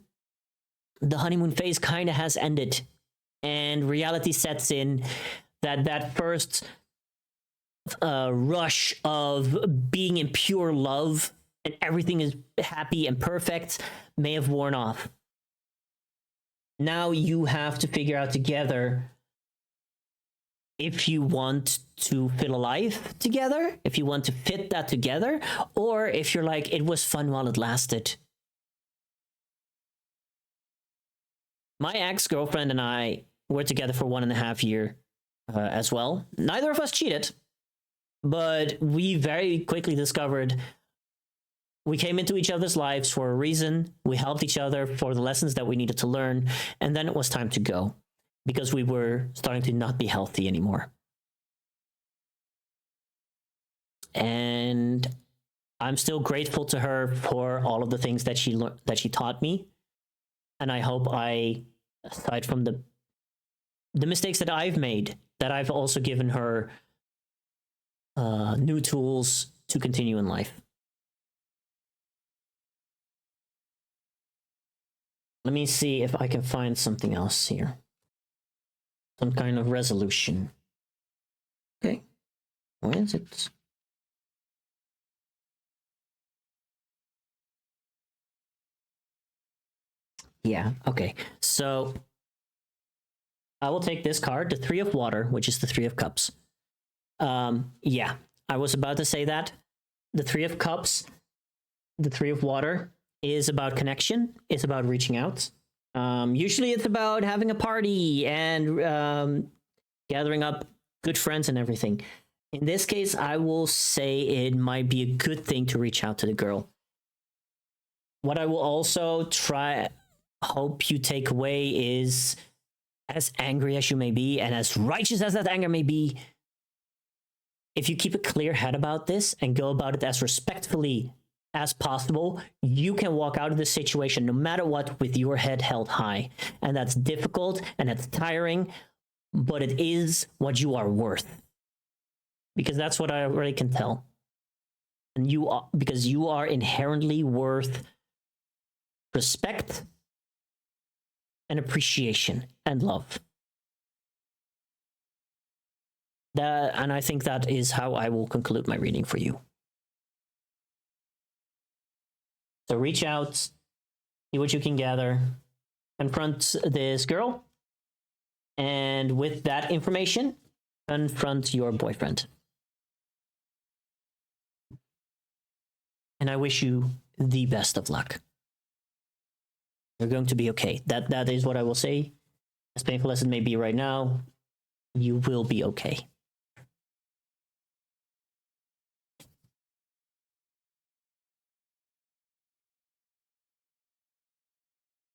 [SPEAKER 1] the honeymoon phase kind of has ended, and reality sets in. That first rush of being in pure love and everything is happy and perfect may have worn off. Now you have to figure out together if you want to fill a life together, if you want to fit that together, or if you're like, it was fun while it lasted. My ex-girlfriend and I were together for 1.5 years as well. Neither of us cheated, but we very quickly discovered we came into each other's lives for a reason. We helped each other for the lessons that we needed to learn. And then it was time to go because we were starting to not be healthy anymore. And I'm still grateful to her for all of the things that she taught me. And I hope aside from the mistakes that I've made, that I've also given her new tools to continue in life. Let me see if I can find something else here. Some kind of resolution. Okay. Where is it? Yeah, okay. So I will take this card, the Three of Water, which is the Three of Cups. Yeah, I was about to say that. The Three of Cups, the Three of Water, is about connection, it's about reaching out. Usually it's about having a party and gathering up good friends and everything. In this case, I will say it might be a good thing to reach out to the girl. What I will also hope you take away is, as angry as you may be and as righteous as that anger may be, if you keep a clear head about this and go about it as respectfully as possible, you can walk out of this situation no matter what with your head held high. And that's difficult and it's tiring, but it is what you are worth. Because that's what I already can tell. And because you are inherently worth respect and appreciation and love. And I think that is how I will conclude my reading for you. So reach out, see what you can gather, confront this girl, and with that information, confront your boyfriend. And I wish you the best of luck. You're going to be okay. That is what I will say. As painful as it may be right now, you will be okay.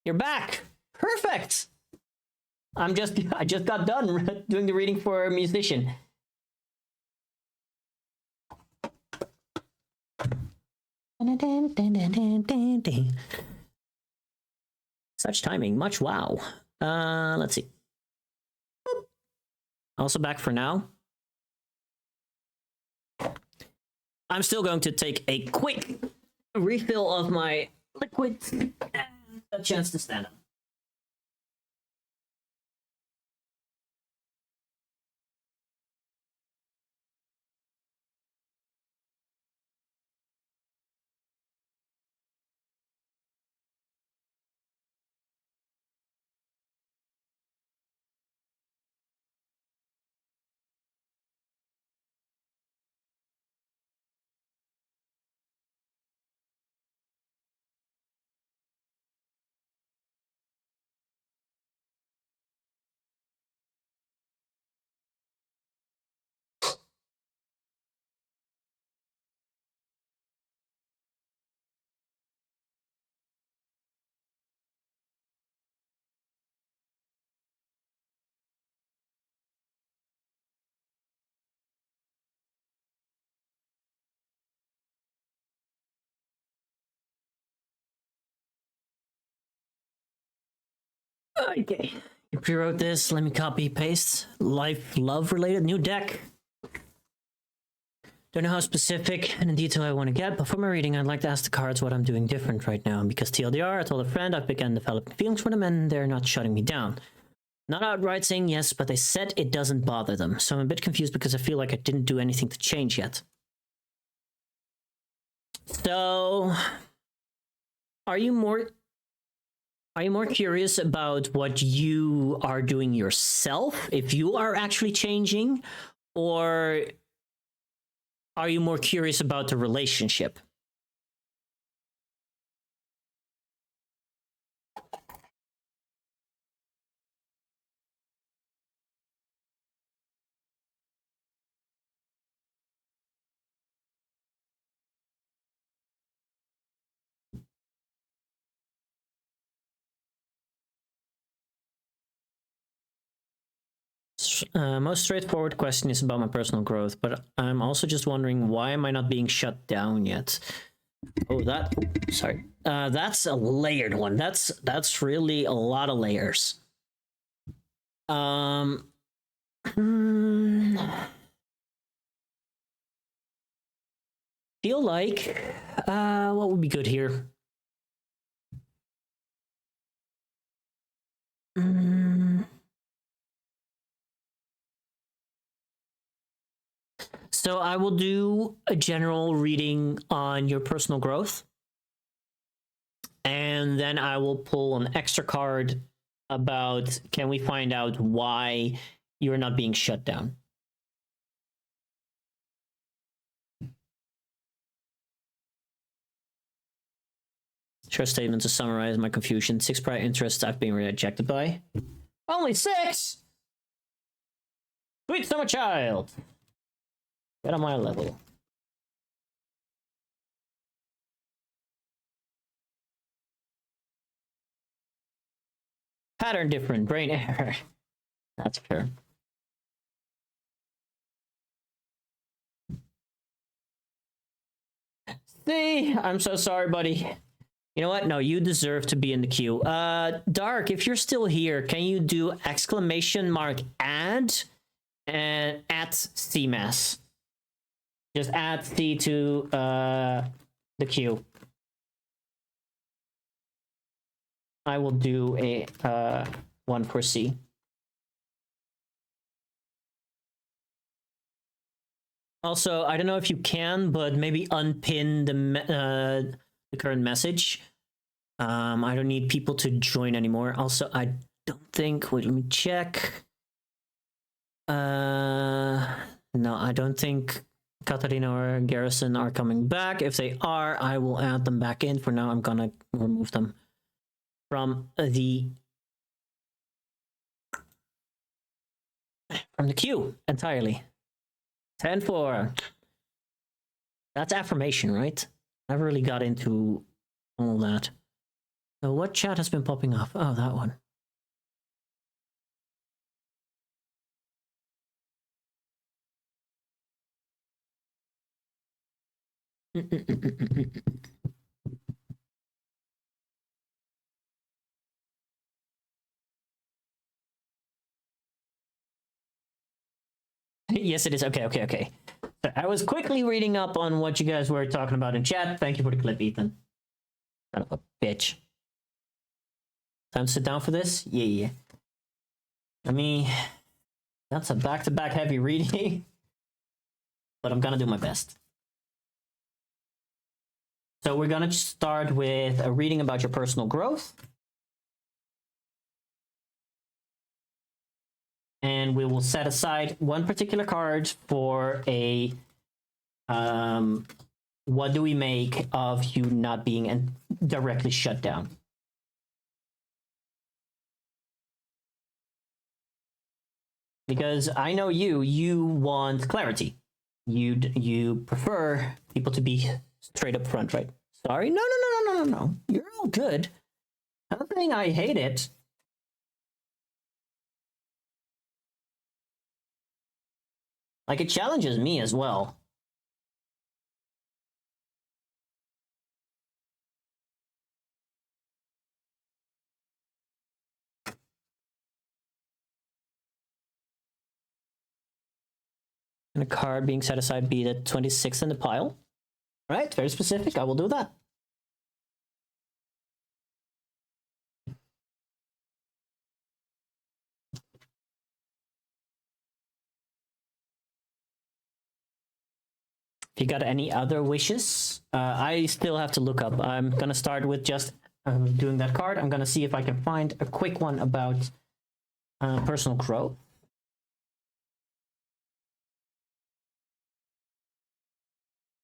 [SPEAKER 1] You're back. Perfect. I just got done doing the reading for a musician. Such timing, much wow. Let's see. Also back for now. I'm still going to take a quick refill of my liquid and a chance to stand up. Okay, you pre-wrote this. Let me copy paste. Life love related new deck. Don't know how specific and in detail I want to get, but for my reading, I'd like to ask the cards what I'm doing different right now. Because TLDR, I told a friend I've begun developing feelings for them, and they're not shutting me down. Not outright saying yes, but they said it doesn't bother them. So I'm a bit confused because I feel like I didn't do anything to change yet. So, are you more curious about what you are doing yourself, if you are actually changing, or are you more curious about the relationship? Most straightforward question is about my personal growth, but I'm also just wondering, why am I not being shut down yet? Oh, sorry. That's a layered one. That's really a lot of layers. Feel like, what would be good here? So I will do a general reading on your personal growth. And then I will pull an extra card about, can we find out why you're not being shut down? Short statement to summarize my confusion. 6 prior interests I've been rejected by. Only 6? Sweet summer child. Get on my level. Pattern different, brain error. That's fair. See, I'm so sorry, buddy. You know what? No, you deserve to be in the queue. Dark, if you're still here, can you do !add and at CMAS? Just add C to the queue. I will do a one for C. Also, I don't know if you can, but maybe unpin the current message. I don't need people to join anymore. Also, I don't think. Wait, let me check. No, I don't think Katarina or Garrison are coming back. If they are, I will add them back in. For now, I'm gonna remove them from the queue entirely. 10-4. That's affirmation, right? Never really got into all that. So what chat has been popping up? Oh, that one. Yes, it is. Okay. So I was quickly reading up on what you guys were talking about in chat. Thank you for the clip, Ethan. Son of a bitch. Time to sit down for this? Yeah. I mean, that's a back-to-back heavy reading, but I'm gonna do my best. So we're gonna start with a reading about your personal growth. And we will set aside one particular card for a what do we make of you not being directly shut down? Because I know you want clarity. You prefer people to be straight up front, right? Sorry? No. You're all good. I'm not saying I hate it. Like, it challenges me as well. And a card being set aside be the 26th in the pile. All right, very specific. I will do that. If you got any other wishes, I still have to look up. I'm gonna start with just doing that card. I'm gonna see if I can find a quick one about personal growth.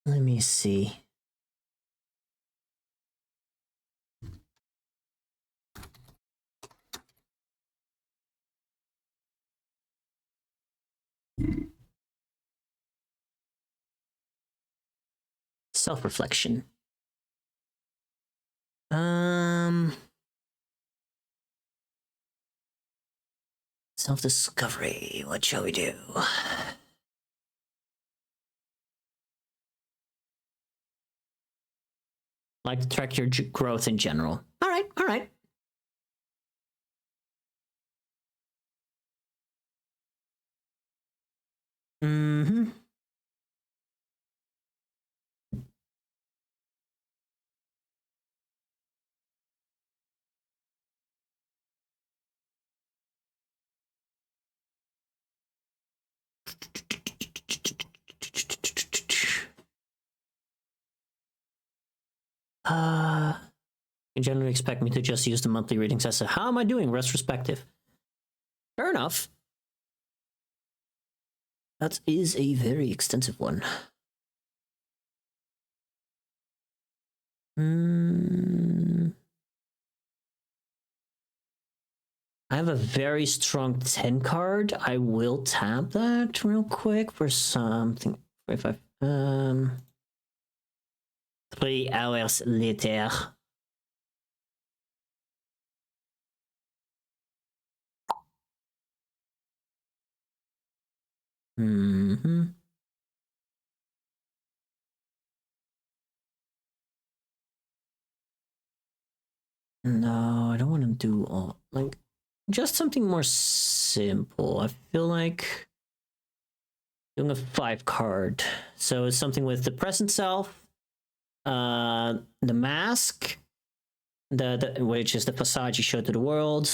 [SPEAKER 1] Let me see. Self-reflection. Self-discovery. What shall we do? Like to track your growth in general. All right. Mm-hmm. You generally expect me to just use the monthly readings as a how am I doing retrospective. Fair enough. That is a very extensive one. I have a very strong 10 card. I will tap that real quick for something. If I 3 hours later. Mm-hmm. No, I don't want to do all, like, just something more simple. I feel like doing a 5 card. So it's something with the present self, the mask, which is the facade you show to the world.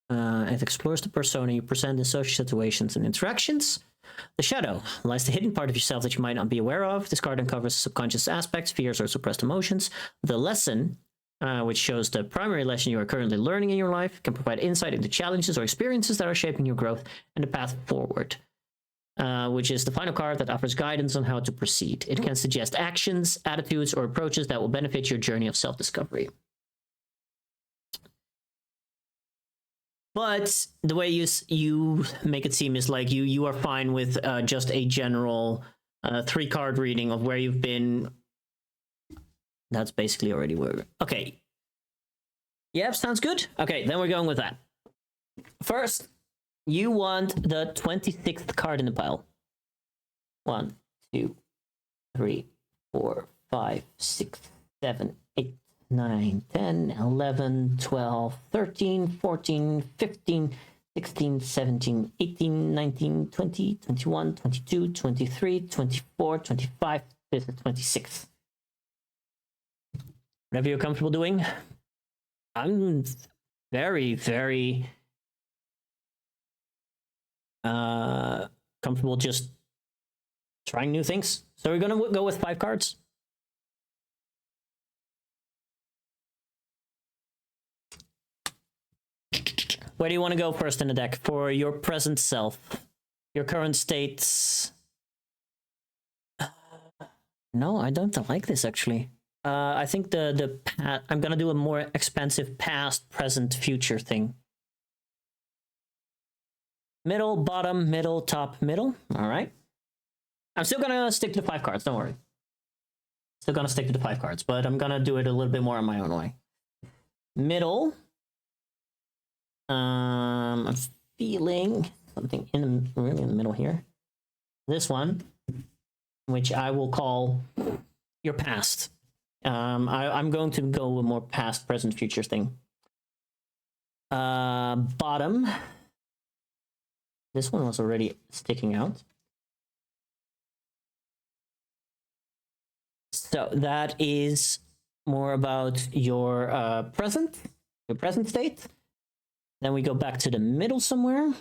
[SPEAKER 1] It explores the persona you present in social situations and interactions. The shadow lies the hidden part of yourself that you might not be aware of. This card uncovers subconscious aspects, fears, or suppressed emotions. The lesson, which shows the primary lesson you are currently learning in your life, can provide insight into challenges or experiences that are shaping your growth and the path forward. Which is the final card that offers guidance on how to proceed. It can suggest actions, attitudes, or approaches that will benefit your journey of self-discovery. But the way you make it seem is like you are fine with just a general 3-card reading of where you've been. That's basically already where. Okay. Yep, sounds good. Okay, then we're going with that. First, you want the 26th card in the pile. 1, 2, 3, 4, 5, 6, 7, 8, 9, 10, 11, 12, 13, 14, 15, 16, 17, 18, 19, 20, 21, 22, 23, 24, 25, 26. Whatever you're comfortable doing. I'm very, very comfortable just trying new things. So we're gonna go with 5 cards. Where do you want to go first in the deck for your present self? Your current states? No, I don't like this actually. I think I'm gonna do a more expansive past, present, future thing. Middle, bottom, middle, top, middle. All right. I'm still gonna stick to the 5 cards. Don't worry. Still gonna stick to the 5 cards, but I'm gonna do it a little bit more on my own way. Middle. I'm feeling something really in the middle here. This one, which I will call your past. I'm going to go with more past, present, future thing. Bottom. This one was already sticking out. So that is more about your present state. Then we go back to the middle somewhere.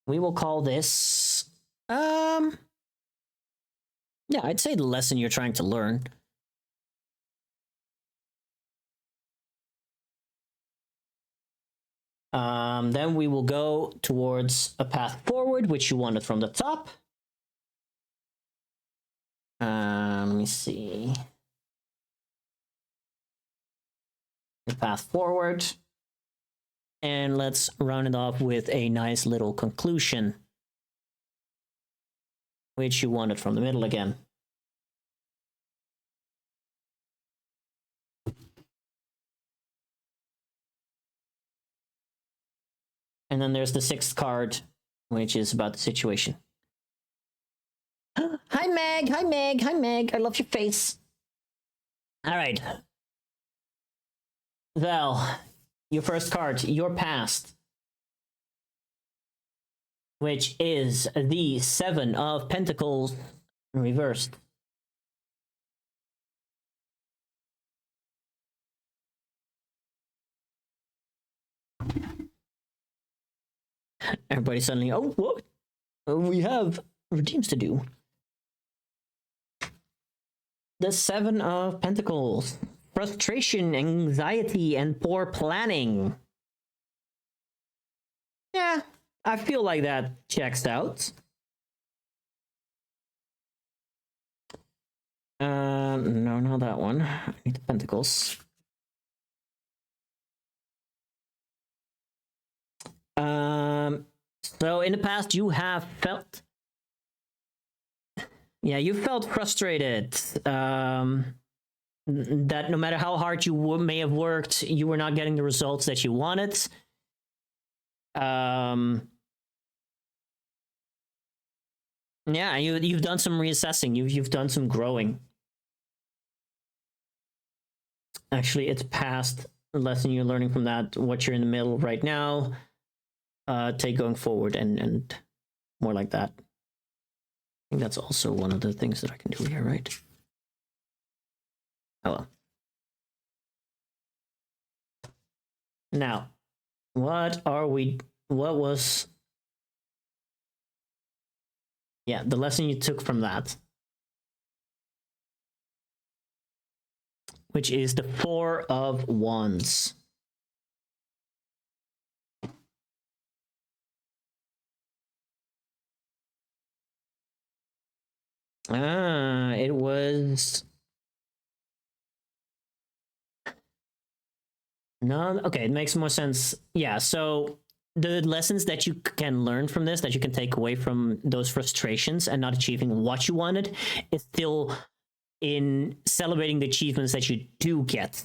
[SPEAKER 1] We will call this, yeah, I'd say the lesson you're trying to learn. Then we will go towards a path forward, which you wanted from the top. Let me see. The path forward. And let's round it off with a nice little conclusion, which you wanted from the middle again. And then there's the 6th card, which is about the situation. Hi, Meg. Hi, Meg. Hi, Meg. I love your face. All right. Val, your first card, your past, which is the 7 of Pentacles reversed. Everybody suddenly, oh, what? We have redeems to do. The 7 of Pentacles. Frustration, anxiety, and poor planning. Yeah, I feel like that checks out. No, not that one. I need the Pentacles. So in the past you have felt... Yeah, you felt frustrated. That no matter how hard you may have worked, you were not getting the results that you wanted. Yeah, you've done some reassessing. You've done some growing. Actually, it's past the lesson you're learning from that. What you're in the middle right now. Take going forward and more like that. I think that's also one of the things that I can do here, right? Hello. Now, what was... Yeah, the lesson you took from that. Which is the 4 of Wands. It was... No, okay, it makes more sense. Yeah, so the lessons that you can learn from this, that you can take away from those frustrations and not achieving what you wanted, is still in celebrating the achievements that you do get.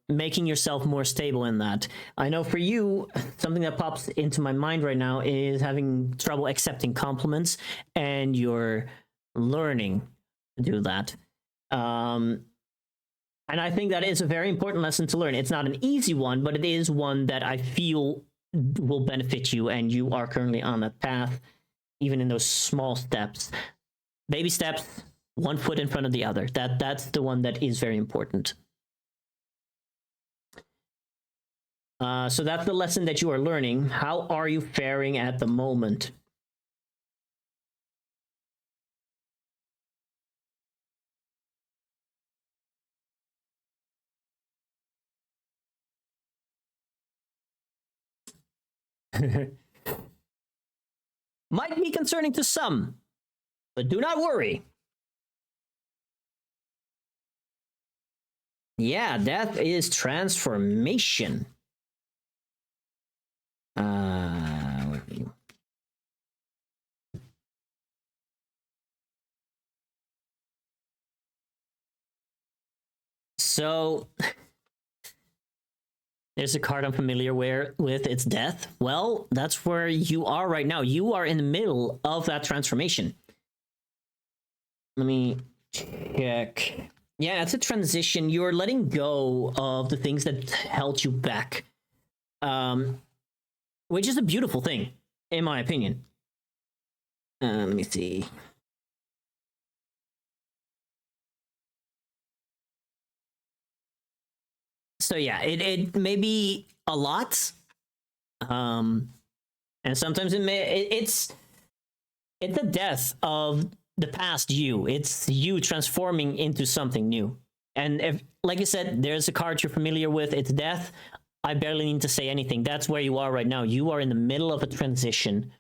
[SPEAKER 1] making yourself more stable in that. I know for you, something that pops into my mind right now is having trouble accepting compliments, and you're learning to do that. And I think that is a very important lesson to learn. It's not an easy one, but it is one that I feel will benefit you, and you are currently on that path, even in those small steps. Baby steps, one foot in front of the other. That's the one that is very important. So that's the lesson that you are learning. How are you faring at the moment? Might be concerning to some, but do not worry. Yeah, that is transformation. Where are you? So there's a card I'm familiar with. It's death. Well, that's where you are right now. You are in the middle of that transformation. Let me check. Yeah, it's a transition. You're letting go of the things that held you back, which is a beautiful thing, in my opinion. Let me see. So yeah, it may be a lot, and sometimes it's the death of the past you. It's you transforming into something new. And if, like I said, there's a card you're familiar with, it's death. I barely need to say anything. That's where you are right now. You are in the middle of a transition.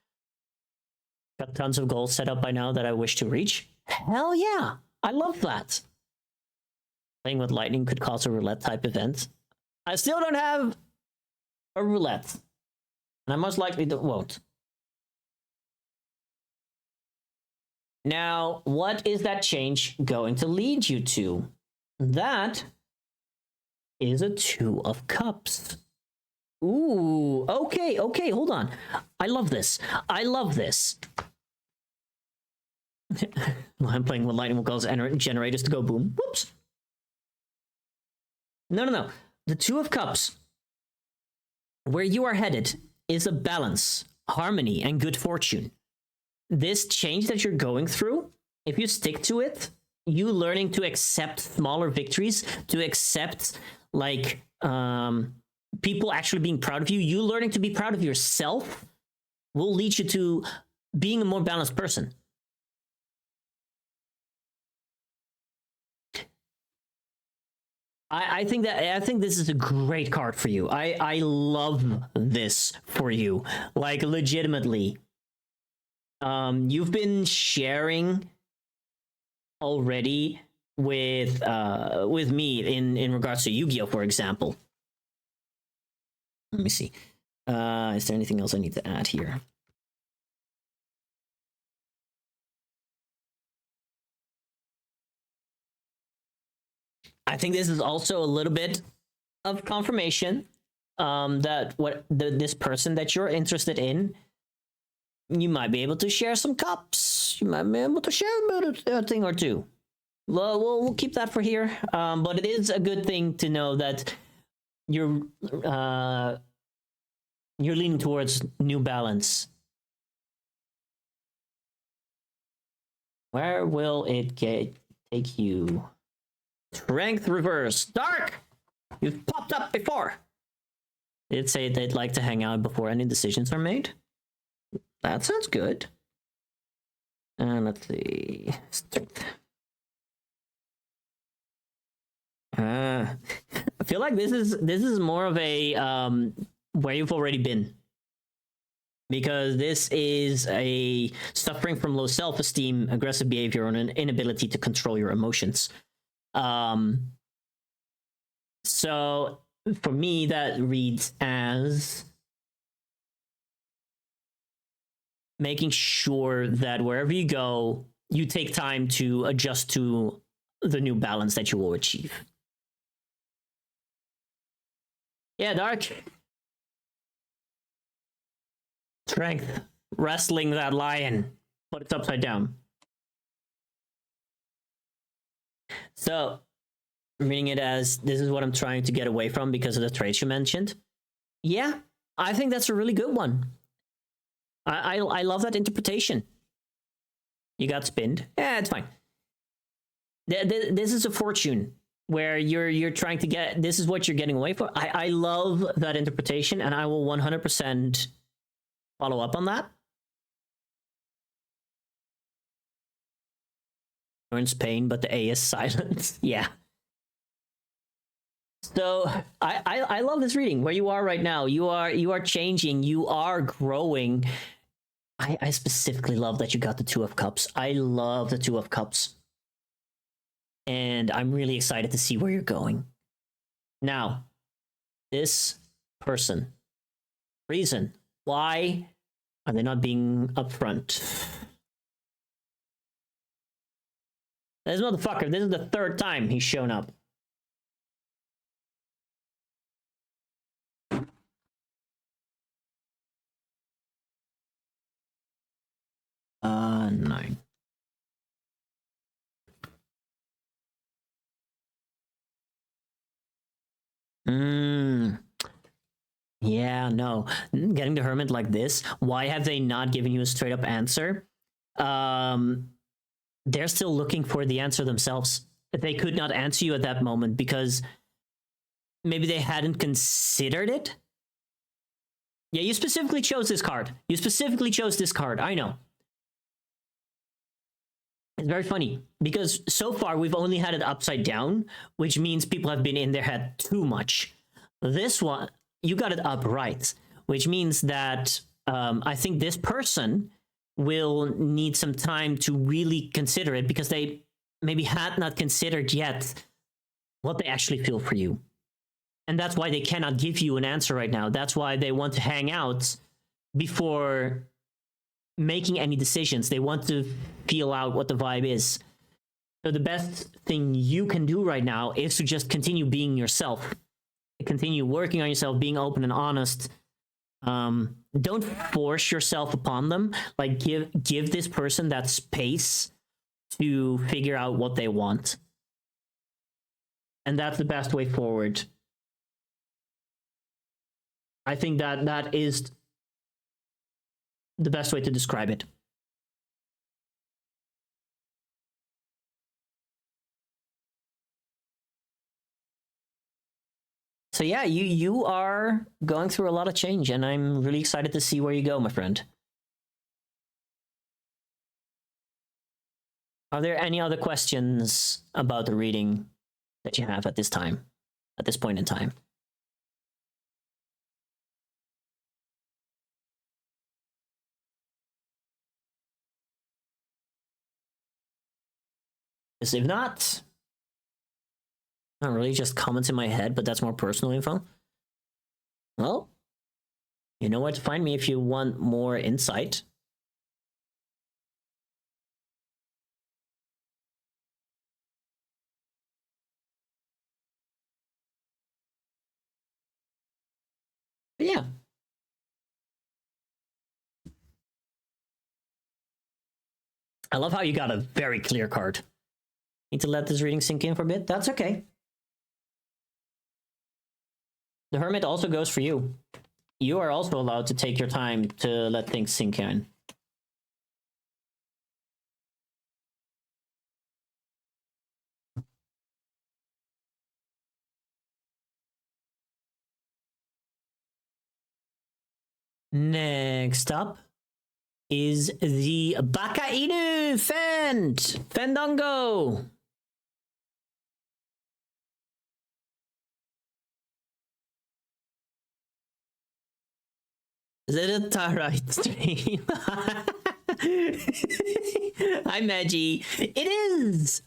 [SPEAKER 1] Got tons of goals set up by now that I wish to reach. Hell yeah, I love that. Playing with lightning could cause a roulette type event. I still don't have a roulette, and I most likely won't. Now, what is that change going to lead you to? That is a Two of Cups. Ooh, okay, hold on. I love this. I'm playing with lightning will cause generators to go boom. Whoops. No. The Two of Cups, where you are headed, is a balance, harmony, and good fortune. This change that you're going through, if you stick to it, you learning to accept smaller victories, to accept, like, people actually being proud of you, you learning to be proud of yourself, will lead you to being a more balanced person. I think this is a great card for you. I love this for you. Like, legitimately. You've been sharing already with me in regards to Yu-Gi-Oh, for example. Let me see. Is there anything else I need to add here? I think this is also a little bit of confirmation that this person that you're interested in, you might be able to share some cups. You might be able to share a thing or two. We'll keep that for here. But it is a good thing to know that you're leaning towards new balance. Where will it take you? Strength reverse. Dark! You've popped up before. They'd say they'd like to hang out before any decisions are made. That sounds good. And let's see. Strength. I feel like this is more of a where you've already been. Because this is a suffering from low self-esteem, aggressive behavior, and an inability to control your emotions. So for me, that reads as making sure that wherever you go, you take time to adjust to the new balance that you will achieve. Yeah, Dark. Strength. Wrestling that lion. But it's upside down. So, reading it as, this is what I'm trying to get away from because of the traits you mentioned. Yeah, I think that's a really good one. I love that interpretation. You got spinned. Yeah, it's fine. This is a fortune where you're trying to get, this is what you're getting away from. I love that interpretation, and I will 100% follow up on that. Earns pain, but the A is silent. Yeah. So I love this reading. Where you are right now, you are changing, you are growing. I specifically love that you got the Two of Cups. I love the Two of Cups. And I'm really excited to see where you're going. Now, this person. Reason. Why are they not being upfront? This motherfucker, this is the third time he's shown up. Nine. Yeah, no. Getting the Hermit like this, why have they not given you a straight up answer? They're still looking for the answer themselves. They could not answer you at that moment because maybe they hadn't considered it. Yeah, you specifically chose this card. You specifically chose this card. I know. It's very funny because so far we've only had it upside down, which means people have been in their head too much. This one, you got it upright, which means that I think this person will need some time to really consider it because they maybe had not considered yet what they actually feel for you. And that's why they cannot give you an answer right now. That's why they want to hang out before making any decisions. They want to feel out what the vibe is. So the best thing you can do right now is to just continue being yourself. Continue working on yourself, being open and honest. Don't force yourself upon them. Like give this person that space to figure out what they want. And that's the best way forward. I think that is the best way to describe it. So yeah, you are going through a lot of change, and I'm really excited to see where you go, my friend. Are there any other questions about the reading that you have at this time, at this point in time? Because if not really just comments in my head, but that's more personal info. Well, you know where to find me if you want more insight. But yeah. I love how you got a very clear card. Need to let this reading sink in for a bit? That's okay. The Hermit also goes for you. You are also allowed to take your time to let things sink in. Next up is the Baka Inu Fandango. Is it a Tarite stream? Hi, Maggie. It is!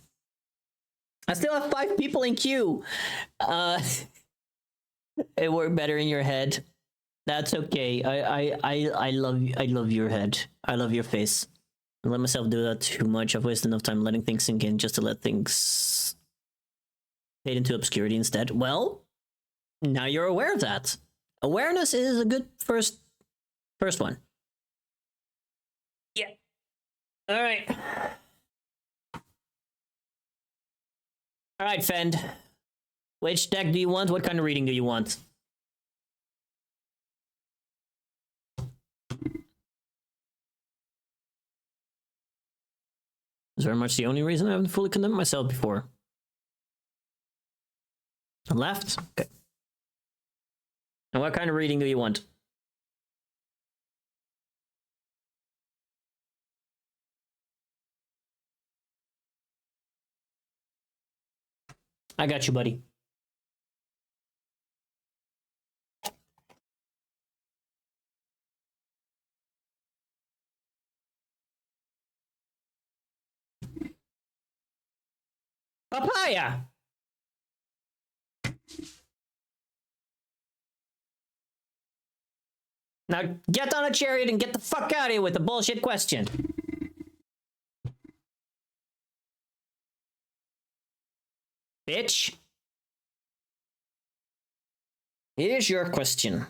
[SPEAKER 1] I still have 5 people in queue. It worked better in your head. That's okay. I love your head. I love your face. I let myself do that too much. I've wasted enough time letting things sink in just to let things fade into obscurity instead. Well, now you're aware of that. Awareness is a good first one. Yeah. All right. All right, Fend. Which deck do you want? What kind of reading do you want? Is very much the only reason I haven't fully condemned myself before. Left? Okay. And what kind of reading do you want? I got you, buddy. Papaya! Now get on a chariot and get the fuck out of here with the bullshit question. Bitch. Here's your question.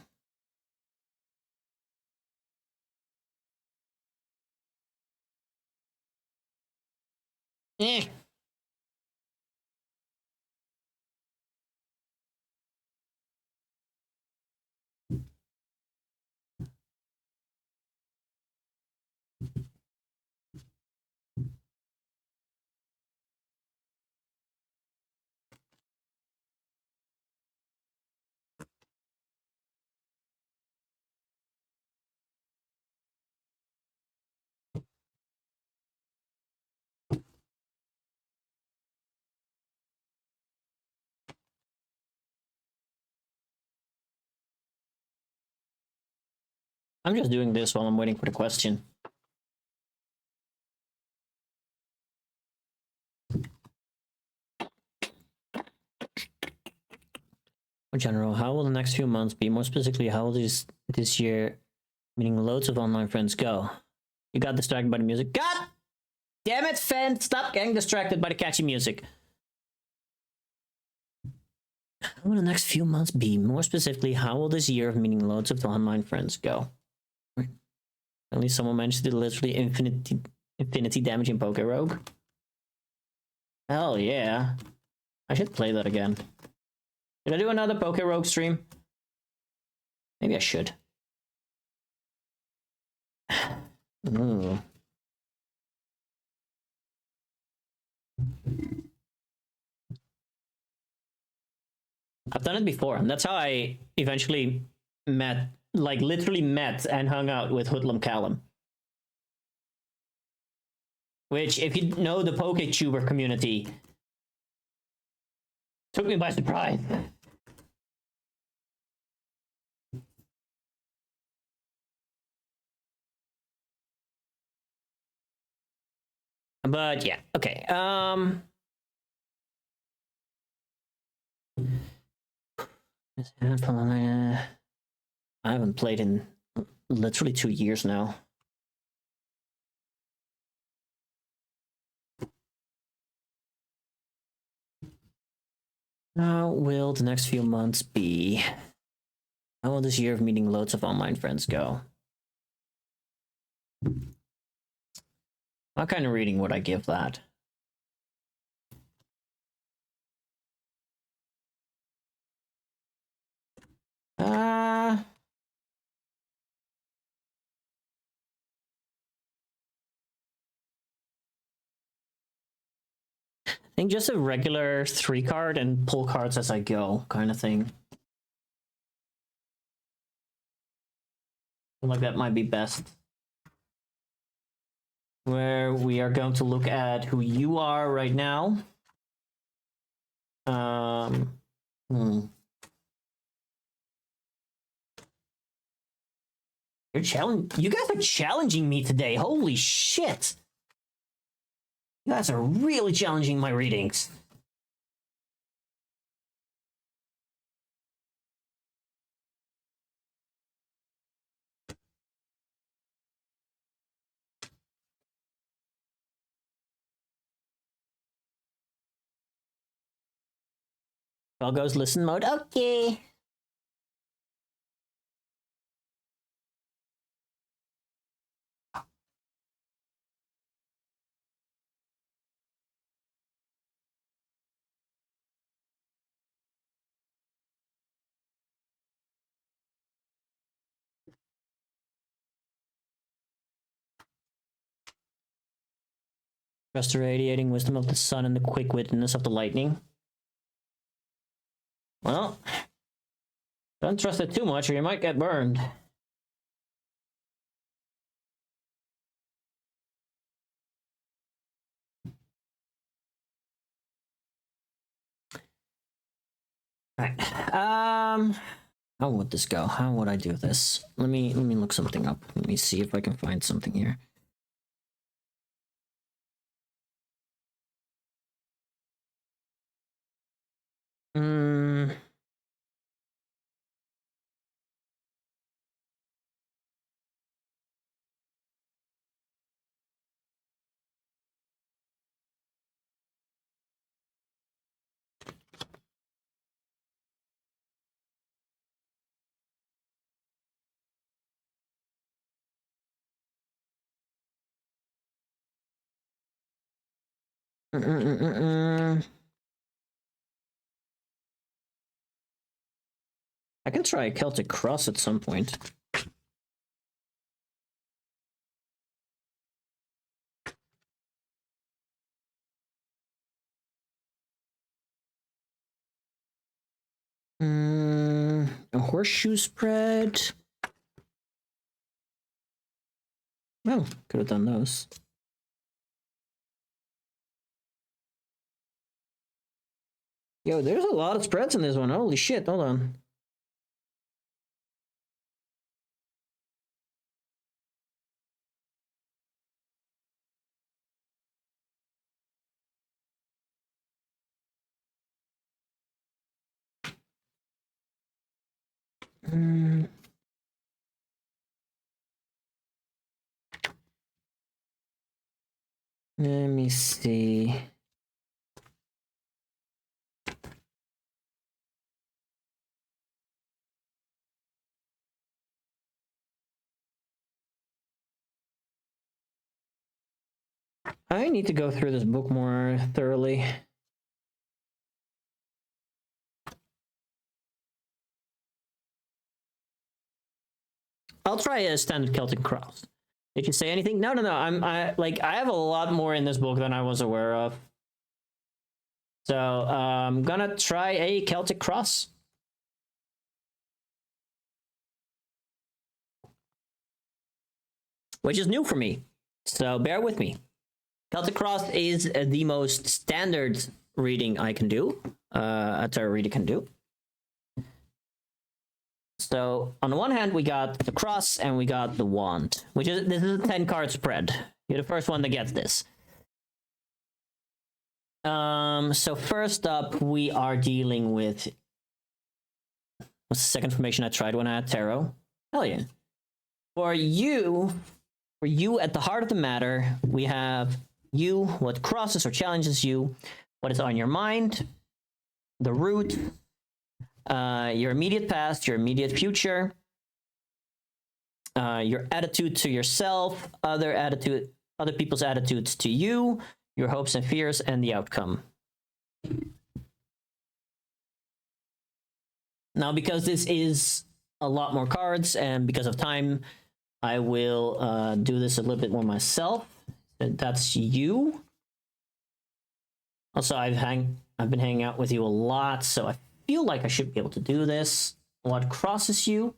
[SPEAKER 1] Eh. I'm just doing this while I'm waiting for the question. In general, how will the next few months be? More specifically, how will this year, meaning loads of online friends, go? You got distracted by the music. God damn it, Fen! Stop getting distracted by the catchy music. How will the next few months be? More specifically, how will this year of meeting loads of online friends go? At least someone mentioned the literally infinity damaging Poke Rogue. Hell yeah. I should play that again. Should I do another Poke Rogue stream? Maybe I should. Ooh. I've done it before, and that's how I eventually met, like literally met and hung out with Hoodlum Callum. Which, if you know the PokeTuber community, took me by surprise. But yeah, okay. I haven't played in literally 2 years now. How will the next few months be? How will this year of meeting loads of online friends go? What kind of reading would I give that? I think just a regular 3-card and pull cards as I go kind of thing. I feel like that might be best. Where we are going to look at who you are right now. You guys are challenging me today. Holy shit. You guys are really challenging my readings. All goes listen mode. Okay. Trust the radiating wisdom of the sun and the quick witness of the lightning. Well, don't trust it too much or you might get burned. Right. How would this go? How would I do this? Let me look something up. Let me see if I can find something here. I can try a Celtic Cross at some point. A horseshoe spread. Oh, could have done those. Yo, there's a lot of spreads in this one. Holy shit, hold on. Let me see. I need to go through this book more thoroughly. I'll try a standard Celtic Cross. Did you say anything? No. I have a lot more in this book than I was aware of. So I'm gonna try a Celtic Cross. Which is new for me. So bear with me. Celtic Cross is the most standard reading I can do. A tarot reader can do. So on the one hand, we got the cross and we got the wand, this is a 10-card spread. You're the first one that gets this. So first up, we are dealing with what's the second formation I tried when I had tarot? Hell yeah. For you at the heart of the matter, we have you, what crosses or challenges you, what is on your mind, the root, your immediate past, your immediate future, your attitude to yourself, other people's attitudes to you, your hopes and fears, and the outcome. Now, because this is a lot more cards, and because of time, I will do this a little bit more myself. That's you. Also, I've been hanging out with you a lot, so I feel like I should be able to do this. What crosses you?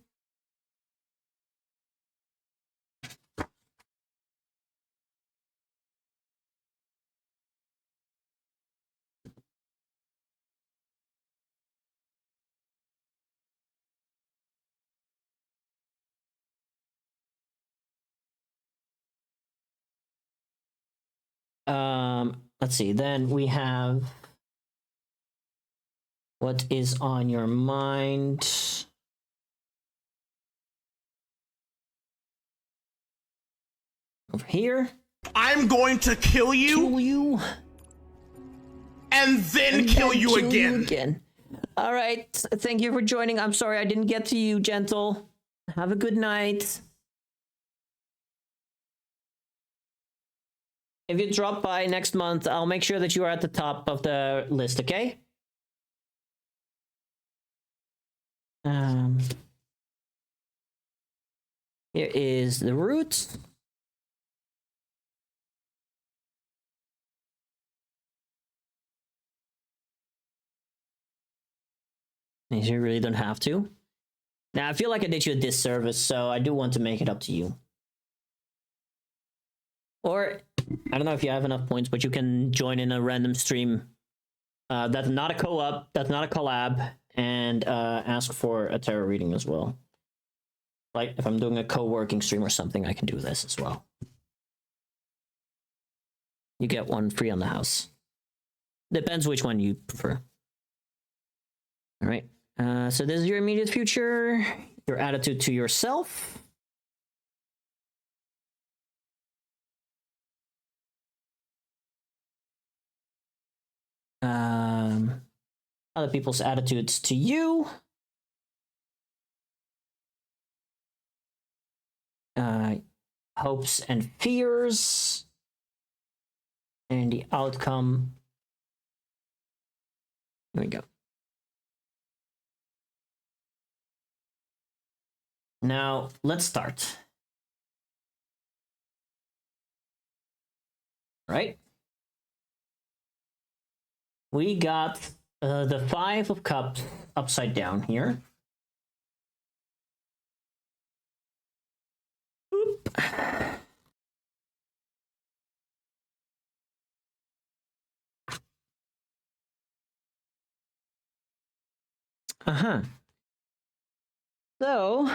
[SPEAKER 1] Let's see. Then we have what is on your mind. Over here.
[SPEAKER 4] I'm going to kill you.
[SPEAKER 1] Kill you.
[SPEAKER 4] And then kill you again.
[SPEAKER 1] All right. Thank you for joining. I'm sorry I didn't get to you, Gentle. Have a good night. If you drop by next month, I'll make sure that you are at the top of the list, okay? Here is the root. You really don't have to. Now, I feel like I did you a disservice, so I do want to make it up to you. Or, I don't know if you have enough points, but you can join in a random stream that's not a co-op, that's not a collab, and ask for a tarot reading as well. Like, if I'm doing a co-working stream or something, I can do this as well. You get one free on the house. Depends which one you prefer. All right. So this is your immediate future, your attitude to yourself. Other people's attitudes to you. Hopes and fears. And the outcome. Here we go. Now, let's start. Right? We got the 5 of Cups upside down here. Oop. So,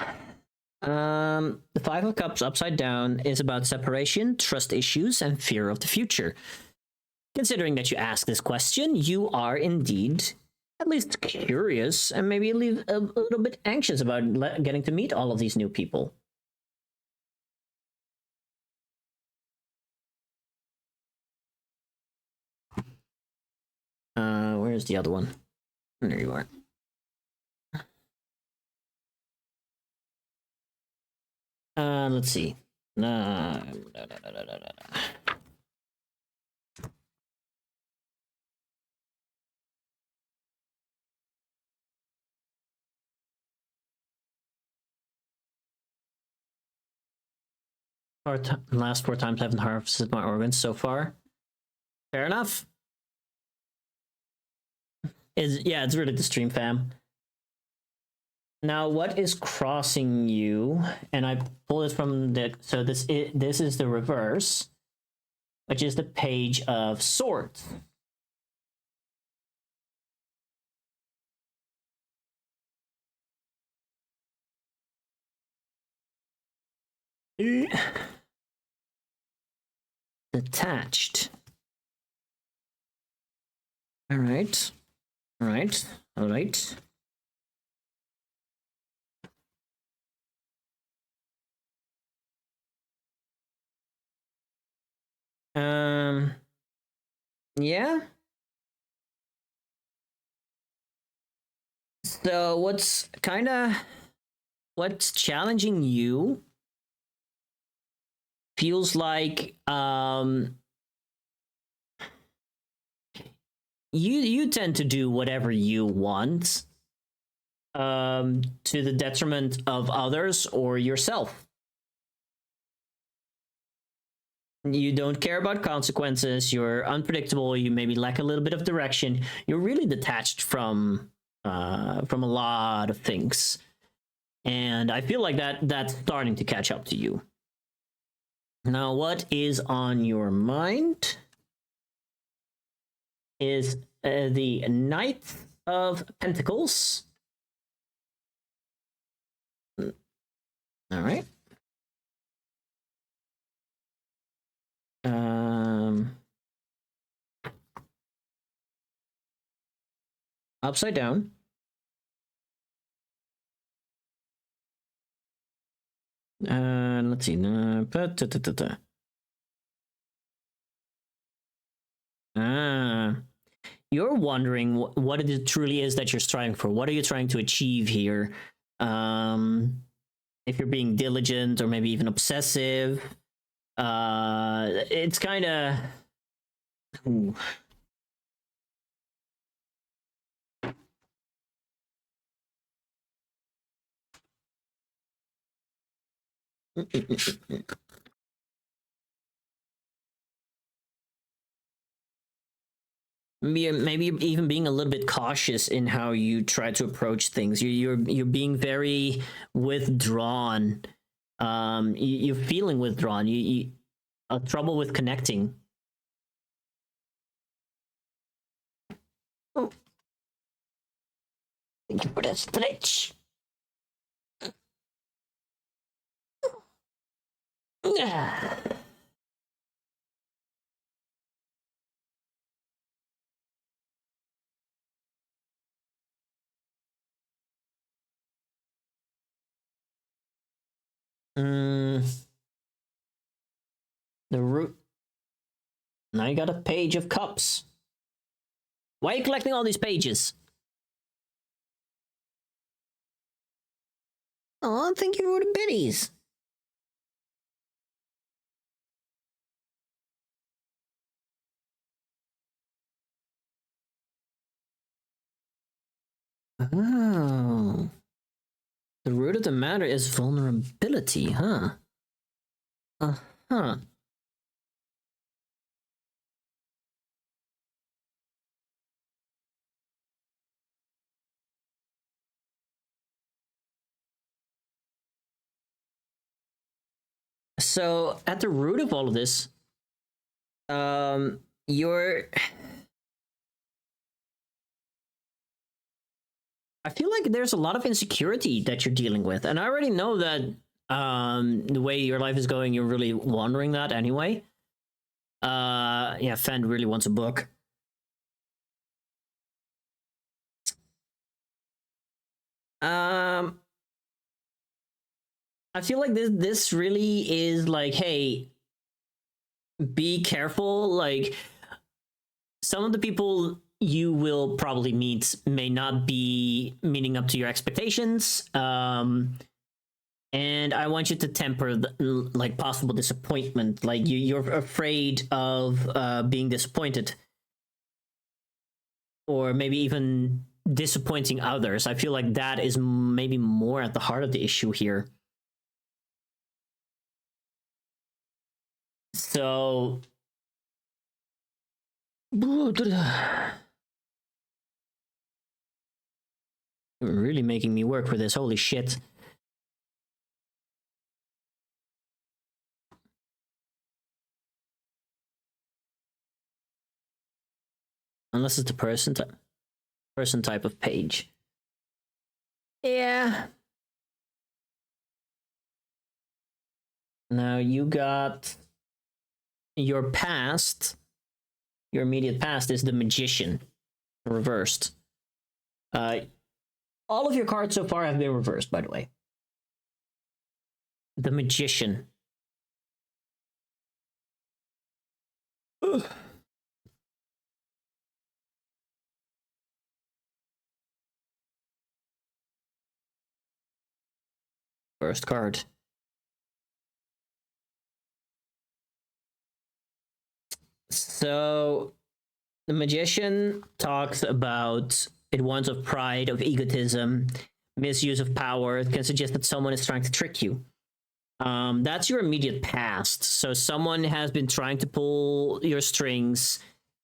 [SPEAKER 1] the 5 of Cups upside down is about separation, trust issues, and fear of the future. Considering that you asked this question, you are indeed at least curious and maybe a little bit anxious about getting to meet all of these new people. Where's the other one? There you are. Let's see. Last 4 times I haven't harvested my organs so far. Fair enough. It's really the stream fam. Now, what is crossing you? And I pulled it from the... So this is the reverse, which is the Page of Swords. Detached. All right. All right. All right. Yeah. So what's challenging you feels like you tend to do whatever you want to the detriment of others or yourself. You don't care about consequences, you're unpredictable, you maybe lack a little bit of direction, you're really detached from a lot of things. And I feel like that's starting to catch up to you. Now, what is on your mind is the Knight of Pentacles. All right. Upside down. Let's see. You're wondering what it truly is that you're striving for. What are you trying to achieve here? If you're being diligent or maybe even obsessive, it's kind of... maybe even being a little bit cautious in how you try to approach things. You're being very withdrawn. You're feeling withdrawn. You trouble with connecting. Oh. Thank you for that stretch. The root. Now you got a page of cups. Why are you collecting all these pages? Oh, thank you for the biddies. Oh. The root of the matter is vulnerability, huh? Uh-huh. So, at the root of all of this, you're... I feel like there's a lot of insecurity that you're dealing with, and I already know that the way your life is going, you're really wondering that anyway. Yeah, Fend really wants a book. I feel like this really is like, hey, be careful. Like, some of the people you will probably meet may not be meeting up to your expectations. And I want you to temper like possible disappointment. Like you're afraid of being disappointed, or maybe even disappointing others. I feel like that is maybe more at the heart of the issue here. So you're really making me work for this. Holy shit. Unless it's the person type of page. Yeah. Now you got your past. Your immediate past is the Magician, reversed. All of your cards so far have been reversed, by the way. The Magician. Ugh. First card. So, the Magician talks about it wants of pride, of egotism, misuse of power. It can suggest that someone is trying to trick you. That's your immediate past. So someone has been trying to pull your strings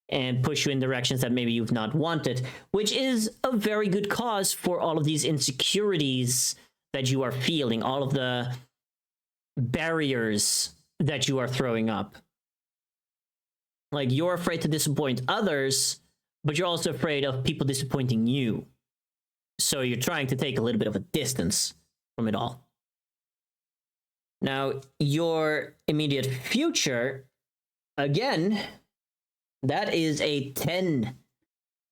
[SPEAKER 1] and push you in directions that maybe you've not wanted, which is a very good cause for all of these insecurities that you are feeling, all of the barriers that you are throwing up. Like, you're afraid to disappoint others, but you're also afraid of people disappointing you. So you're trying to take a little bit of a distance from it all. Now, your immediate future, again, that is a 10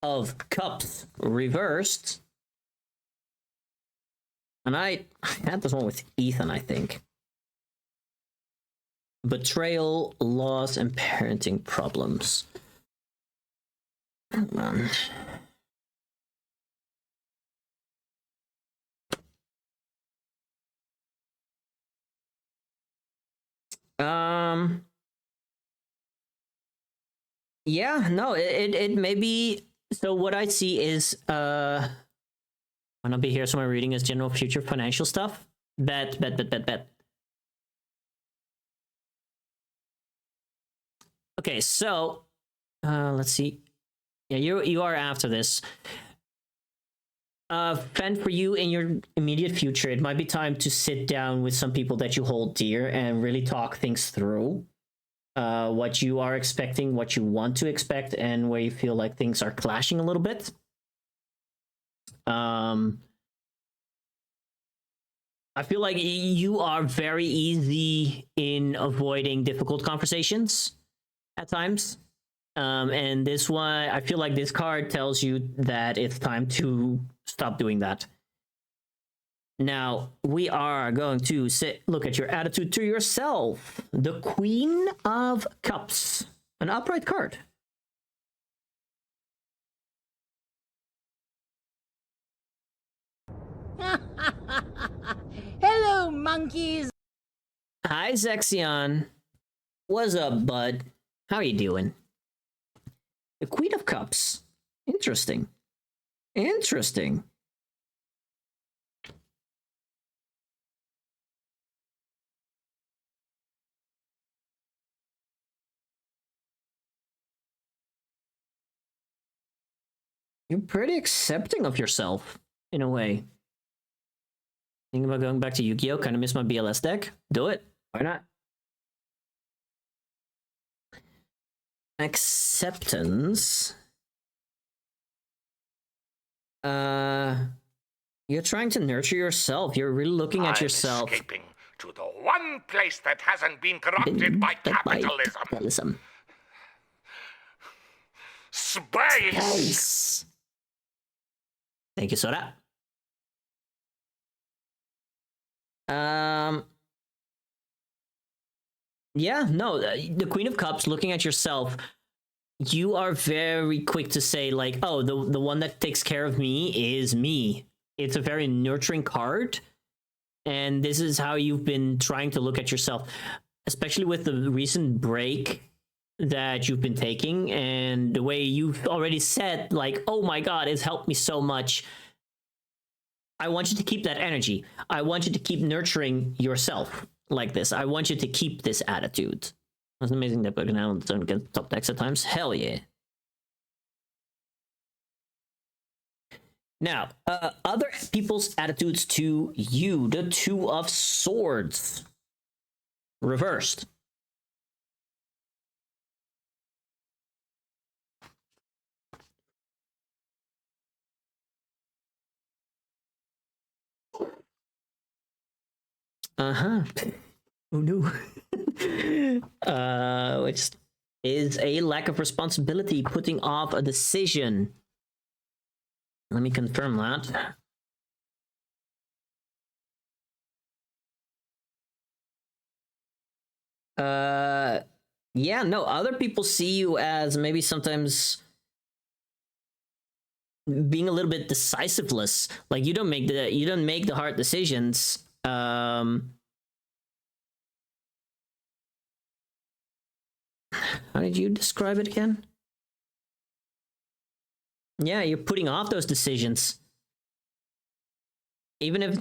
[SPEAKER 1] of Cups reversed. And I had this one with Ethan, I think. Betrayal, loss, and parenting problems. Come on. Yeah, no, it may be. So what I see is when I'll be here, so my reading is general future financial stuff. Bet. Okay, so let's see. Yeah, you are after this. Fend, for you in your immediate future, it might be time to sit down with some people that you hold dear and really talk things through. What you are expecting, what you want to expect, and where you feel like things are clashing a little bit. I feel like you are very easy in avoiding difficult conversations at times. And this one, I feel like this card tells you that it's time to stop doing that. Now, we are going to look at your attitude to yourself. The Queen of Cups. An upright card.
[SPEAKER 5] Hello, monkeys.
[SPEAKER 1] Hi, Zexion. What's up, bud? How are you doing? The Queen of Cups. Interesting. Interesting. You're pretty accepting of yourself, in a way. Thinking about going back to Yu-Gi-Oh! Kind of miss my BLS deck. Do it. Why not? Acceptance. You're trying to nurture yourself. You're really looking at yourself.
[SPEAKER 3] Escaping to the one place that hasn't been corrupted by capitalism. Space!
[SPEAKER 1] Thank you, Soda. Yeah, no, the Queen of Cups, looking at yourself, you are very quick to say, like, oh, the one that takes care of me is me. It's a very nurturing card, and this is how you've been trying to look at yourself, especially with the recent break that you've been taking, and the way you've already said, like, oh my god, it's helped me so much. I want you to keep that energy. I want you to keep nurturing yourself like this. I want you to keep this attitude. That's amazing that Pokemon Island don't get top decks at times. Hell yeah. Now, other people's attitudes to you. The Two of Swords. Reversed. Uh-huh. Oh no. Which is a lack of responsibility, putting off a decision. Let me confirm that. Yeah, no, other people see you as maybe sometimes being a little bit decisiveless. Like you don't make the hard decisions. How did you describe it again? Yeah, you're putting off those decisions. Even if,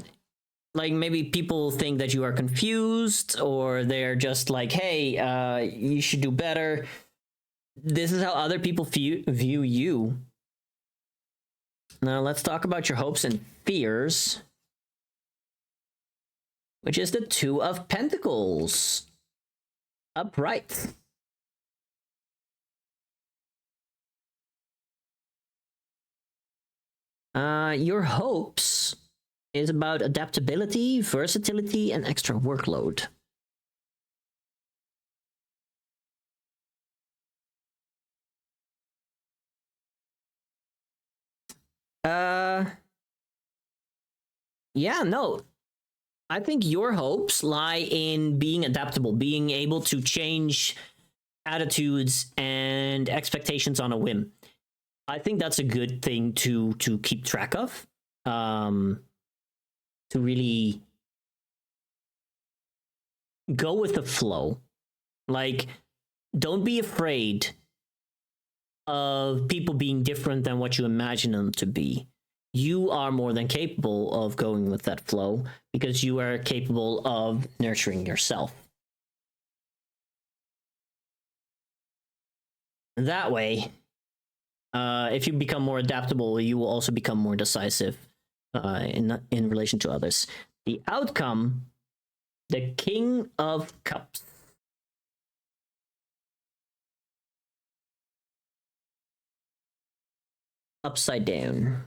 [SPEAKER 1] like, maybe people think that you are confused, or they're just like, hey, you should do better. This is how other people view you. Now, let's talk about your hopes and fears, which is the Two of Pentacles. Upright. Your hopes is about adaptability, versatility, and extra workload. Yeah, no. I think your hopes lie in being adaptable, being able to change attitudes and expectations on a whim. I think that's a good thing to keep track of. To really go with the flow. Like, don't be afraid of people being different than what you imagine them to be. You are more than capable of going with that flow because you are capable of nurturing yourself. That way, If you become more adaptable, you will also become more decisive in relation to others. The outcome, the King of Cups. Upside down.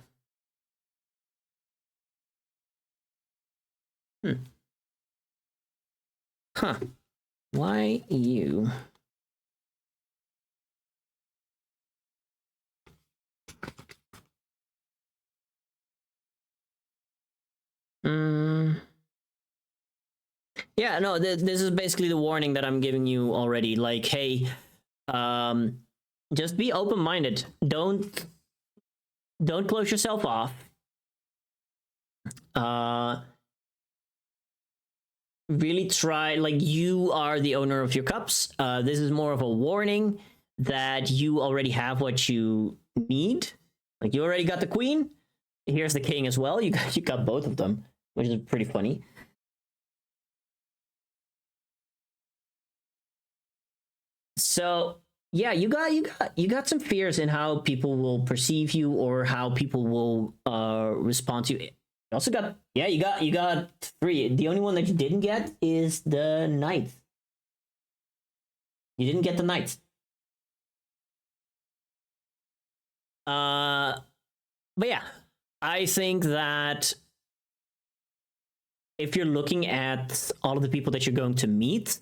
[SPEAKER 1] Huh. Why you? Yeah, no, this is basically the warning that I'm giving you already. Like, hey, just be open-minded. Don't close yourself off. Really try, like, you are the owner of your cups. This is more of a warning that you already have what you need. Like, you already got the queen. Here's the king as well. You got both of them, which is pretty funny. So yeah, you got some fears in how people will perceive you or how people will respond to you. You also got, yeah, you got 3. The only one that you didn't get is the knight. You didn't get the knight. But yeah, I think that if you're looking at all of the people that you're going to meet,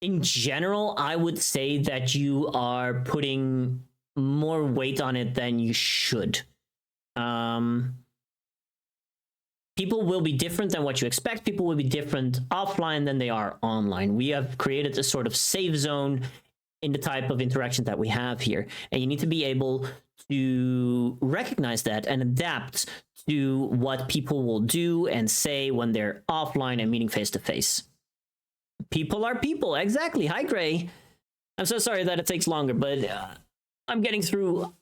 [SPEAKER 1] in general, I would say that you are putting more weight on it than you should. People will be different than what you expect. People will be different offline than they are online. We have created a sort of safe zone in the type of interaction that we have here. And you need to be able to recognize that and adapt to what people will do and say when they're offline and meeting face to face. People are people, exactly. Hi, Gray. I'm so sorry that it takes longer, but I'm getting through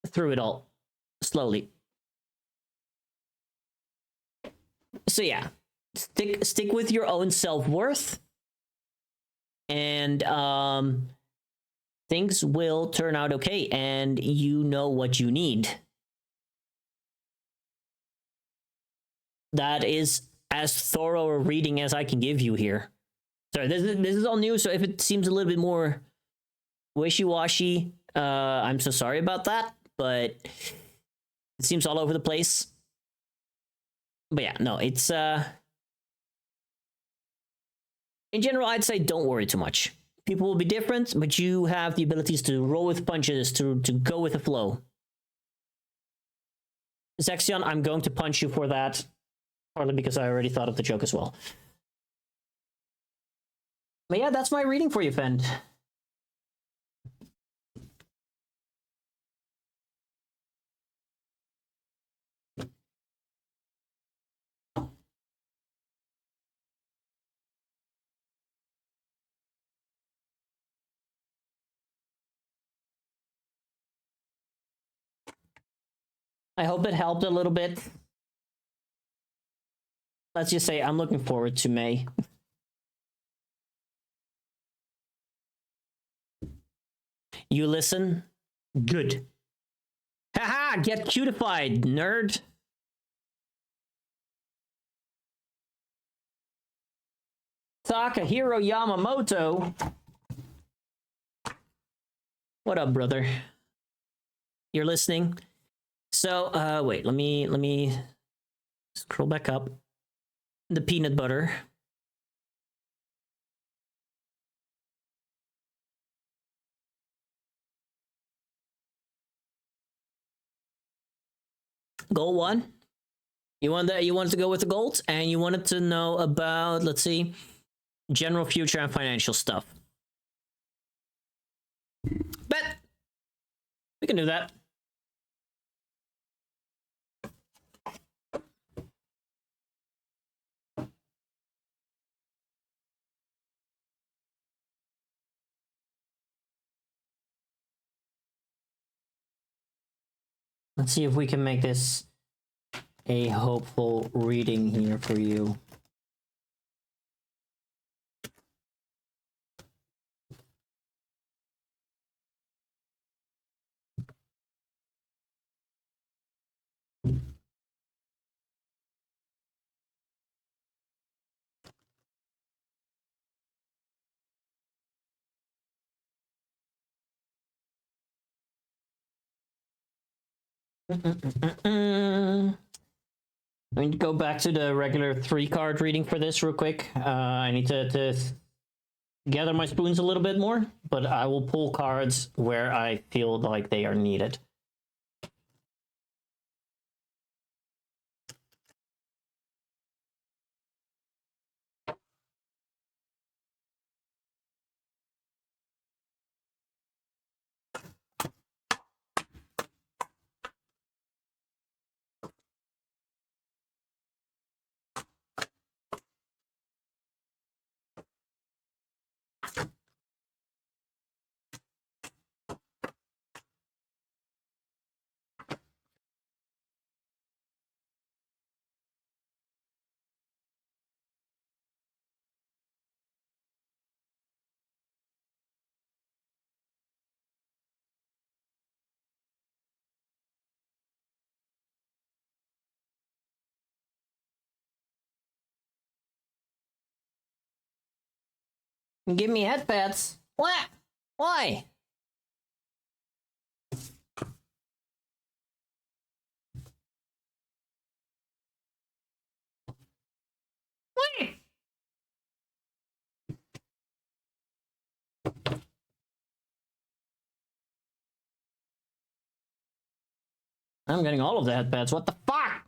[SPEAKER 1] it all slowly. So yeah, stick with your own self-worth, and things will turn out okay, and you know what you need. That is as thorough a reading as I can give you here. Sorry, this is all new, so if it seems a little bit more wishy-washy, I'm so sorry about that, but it seems all over the place. But yeah, no, it's in general, I'd say don't worry too much. People will be different, but you have the abilities to roll with punches, to go with the flow. Zexion, I'm going to punch you for that, partly because I already thought of the joke as well. But yeah, that's my reading for you, Fend. I hope it helped a little bit. Let's just say I'm looking forward to May. You listen? Good. Haha, get cutified, nerd. Takahiro Yamamoto. What up, brother? You're listening? So, wait, let me scroll back up. The peanut butter. Goal 1. You wanted to go with the gold, and you wanted to know about, let's see, general future and financial stuff. Bet we can do that. Let's see if we can make this a hopeful reading here for you. I'm going to go back to the regular 3-card reading for this real quick. I need to gather my spoons a little bit more, but I will pull cards where I feel like they are needed. Give me headpads. What? Why? Why? I'm getting all of the headpads. What the fuck?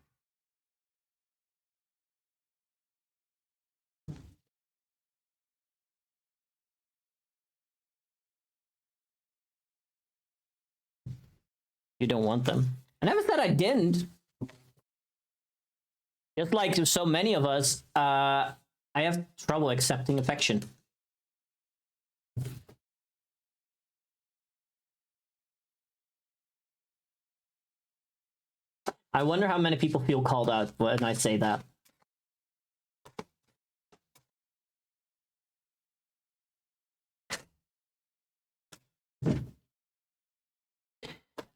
[SPEAKER 1] You don't want them. I never said I didn't. Just like so many of us, I have trouble accepting affection. I wonder how many people feel called out when I say that.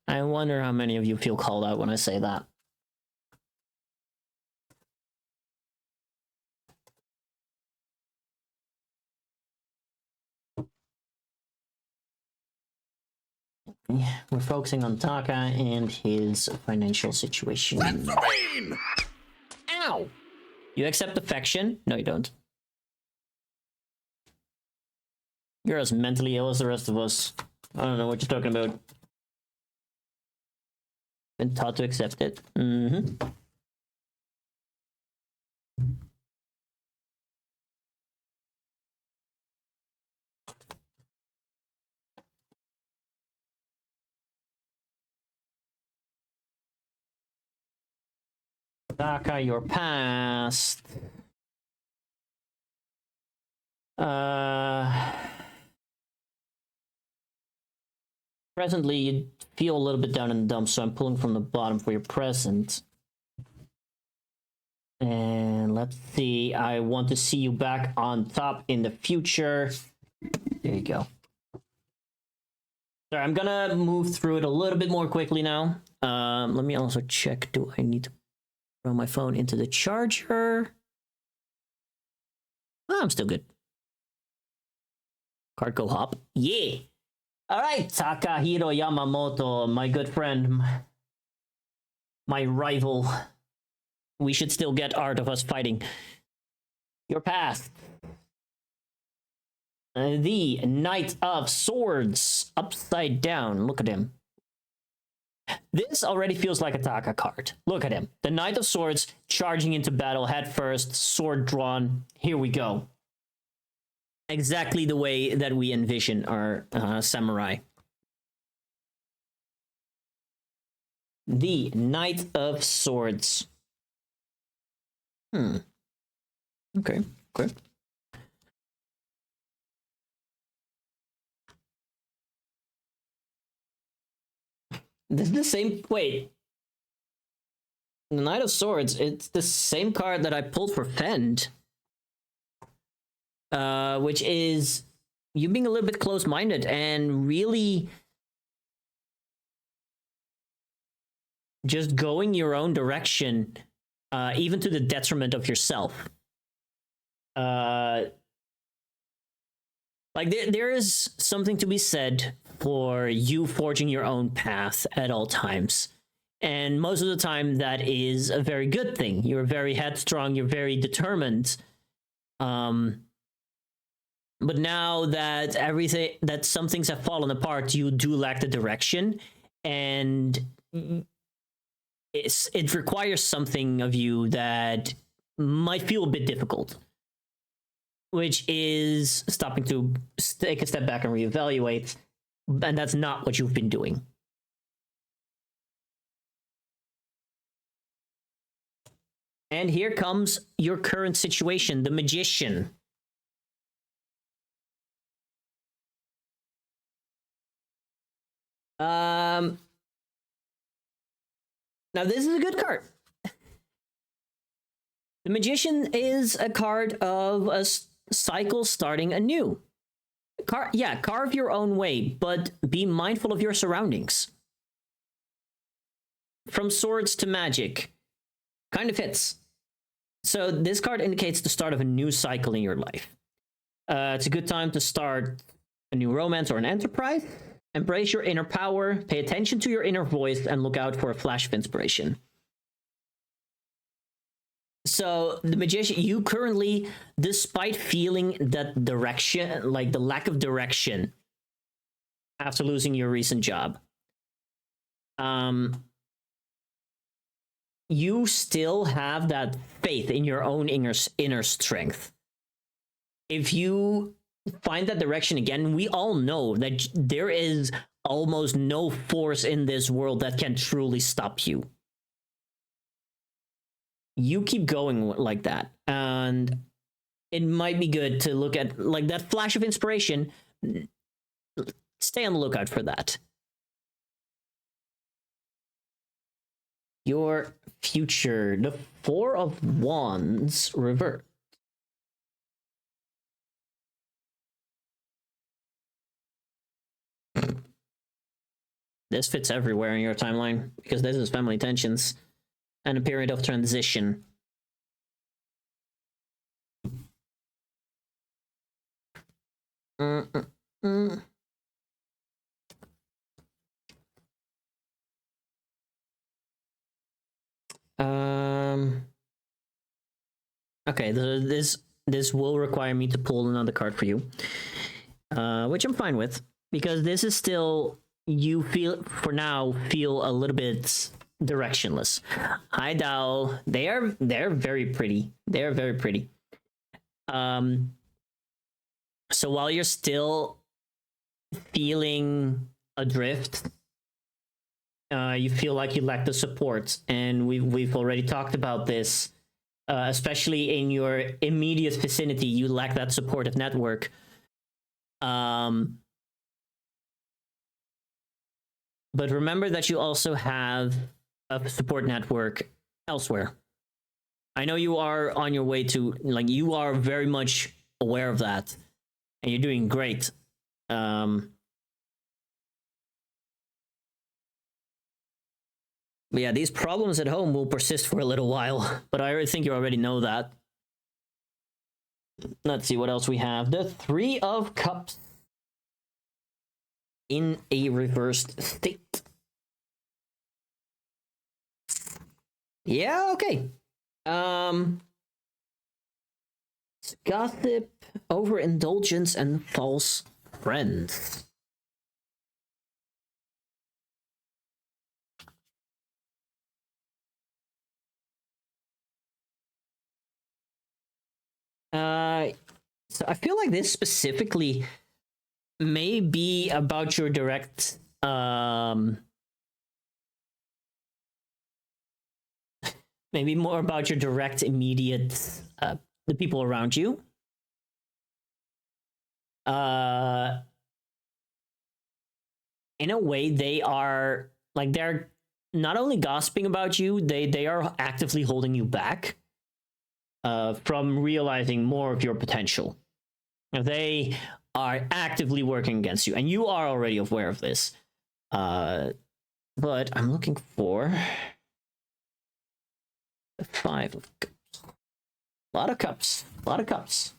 [SPEAKER 1] I wonder how many of you feel called out when I say that. Yeah, we're focusing on Taka and his financial situation. Ow! You accept affection? No, you don't. You're as mentally ill as the rest of us. I don't know what you're talking about. Been taught to accept it. Mm-hmm. Taka, your past. Presently, you feel a little bit down in the dumps, so I'm pulling from the bottom for your present. And let's see, I want to see you back on top in the future. There you go. Sorry, I'm gonna move through it a little bit more quickly now. Let me also check, do I need to throw my phone into the charger? Oh, I'm still good. Card go hop. Yeah! Alright, Takahiro Yamamoto, my good friend, my rival. We should still get Art of Us Fighting. Your past. The Knight of Swords, upside down. Look at him. This already feels like a Taka card. Look at him. The Knight of Swords charging into battle head first, sword drawn. Here we go. Exactly the way that we envision our samurai. The Knight of Swords. Okay, okay. This is the same. Wait. The Knight of Swords, it's the same card that I pulled for Fend. Which is you being a little bit close-minded and really just going your own direction, even to the detriment of yourself. Like there is something to be said for you forging your own path at all times. And most of the time, that is a very good thing. You're very headstrong. You're very determined. But now that some things have fallen apart, you do lack the direction, and it requires something of you that might feel a bit difficult, which is stopping to take a step back and reevaluate, and that's not what you've been doing. And here comes your current situation, the Magician. Now this is a good card. The Magician is a card of a cycle starting anew. Carve your own way, but be mindful of your surroundings. From swords to magic. Kind of fits. So this card indicates the start of a new cycle in your life. It's a good time to start a new romance or an enterprise. Embrace your inner power, pay attention to your inner voice, and look out for a flash of inspiration. So the Magician, you currently, despite feeling that direction, like the lack of direction after losing your recent job, you still have that faith in your own inner strength. If you find that direction again, we all know that there is almost no force in this world that can truly stop you. You keep going like that, and it might be good to look at like that flash of inspiration. Stay on the lookout for that. Your future, the Four of Wands revert. This fits everywhere in your timeline because this is family tensions and a period of transition. Okay, this will require me to pull another card for you, which I'm fine with because this is still, you feel a little bit directionless. Idal, they're very pretty. They're very pretty. So while you're still feeling adrift, you feel like you lack the support, and we've already talked about this. Especially in your immediate vicinity, you lack that supportive network. But remember that you also have a support network elsewhere. I know you are on your way to, like, you are very much aware of that, and you're doing great. But yeah, these problems at home will persist for a little while, but I think you already know that. Let's see what else we have. The Three of Cups in a reversed state. Yeah, okay. Gossip, overindulgence, and false friends. So I feel like this specifically may be about your direct, maybe more about your direct, immediate, the people around you. In a way, they are, like, they're not only gossiping about you, they are actively holding you back from realizing more of your potential. They are actively working against you, and you are already aware of this. But I'm looking for the Five of Cups. A lot of cups. A lot of cups.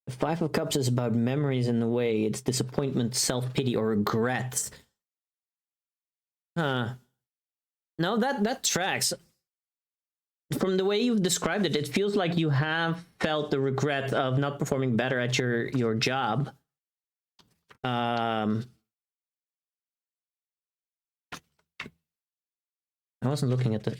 [SPEAKER 1] The Five of Cups is about memories in a way. It's disappointment, self-pity, or regret. Huh. No, that tracks. From the way you've described it, it feels like you have felt the regret of not performing better at your job. I wasn't looking at the...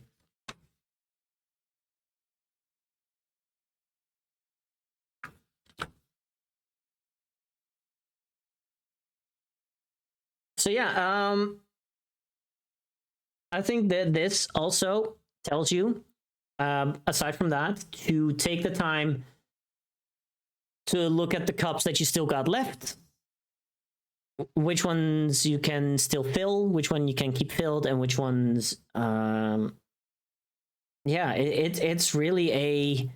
[SPEAKER 1] So yeah, I think that this also tells you, aside from that, to take the time to look at the cups that you still got left. Which ones you can still fill, which one you can keep filled, and which ones... yeah, it's really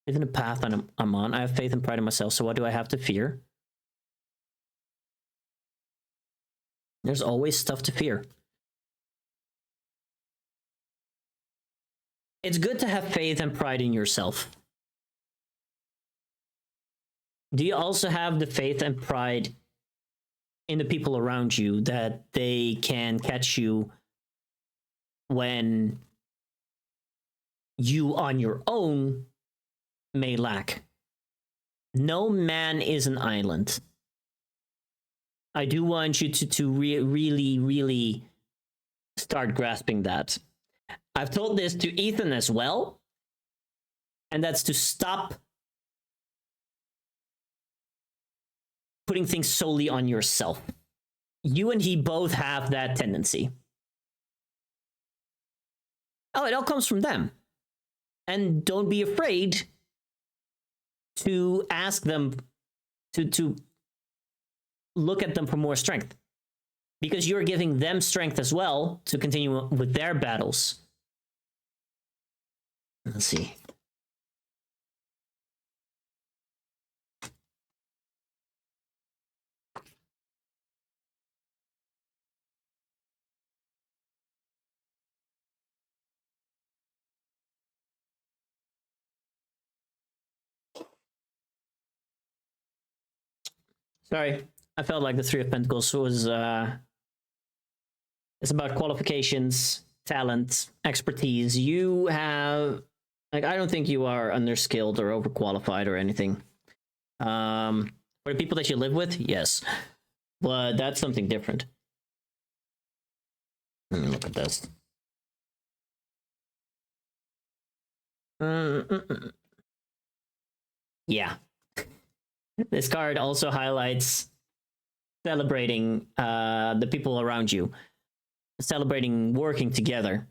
[SPEAKER 1] even a path I'm on. I have faith and pride in myself, so what do I have to fear? There's always stuff to fear. It's good to have faith and pride in yourself. Do you also have the faith and pride in the people around you that they can catch you when you on your own may lack? No man is an island. I do want you to really start grasping that. I've told this to Ethan as well, and that's to stop putting things solely on yourself. You and he both have that tendency. Oh, it all comes from them. And don't be afraid to ask them to look at them for more strength, because you're giving them strength as well to continue with their battles. Let's see. Sorry, I felt like the Three of Pentacles was it's about qualifications, talent, expertise. You have, like, I don't think you are underskilled or overqualified or anything. For the people that you live with, yes, but that's something different. Let me look at this. Yeah. This card also highlights celebrating the people around you, celebrating working together.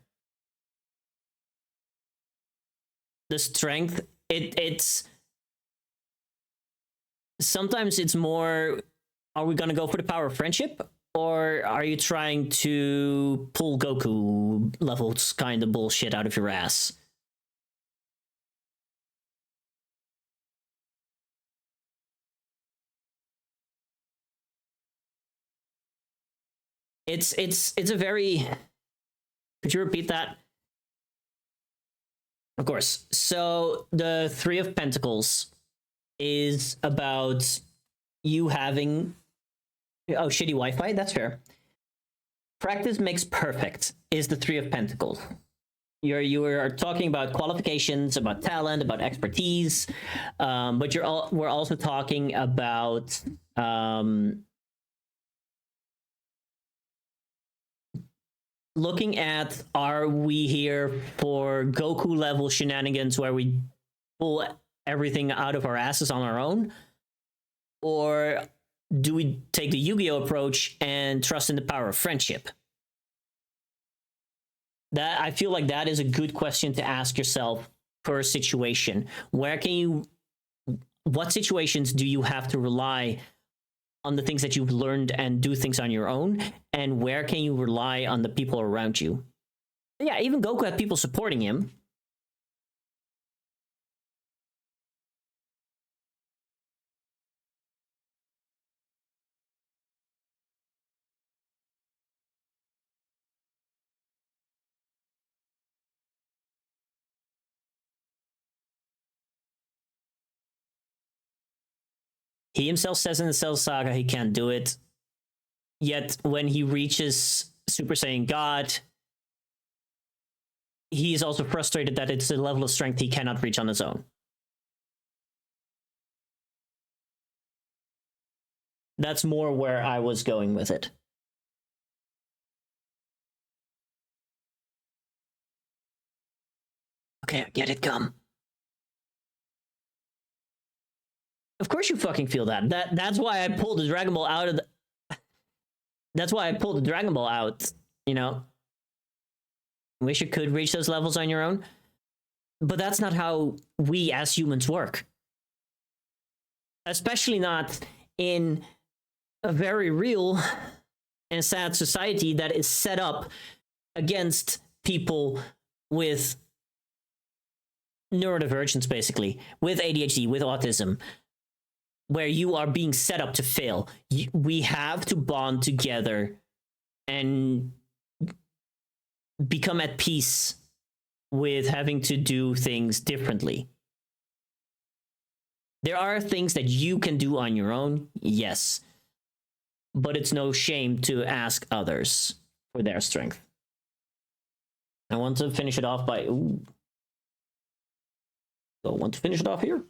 [SPEAKER 1] The strength, it's sometimes it's more, are we gonna go for the power of friendship, or are you trying to pull Goku levels kind of bullshit out of your ass? It's a very... Could you repeat that? Of course. So the Three of Pentacles is about you having... Oh, shitty Wi-Fi? That's fair. Practice makes perfect is the Three of Pentacles. You are talking about qualifications, about talent, about expertise, but we're also talking about looking at, are we here for Goku level shenanigans where we pull everything out of our asses on our own? Or do we take the Yu-Gi-Oh approach and trust in the power of friendship? That, I feel like that is a good question to ask yourself per situation. Where can you, what situations do you have to rely on the things that you've learned and do things on your own, and where can you rely on the people around you? Yeah, even Goku had people supporting him. He himself says in the Cell Saga he can't do it. Yet when he reaches Super Saiyan God, he is also frustrated that it's a level of strength he cannot reach on his own. That's more where I was going with it. Okay, I get it, Gum. Of course you fucking feel that. That's why I pulled the Dragon Ball out of the... That's why I pulled the Dragon Ball out, you know? Wish you could reach those levels on your own. But that's not how we as humans work. Especially not in a very real and sad society that is set up against people with neurodivergence, basically, with ADHD, with autism, where you are being set up to fail. We have to bond together and become at peace with having to do things differently. There are things that you can do on your own, yes, but it's no shame to ask others for their strength. I want to finish it off by... Ooh. So I want to finish it off here.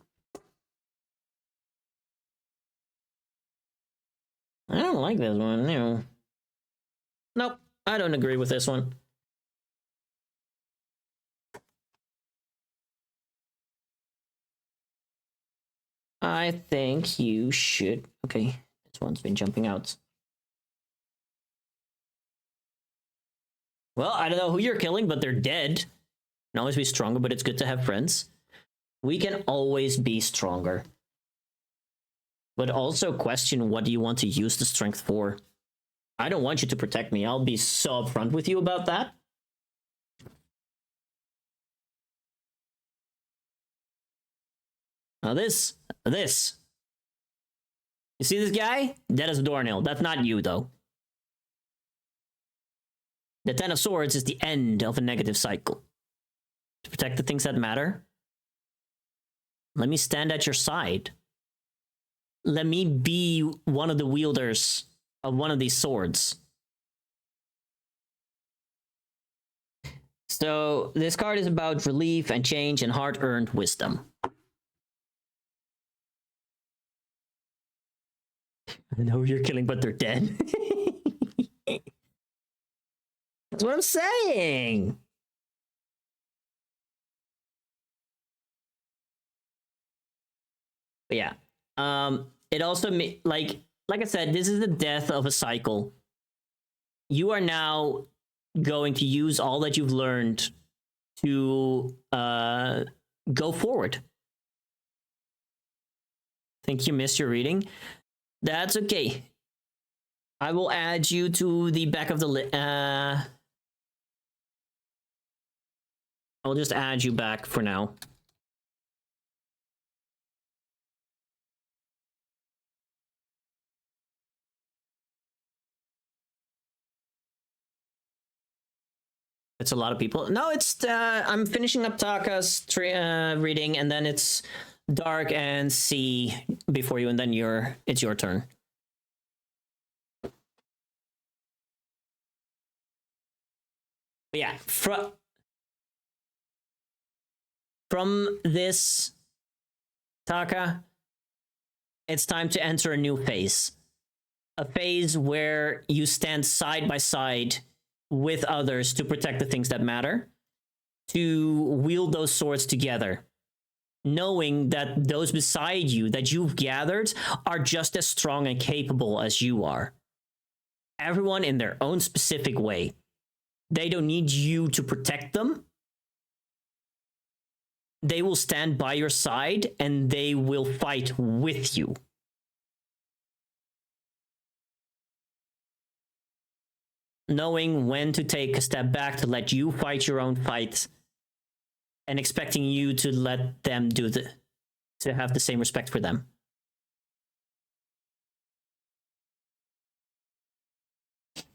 [SPEAKER 1] I don't like this one, no. Nope, I don't agree with this one. I think you should... Okay, this one's been jumping out. Well, I don't know who you're killing, but they're dead. Can always be stronger, but it's good to have friends. We can always be stronger. But also question, what do you want to use the strength for? I don't want you to protect me. I'll be so upfront with you about that. Now this. You see this guy? That is a doornail. That's not you, though. The Ten of Swords is the end of a negative cycle. To protect the things that matter, let me stand at your side. Let me be one of the wielders of one of these swords. So this card is about relief and change and hard-earned wisdom. I know who you're killing, but they're dead. That's what I'm saying. But yeah. It also, like I said, this is the death of a cycle. You are now going to use all that you've learned to go forward. Think you missed your reading? That's okay. I will add you to the back of the list. I'll just add you back for now. It's a lot of people. No, it's I'm finishing up Taka's reading, and then it's Dark and C before you, and then it's your turn. But yeah, from this Taka, it's time to enter a new phase. A phase where you stand side by side with others to protect the things that matter, to wield those swords together, knowing that those beside you that you've gathered are just as strong and capable as you are. Everyone in their own specific way. They don't need you to protect them. They will stand by your side and they will fight with you. Knowing when to take a step back to let you fight your own fight, and expecting you to let them to have the same respect for them.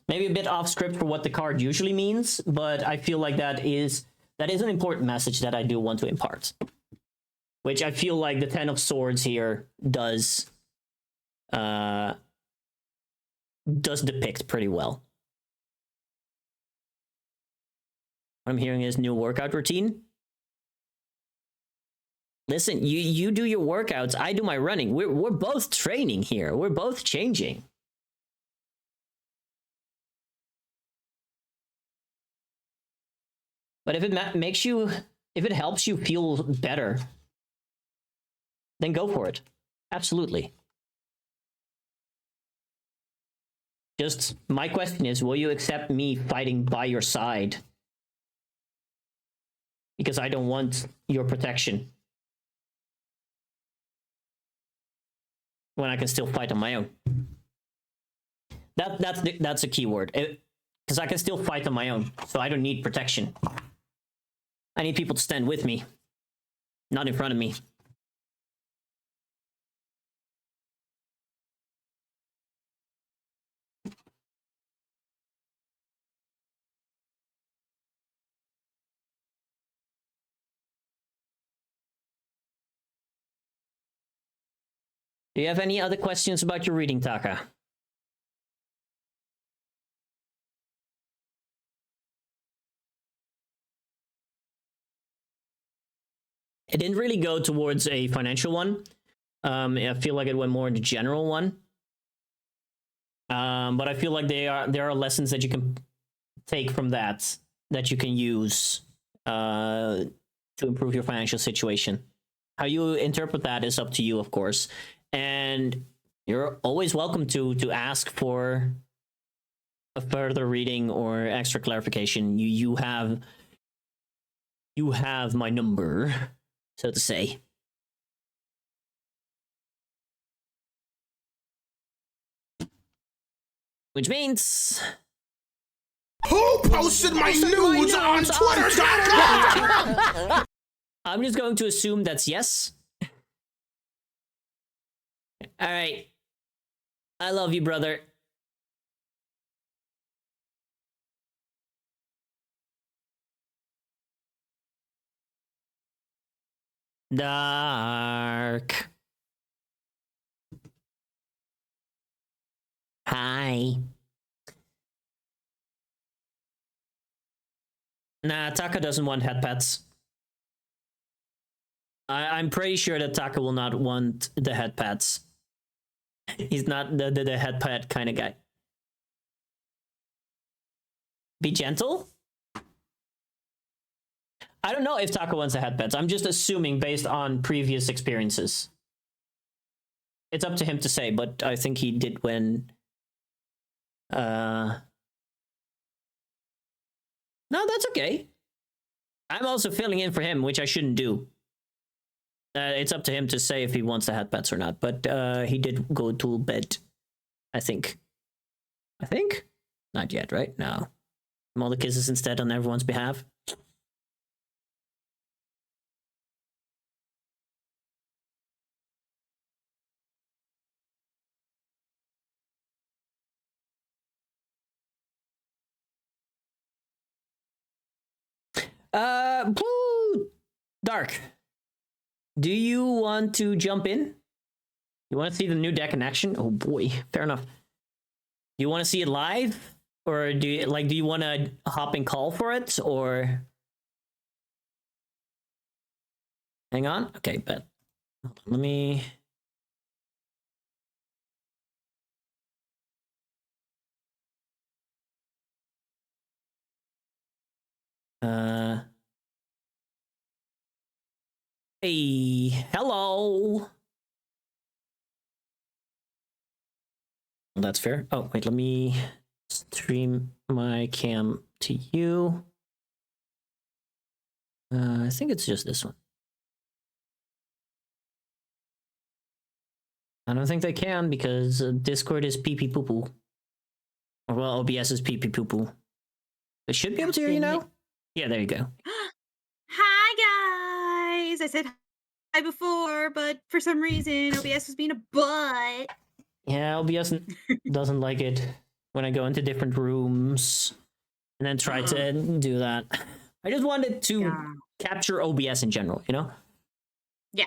[SPEAKER 1] Maybe a bit off script for what the card usually means, but I feel like that is an important message that I do want to impart. Which I feel like the Ten of Swords here does does depict pretty well. What I'm hearing is new workout routine. Listen, you do your workouts, I do my running. We're both training here. We're both changing. But if it if it helps you feel better, then go for it. Absolutely. Just, my question is, will you accept me fighting by your side? Because I don't want your protection. When I can still fight on my own. That's a key word. Because I can still fight on my own, so I don't need protection. I need people to stand with me, not in front of me. Do you have any other questions about your reading, Taka? It didn't really go towards a financial one. I feel like it went more into general one. But I feel like there are lessons that you can take from that you can use to improve your financial situation. How you interpret that is up to you, of course. And you're always welcome to ask for a further reading or extra clarification. You have my number, so to say. Which means...
[SPEAKER 4] Who posted my nudes on Twitter.com?
[SPEAKER 1] I'm just going to assume that's yes. Alright. I love you, brother. Dark. Hi. Nah, Taka doesn't want head pets. I'm pretty sure that Taka will not want the head pets. He's not the head pet kind of guy. Be gentle? I don't know if Taka wants a head pets. I'm just assuming based on previous experiences. It's up to him to say, but I think he did when... No, that's okay. I'm also filling in for him, which I shouldn't do. It's up to him to say if he wants the head pets or not, but he did go to bed, I think. Not yet, right? No. All the kisses instead on everyone's behalf. Dark. Do you want to jump in? You want to see the new deck in action? Oh boy, fair enough. You want to see it live? Or do you want to hop and call for it? Or... Hang on. Okay, bet. Let me... Hey, hello. That's fair. Oh, wait, let me stream my cam to you. I think it's just this one. I don't think they can because Discord is pee pee poo poo. Or well, OBS is pee pee poo poo. They should be able to hear you now. Yeah, there you go.
[SPEAKER 6] Hi guys! I said hi before, but for some reason OBS was being a butt.
[SPEAKER 1] Yeah, OBS doesn't like it when I go into different rooms and then try to do that. I just wanted to capture OBS in general, you know?
[SPEAKER 6] Yeah.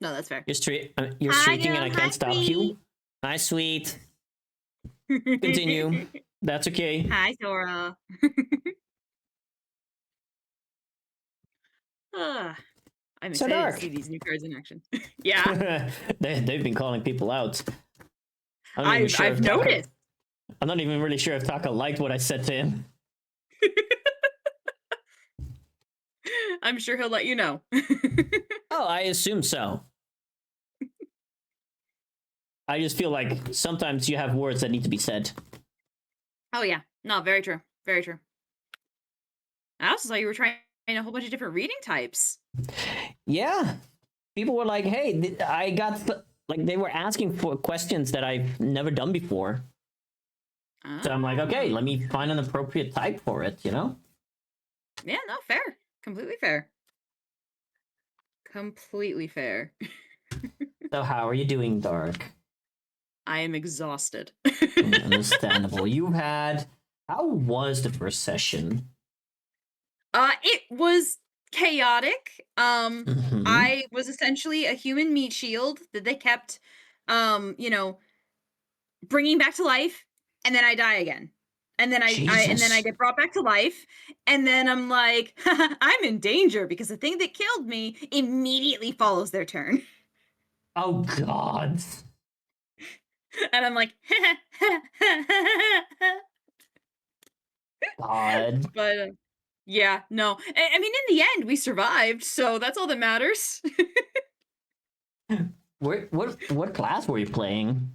[SPEAKER 6] No, that's fair.
[SPEAKER 1] You're streaking and I can't stop you. Hi, sweet. Continue. That's okay.
[SPEAKER 6] Hi, Sora. I'm
[SPEAKER 1] So
[SPEAKER 6] excited
[SPEAKER 1] dark.
[SPEAKER 6] to see these new cards in action. Yeah,
[SPEAKER 1] They've been calling people out. I'm not even
[SPEAKER 6] I've,
[SPEAKER 1] sure
[SPEAKER 6] I've
[SPEAKER 1] if Taka-
[SPEAKER 6] noticed.
[SPEAKER 1] I'm not even really sure if Taka liked what I said to him.
[SPEAKER 6] I'm sure he'll let you know.
[SPEAKER 1] Oh, I assume so. I just feel like sometimes you have words that need to be said.
[SPEAKER 6] Oh yeah, no, very true, very true. I also saw you were trying a whole bunch of different reading types.
[SPEAKER 1] Yeah. People were like, hey, I got... Like, they were asking for questions that I've never done before. So I'm like, okay, let me find an appropriate type for it, you know?
[SPEAKER 6] Yeah, no, fair. Completely fair. Completely fair.
[SPEAKER 1] So how are you doing, Dark?
[SPEAKER 6] I am exhausted.
[SPEAKER 1] Understandable. You had... How was the first session?
[SPEAKER 6] It was chaotic.
[SPEAKER 1] Mhm.
[SPEAKER 6] I was essentially a human meat shield that they kept, you know, bringing back to life, and then I die again. And then I
[SPEAKER 1] Jesus.
[SPEAKER 6] get brought back to life, and then I'm like, I'm in danger because the thing that killed me immediately follows their turn.
[SPEAKER 1] Oh, God.
[SPEAKER 6] And I'm like,
[SPEAKER 1] God.
[SPEAKER 6] but yeah, no. I mean, in the end, we survived, so that's all that matters.
[SPEAKER 1] What class were you playing?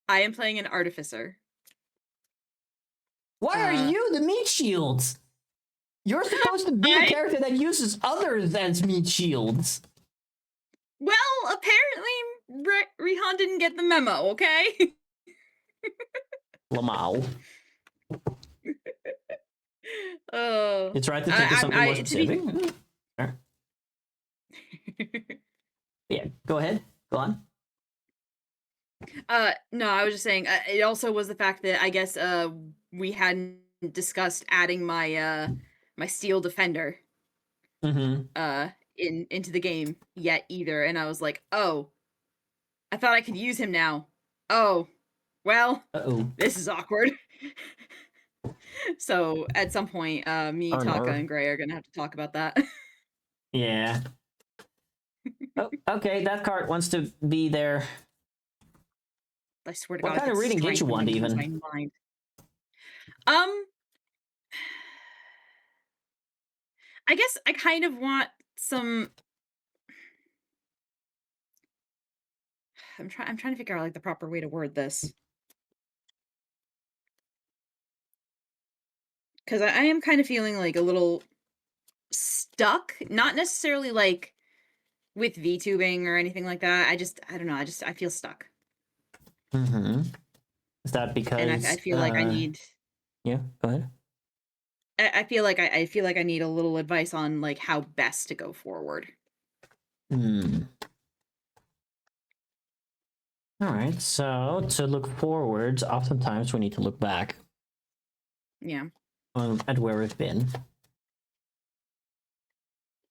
[SPEAKER 6] I am playing an artificer.
[SPEAKER 1] Why are you the meat shields? You're supposed to be a character that uses others as meat shields.
[SPEAKER 6] Well, apparently, Rihan didn't get the memo, okay?
[SPEAKER 1] Lamau.
[SPEAKER 6] Oh.
[SPEAKER 1] You tried to think of something more specific? Sure. Yeah, go ahead. Go on.
[SPEAKER 6] No, I was just saying, it also was the fact that I guess, we hadn't discussed adding my, my steel defender,
[SPEAKER 1] Mm-hmm.
[SPEAKER 6] into the game yet either, and I was like, "Oh, I thought I could use him now. Oh, well,
[SPEAKER 1] Uh-oh.
[SPEAKER 6] this is awkward." So, at some point, me, Taka, and Gray are gonna have to talk about that.
[SPEAKER 1] Yeah. Oh, okay, that card wants to be there.
[SPEAKER 6] I swear to
[SPEAKER 1] What
[SPEAKER 6] God,
[SPEAKER 1] kind
[SPEAKER 6] if
[SPEAKER 1] of
[SPEAKER 6] it's
[SPEAKER 1] reading did you
[SPEAKER 6] strength, I'm
[SPEAKER 1] want,
[SPEAKER 6] gonna lose
[SPEAKER 1] even?
[SPEAKER 6] my mind. I guess I kind of want some. I'm trying to figure out, like, the proper way to word this. 'Cause I am kind of feeling, like, a little stuck, not necessarily, like, with VTubing or anything like that. I don't know, I feel stuck.
[SPEAKER 1] Mm-hmm. Is that because...
[SPEAKER 6] And I feel like I need
[SPEAKER 1] Yeah, go ahead.
[SPEAKER 6] I feel like I feel like I need a little advice on, like, how best to go forward.
[SPEAKER 1] Hmm. Alright, so to look forwards, oftentimes we need to look back
[SPEAKER 6] Yeah.
[SPEAKER 1] at where we've been.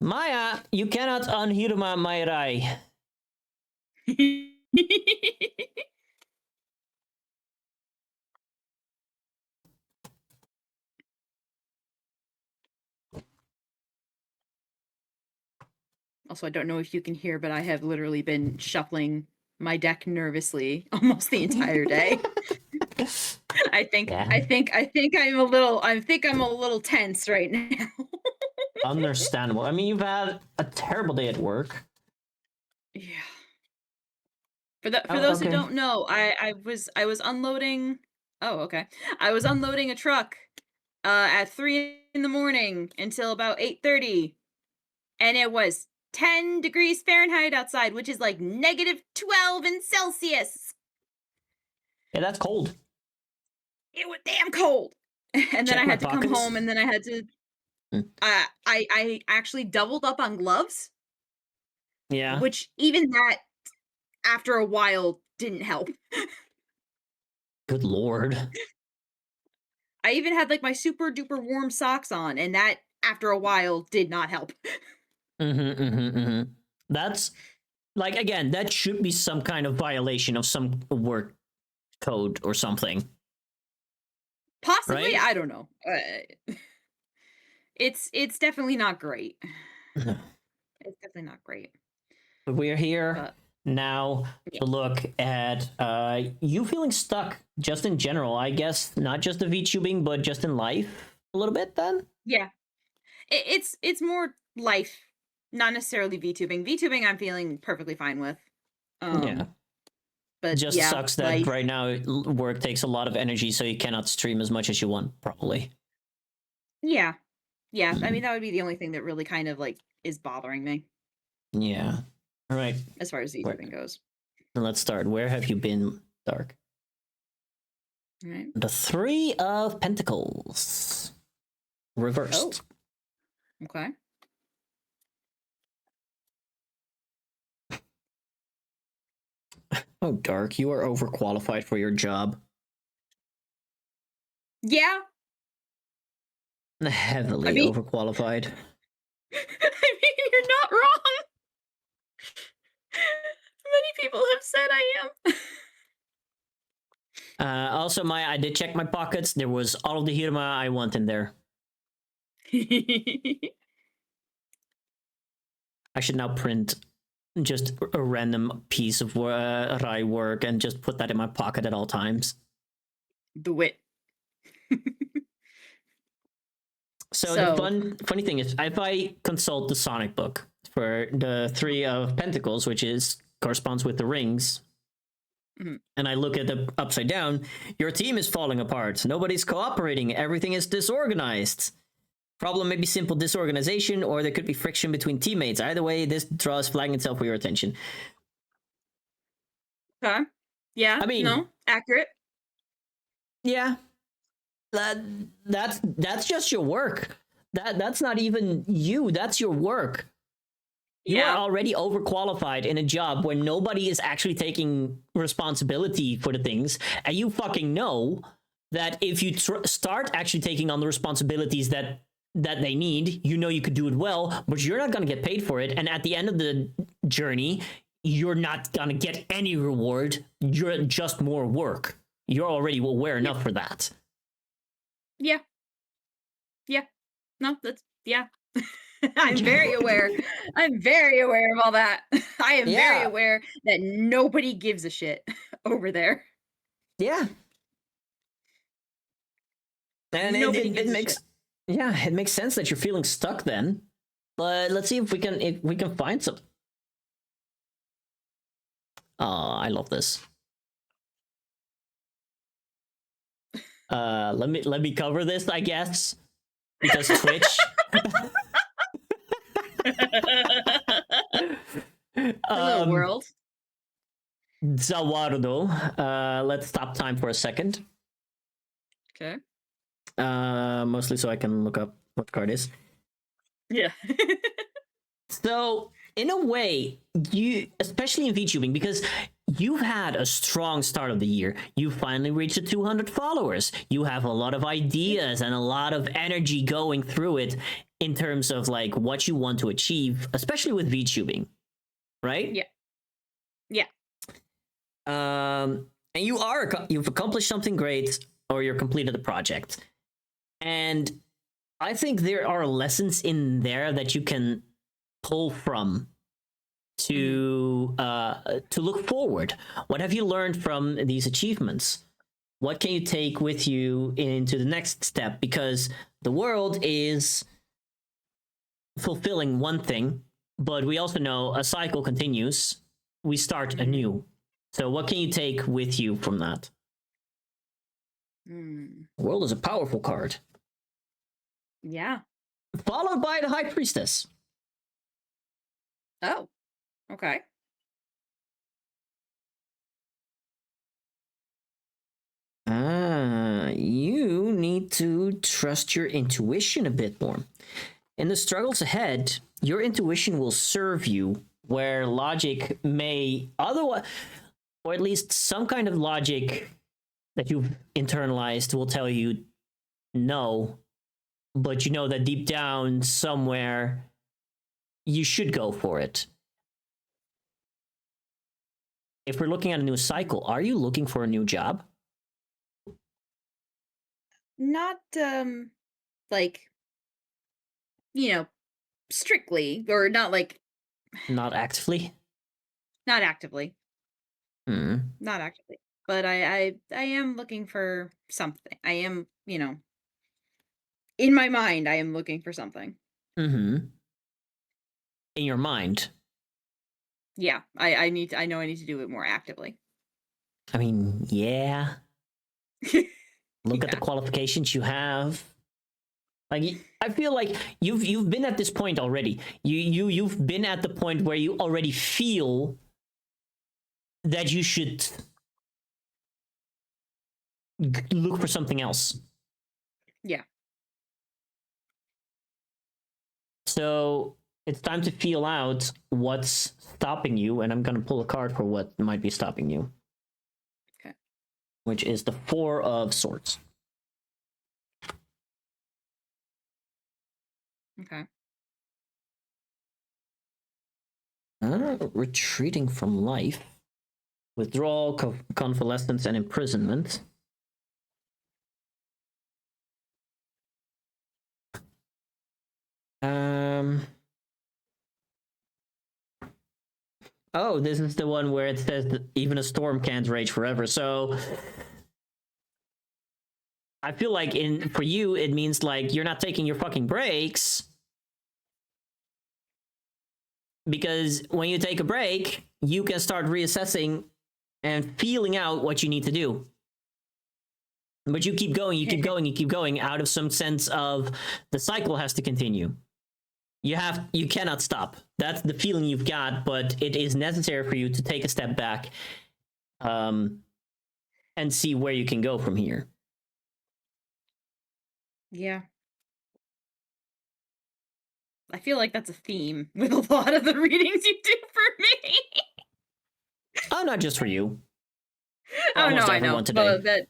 [SPEAKER 1] Maya, you cannot unhirma Mairai.
[SPEAKER 6] Also, I don't know if you can hear, but I have literally been shuffling my deck nervously almost the entire day. I think I'm a little tense right now.
[SPEAKER 1] Understandable. I mean, you've had a terrible day at work.
[SPEAKER 6] Yeah. For those who
[SPEAKER 1] Okay.
[SPEAKER 6] don't know, I was unloading. Oh, okay. I was unloading a truck at 3 in the morning until about 8:30, and it was 10 degrees Fahrenheit outside, which is like -12 in Celsius.
[SPEAKER 1] Yeah, that's cold.
[SPEAKER 6] It was damn cold. And then
[SPEAKER 1] Check
[SPEAKER 6] I
[SPEAKER 1] my
[SPEAKER 6] had to come
[SPEAKER 1] pockets.
[SPEAKER 6] home, and then I had to.
[SPEAKER 1] Hmm.
[SPEAKER 6] I actually doubled up on gloves,
[SPEAKER 1] Yeah.
[SPEAKER 6] which even that, after a while, didn't help.
[SPEAKER 1] Good lord.
[SPEAKER 6] I even had, like, my super duper warm socks on, and that, after a while, did not help.
[SPEAKER 1] Mm-hmm, mm-hmm, mm-hmm. That's, like, again, that should be some kind of violation of some work code or something.
[SPEAKER 6] Possibly,
[SPEAKER 1] Right?
[SPEAKER 6] I don't know. It's definitely not great. It's definitely not great.
[SPEAKER 1] But we're here
[SPEAKER 6] But
[SPEAKER 1] now to look at you feeling stuck just in general, I guess, not just the VTubing, but just in life a little bit then?
[SPEAKER 6] yeah, it's more life, not necessarily VTubing. VTubing, I'm feeling perfectly fine with.
[SPEAKER 1] Yeah.
[SPEAKER 6] But
[SPEAKER 1] It just
[SPEAKER 6] yeah,
[SPEAKER 1] sucks that
[SPEAKER 6] life.
[SPEAKER 1] right now work takes a lot of energy, so you cannot stream as much as you want, probably.
[SPEAKER 6] Yeah, yeah. I mean, that would be the only thing that really kind of like is bothering me
[SPEAKER 1] Yeah. All right.
[SPEAKER 6] as far as VTubing goes.
[SPEAKER 1] Then let's start. Where have you been, Dark?
[SPEAKER 6] All right.
[SPEAKER 1] The Three of Pentacles. Reversed.
[SPEAKER 6] Okay.
[SPEAKER 1] Oh, Dark, you are overqualified for your job.
[SPEAKER 6] Yeah.
[SPEAKER 1] Heavily
[SPEAKER 6] I mean-
[SPEAKER 1] overqualified.
[SPEAKER 6] I mean, you're not wrong. Many people have said I am.
[SPEAKER 1] Also, I did check my pockets. There was all of the Hirma I want in there. I should now print just a random piece of Rai work and just put that in my pocket at all times.
[SPEAKER 6] Do it.
[SPEAKER 1] So the funny thing is, if I consult the Sonic book for the Three of Pentacles, which corresponds with the rings, and I look at the upside down, your team is falling apart. Nobody's cooperating. Everything is disorganized. Problem may be simple disorganization, or there could be friction between teammates. Either way, this draws flagging itself for your attention.
[SPEAKER 6] Okay. Yeah.
[SPEAKER 1] I mean-
[SPEAKER 6] no, accurate.
[SPEAKER 1] Yeah. That's just your work. That's not even you. That's your work. You
[SPEAKER 6] Yeah.
[SPEAKER 1] are already overqualified in a job where nobody is actually taking responsibility for the things, and you fucking know that if you start actually taking on the responsibilities that they need, you know you could do it well, but you're not going to get paid for it, and at the end of the journey, you're not going to get any reward. You're just more work. You're already aware enough for that.
[SPEAKER 6] Yeah. Yeah. No, that's yeah. I'm very aware. I'm very aware of all that. I am very
[SPEAKER 1] Yeah.
[SPEAKER 6] aware that nobody gives a shit over there.
[SPEAKER 1] Yeah. And
[SPEAKER 6] Nobody
[SPEAKER 1] it
[SPEAKER 6] gives a
[SPEAKER 1] makes
[SPEAKER 6] shit.
[SPEAKER 1] it makes sense that you're feeling stuck then. But let's see if we can find some. Oh, I love this. Let me cover this, I guess. Because Twitch.
[SPEAKER 6] Hello, world.
[SPEAKER 1] Zawardo. Let's stop time for a second.
[SPEAKER 6] Okay.
[SPEAKER 1] Mostly so I can look up what the card is.
[SPEAKER 6] Yeah.
[SPEAKER 1] So, in a way, you, especially in VTubing, because you've had a strong start of the year, you finally reached the 200 followers. You have a lot of ideas and a lot of energy going through it in terms of like what you want to achieve, especially with VTubing, right?
[SPEAKER 6] Yeah. Yeah.
[SPEAKER 1] And you've accomplished something great, or you're completed a project, and I think there are lessons in there that you can pull from to look forward. What have you learned from these achievements? What can you take with you into the next step? Because the world is fulfilling one thing, but we also know a cycle continues. We start anew. So what can you take with you from that?
[SPEAKER 6] Hmm.
[SPEAKER 1] The world is a powerful card.
[SPEAKER 6] Yeah.
[SPEAKER 1] Followed by the High Priestess.
[SPEAKER 6] Oh. Okay.
[SPEAKER 1] You need to trust your intuition a bit more. In the struggles ahead, your intuition will serve you where logic may otherwise, or at least some kind of logic that you've internalized will tell you no, but you know that deep down somewhere you should go for it. If we're looking at a new cycle, are you looking for a new job?
[SPEAKER 6] Not like, you know, strictly, or not like
[SPEAKER 1] Not actively?
[SPEAKER 6] not actively.
[SPEAKER 1] Hmm.
[SPEAKER 6] Not actively. But I am looking for something. I am, in my mind, I am looking for something.
[SPEAKER 1] Mm-hmm. In your mind.
[SPEAKER 6] Yeah, I know I need to do it more actively.
[SPEAKER 1] I mean, yeah. Look at the
[SPEAKER 6] Yeah.
[SPEAKER 1] qualifications you have. Like, I feel like you've been at this point already. You've been at the point where you already feel that you should look for something else.
[SPEAKER 6] Yeah.
[SPEAKER 1] So it's time to feel out what's stopping you, and I'm gonna pull a card for what might be stopping you.
[SPEAKER 6] Okay.
[SPEAKER 1] Which is the Four of Swords.
[SPEAKER 6] Okay.
[SPEAKER 1] Retreating from life. Withdrawal, convalescence, and imprisonment. Oh, this is the one where it says that even a storm can't rage forever. So I feel like for you it means like you're not taking your fucking breaks. Because when you take a break, you can start reassessing and feeling out what you need to do. But you keep going, you keep going, you keep going out of some sense of the cycle has to continue. You cannot stop. That's the feeling you've got, but it is necessary for you to take a step back and see where you can go from here.
[SPEAKER 6] Yeah. I feel like that's a theme with a lot of the readings you do for me.
[SPEAKER 1] Oh, not just for you.
[SPEAKER 6] Oh, no,
[SPEAKER 1] Almost
[SPEAKER 6] I know.
[SPEAKER 1] everyone today.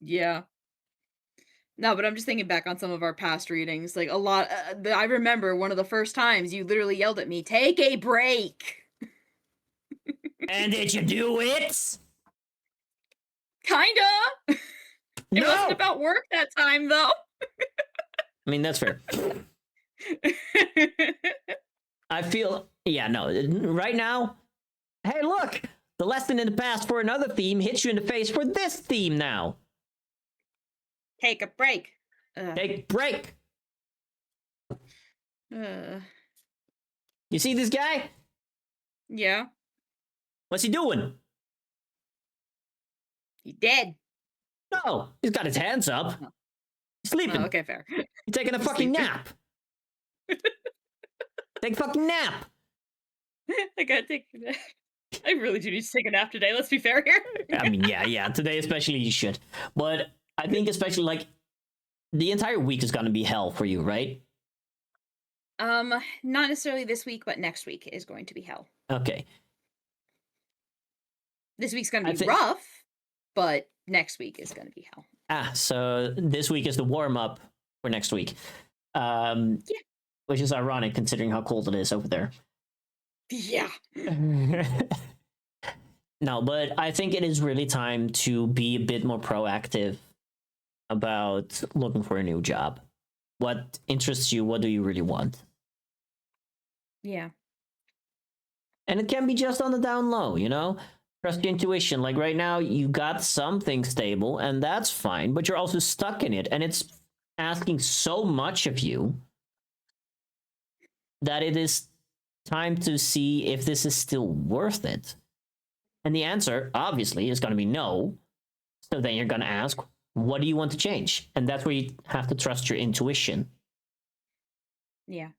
[SPEAKER 6] Yeah. No, but I'm just thinking back on some of our past readings. Like, a lot. I remember one of the first times you literally yelled at me, "Take a break."
[SPEAKER 1] And did you do it?
[SPEAKER 6] Kinda. It
[SPEAKER 1] No!
[SPEAKER 6] wasn't about work that time, though.
[SPEAKER 1] I mean, that's fair. I feel, yeah, no, right now, hey, look, the lesson in the past for another theme hits you in the face for this theme now.
[SPEAKER 6] Take a break.
[SPEAKER 1] Take a break.
[SPEAKER 6] Uh,
[SPEAKER 1] You see this guy?
[SPEAKER 6] yeah.
[SPEAKER 1] What's he doing?
[SPEAKER 6] He's dead.
[SPEAKER 1] No, he's got his hands up.
[SPEAKER 6] Oh.
[SPEAKER 1] He's sleeping.
[SPEAKER 6] Oh, okay, fair.
[SPEAKER 1] He's taking a fucking nap. Take a fucking nap.
[SPEAKER 6] I gotta take a nap. I really do need to take a nap today, let's be fair here.
[SPEAKER 1] I mean, yeah, today especially you should. But I think especially, like, the entire week is gonna be hell for you, right?
[SPEAKER 6] Not necessarily this week, but next week is going to be hell.
[SPEAKER 1] Okay.
[SPEAKER 6] This week's gonna be rough, but next week is gonna be hell.
[SPEAKER 1] So this week is the warm-up for next week. Yeah. Which is ironic considering how cold it is over there.
[SPEAKER 6] Yeah.
[SPEAKER 1] No, but I think it is really time to be a bit more proactive about looking for a new job. What interests you? What do you really want?
[SPEAKER 6] Yeah.
[SPEAKER 1] And it can be just on the down low, you know? Trust your intuition. Like right now, you got something stable, and that's fine, but you're also stuck in it, and it's asking so much of you that it is time to see if this is still worth it. And the answer, obviously, is going to be no. So then you're going to ask, what do you want to change? And that's where you have to trust your intuition.
[SPEAKER 6] Yeah.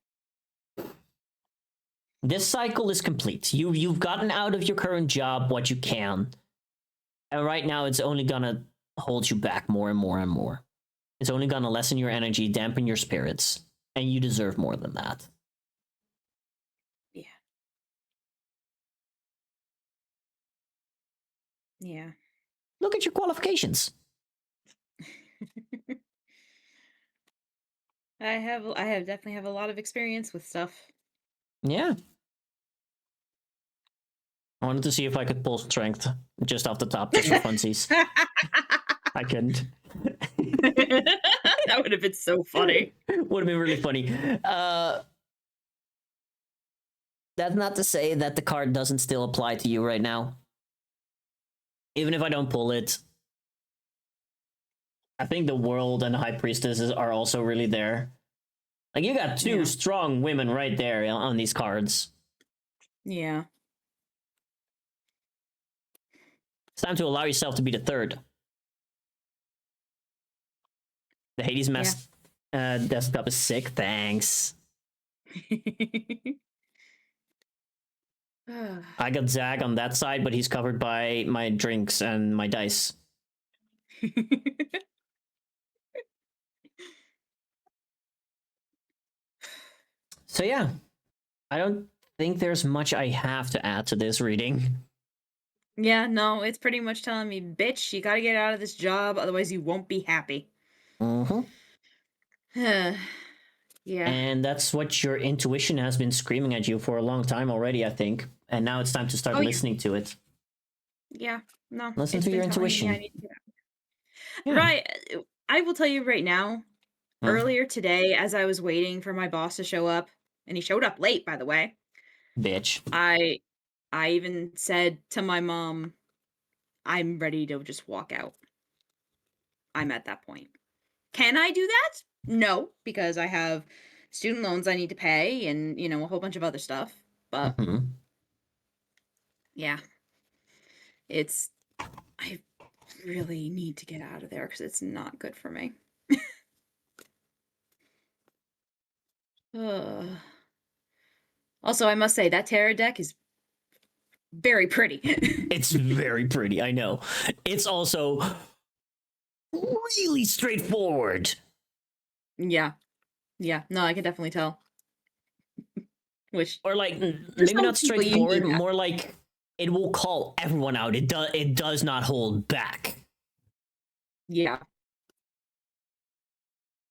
[SPEAKER 1] This cycle is complete. You've gotten out of your current job what you can. And right now, it's only going to hold you back more and more and more. It's only going to lessen your energy, dampen your spirits. And you deserve more than that.
[SPEAKER 6] Yeah. Yeah.
[SPEAKER 1] Look at your qualifications.
[SPEAKER 6] I definitely have a lot of experience with stuff.
[SPEAKER 1] Yeah. I wanted to see if I could pull strength just off the top, just for funsies. I couldn't.
[SPEAKER 6] That would have been so funny.
[SPEAKER 1] Would have been really funny. That's not to say that the card doesn't still apply to you right now. Even if I don't pull it, I think the world and the high priestesses are also really there. Like, you got two strong women right there on these cards.
[SPEAKER 6] Yeah.
[SPEAKER 1] It's time to allow yourself to be the third. The Hades desktop is sick. Thanks. I got Zag on that side, but he's covered by my drinks and my dice. So yeah, I don't think there's much I have to add to this reading.
[SPEAKER 6] Yeah, no, it's pretty much telling me, bitch, you gotta get out of this job, otherwise you won't be happy.
[SPEAKER 1] Mm-hmm.
[SPEAKER 6] Yeah.
[SPEAKER 1] And that's what your intuition has been screaming at you for a long time already, I think. And now it's time to start listening to it.
[SPEAKER 6] Yeah, no.
[SPEAKER 1] Listen
[SPEAKER 6] it's
[SPEAKER 1] to
[SPEAKER 6] been
[SPEAKER 1] your
[SPEAKER 6] telling me
[SPEAKER 1] intuition.
[SPEAKER 6] I need to get out. Right. I will tell you right now, earlier today, as I was waiting for my boss to show up, and he showed up late, by the way.
[SPEAKER 1] Bitch.
[SPEAKER 6] I even said to my mom, I'm ready to just walk out. I'm at that point. Can I do that? No, because I have student loans I need to pay and, you know, a whole bunch of other stuff. But yeah, I really need to get out of there because it's not good for me. Also, I must say that tarot deck is very pretty.
[SPEAKER 1] It's very pretty, I know. It's also really straightforward.
[SPEAKER 6] Yeah. Yeah. No, I can definitely tell.
[SPEAKER 1] Or like, maybe not straightforward, more like it will call everyone out. It does not hold back.
[SPEAKER 6] Yeah.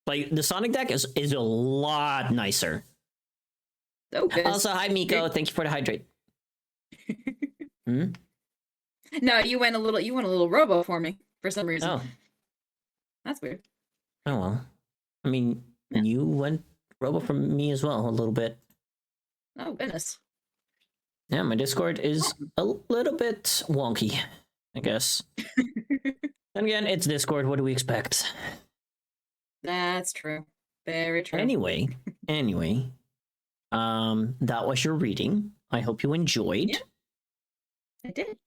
[SPEAKER 1] Like, the Sonic deck is a lot nicer.
[SPEAKER 6] Okay.
[SPEAKER 1] Also, hi Miko, thank you for the hydrate.
[SPEAKER 6] No, you went a little robo for me for some reason.
[SPEAKER 1] Oh.
[SPEAKER 6] That's weird.
[SPEAKER 1] Oh well. I mean, you went robo for me as well a little bit.
[SPEAKER 6] Oh goodness.
[SPEAKER 1] Yeah, my Discord is a little bit wonky, I guess. And again, it's Discord, what do we expect?
[SPEAKER 6] That's true. Very true.
[SPEAKER 1] Anyway, that was your reading. I hope you enjoyed.
[SPEAKER 6] Yeah, I did.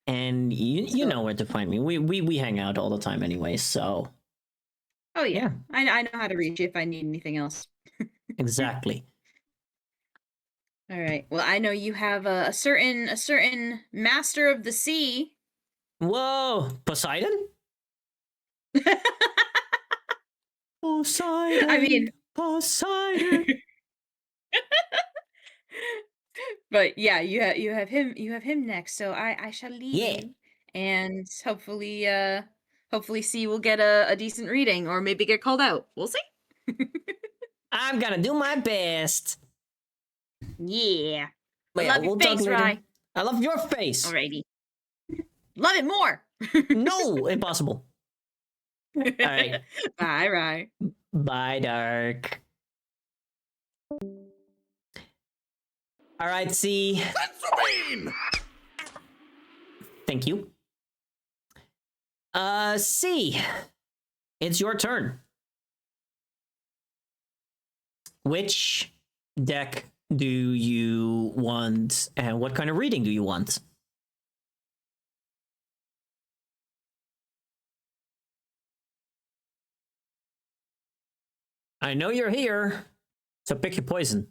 [SPEAKER 1] And you know where to find me. We hang out all the time anyway, so.
[SPEAKER 6] Oh yeah. I know how to reach you if I need anything else.
[SPEAKER 1] Exactly.
[SPEAKER 6] All right. Well, I know you have a certain master of the sea.
[SPEAKER 1] Whoa, Poseidon? Poseidon.
[SPEAKER 6] I mean,
[SPEAKER 1] Poseidon.
[SPEAKER 6] But yeah, you have him next. So I shall leave you, and hopefully C will get a decent reading or maybe get called out. We'll see.
[SPEAKER 1] I'm gonna do my best.
[SPEAKER 6] Yeah.
[SPEAKER 1] Wait,
[SPEAKER 6] I love your face, Rye.
[SPEAKER 1] I love your face.
[SPEAKER 6] Alrighty. Love it more.
[SPEAKER 1] No, impossible. All right.
[SPEAKER 6] Bye, Rye.
[SPEAKER 1] Bye, Dark. All right, C. Thank you. C. It's your turn. Which deck do you want, and what kind of reading do you want? I know you're here, so pick your poison.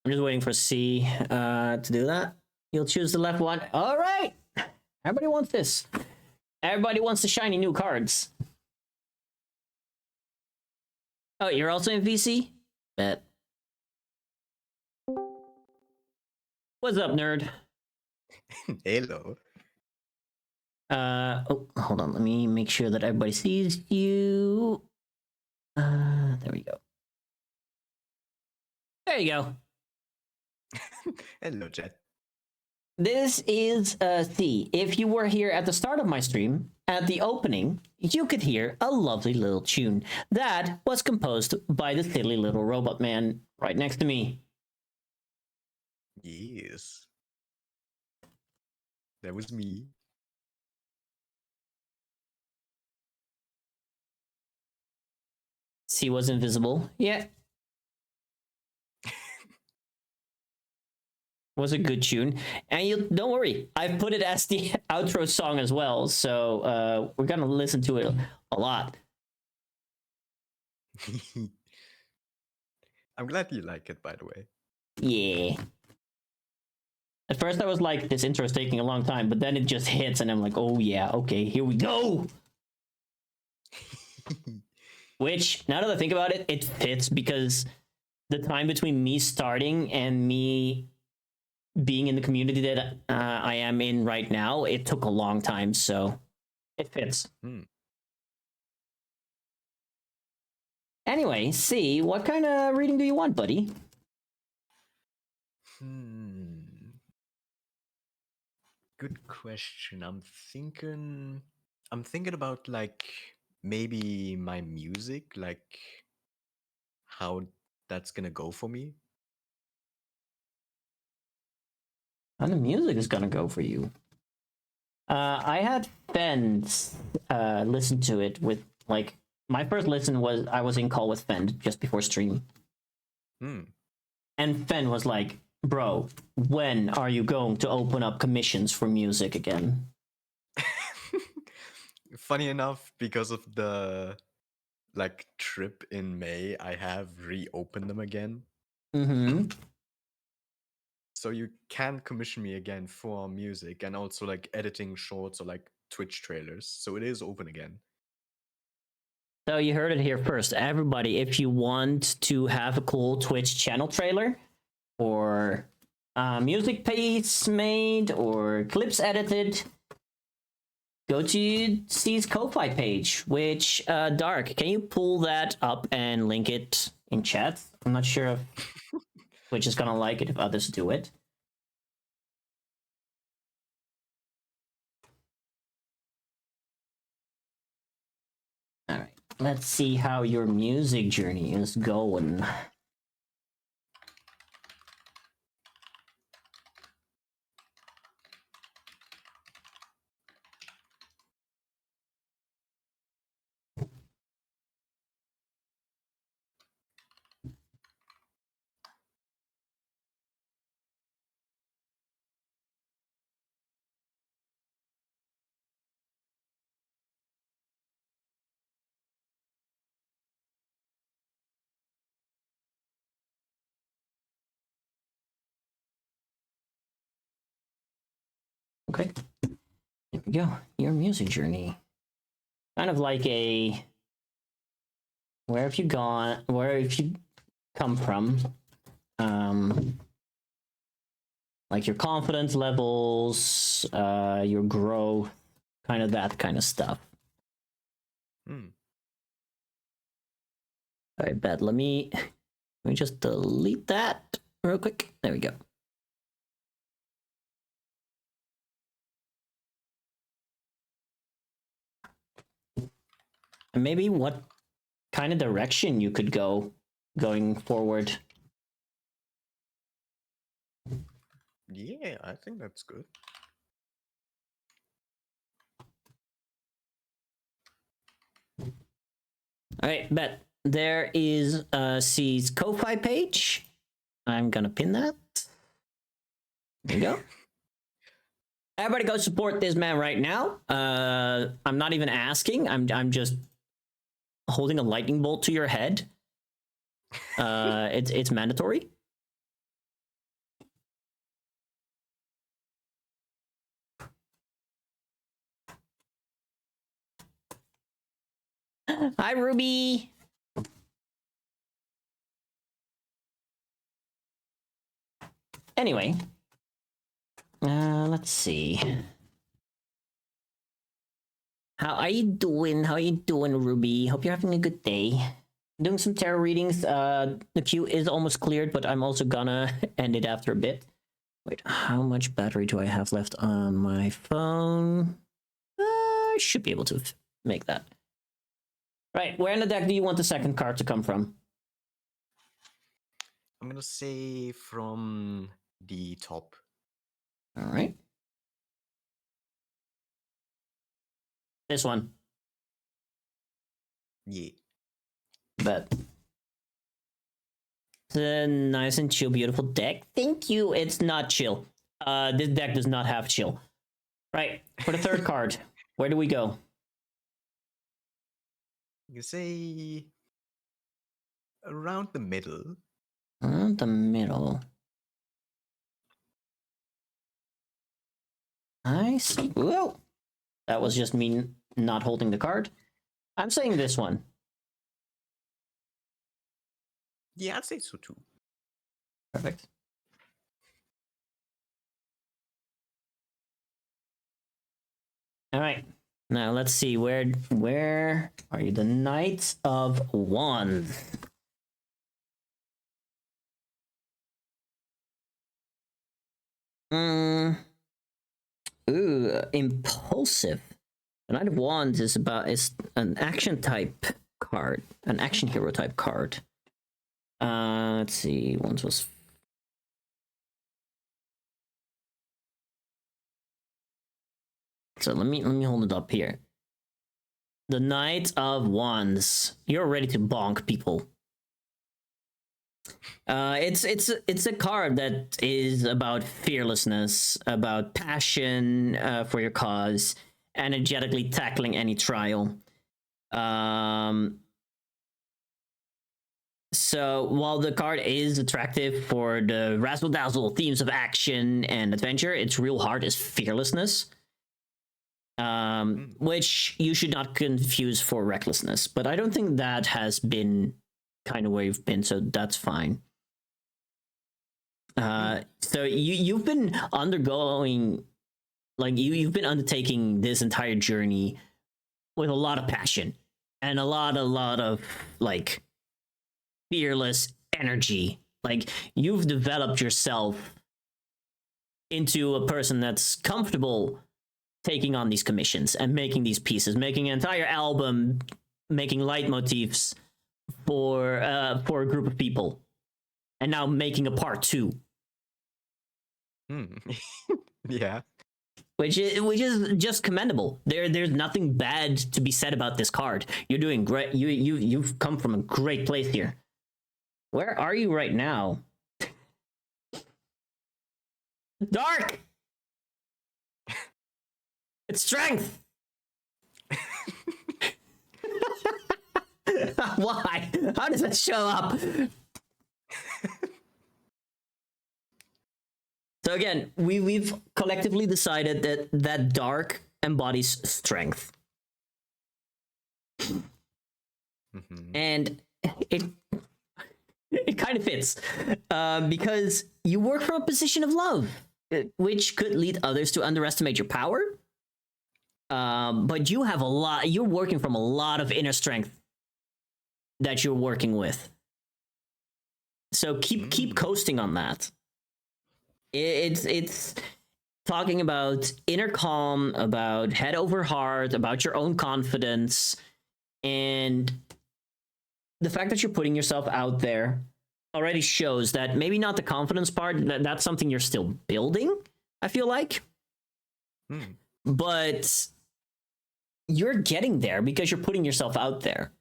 [SPEAKER 1] I'm just waiting for C to do that. You'll choose the left one. All right. Everybody wants this. Everybody wants the shiny new cards. Oh, you're also in VC? Bet. What's up, nerd?
[SPEAKER 7] Hello.
[SPEAKER 1] Oh, hold on. Let me make sure that everybody sees you. There we go. There you go.
[SPEAKER 7] Hello, chat.
[SPEAKER 1] This is C. If you were here at the start of my stream, at the opening, you could hear a lovely little tune that was composed by the silly little robot man right next to me.
[SPEAKER 7] Yes. That was me.
[SPEAKER 1] C was invisible. Yeah. Was a good tune. And you don't worry, I've put it as the outro song as well, so we're gonna listen to it a lot.
[SPEAKER 7] I'm glad you like it, by the way.
[SPEAKER 1] Yeah. At first I was like, this intro is taking a long time, but then it just hits and I'm like, oh yeah, okay, here we go. Which, now that I think about it, it fits because the time between me starting and me being in the community that I am in right now, it took a long time, so it fits. Anyway, C, what kind of reading do you want, buddy?
[SPEAKER 7] Good question. I'm thinking about like maybe my music, like how that's gonna go for me.
[SPEAKER 1] How the music is gonna go for you. I had Fend listen to it with, like, my first listen was, I was in call with Fend just before stream. And Fend was like, bro, when are you going to open up commissions for music again?
[SPEAKER 7] Funny enough, because of the like trip in May, I have reopened them again.
[SPEAKER 1] Mm-hmm.
[SPEAKER 7] So you can commission me again for music and also like editing shorts or like Twitch trailers. So it is open again.
[SPEAKER 1] So you heard it here first. Everybody, if you want to have a cool Twitch channel trailer or music piece made or clips edited, go to C's Ko-Fi page, which, Dark, can you pull that up and link it in chat? I'm not sure if Twitch is gonna like it if others do it. Alright, let's see how your music journey is going. Okay, there we go. Your music journey. Kind of like a, where have you gone, where have you come from? Like your confidence levels, your growth, kind of that kind of stuff. Alright, bet. Let me just delete that real quick. There we go. And maybe what kind of direction you could go going forward.
[SPEAKER 7] Yeah, I think that's good.
[SPEAKER 1] Alright, bet. There is C's Ko-Fi page. I'm gonna pin that. There you go. Everybody go support this man right now. I'm not even asking. I'm just holding a lightning bolt to your head. It's mandatory. Hi, Ruby. Anyway, let's see. How are you doing? How are you doing, Ruby? Hope you're having a good day. doing some tarot readings. The queue is almost cleared, but I'm also gonna end it after a bit. Wait, how much battery do I have left on my phone? I should be able to make that. Right, where in the deck do you want the second card to come from?
[SPEAKER 7] I'm gonna say from the top.
[SPEAKER 1] All right. This one.
[SPEAKER 7] Yeah.
[SPEAKER 1] But it's a nice and chill, beautiful deck. Thank you. It's not chill. This deck does not have chill. Right, for the third card, where do we go?
[SPEAKER 7] You can say around the middle.
[SPEAKER 1] Around the middle. Nice. Whoa. That was just me not holding the card. I'm saying this one.
[SPEAKER 7] Yeah, I'd say so too.
[SPEAKER 1] Perfect. All right. Now let's see where are you? The Knight of Wands. Ooh, impulsive. The Knight of Wands is an action type card, an action hero type card. Let's see. Wands was. So let me hold it up here. The Knight of Wands. You're ready to bonk people. It's a card that is about fearlessness, about passion for your cause, energetically tackling any trial. So while the card is attractive for the razzle dazzle themes of action and adventure, its real heart is fearlessness. Which you should not confuse for recklessness, but I don't think that has been kind of where you've been, so that's fine. So you've been undergoing, like you've been undertaking this entire journey with a lot of passion and a lot of like fearless energy. Like you've developed yourself into a person that's comfortable taking on these commissions and making these pieces, making an entire album, making leitmotifs for a group of people, and now making a part 2.
[SPEAKER 7] Yeah.
[SPEAKER 1] Which is just commendable. There's nothing bad to be said about this card. You're doing great. You've come from a great place here. Where are you right now? Dark. It's strength. Why? How does that show up? So again, we've collectively decided that dark embodies strength. And it kind of fits because you work from a position of love, which could lead others to underestimate your power. But you have you're working from a lot of inner strength that you're working with. So keep coasting on that. It's talking about inner calm, about head over heart, about your own confidence, and the fact that you're putting yourself out there already shows that maybe not the confidence part, that's something you're still building, I feel like. But you're getting there because you're putting yourself out there.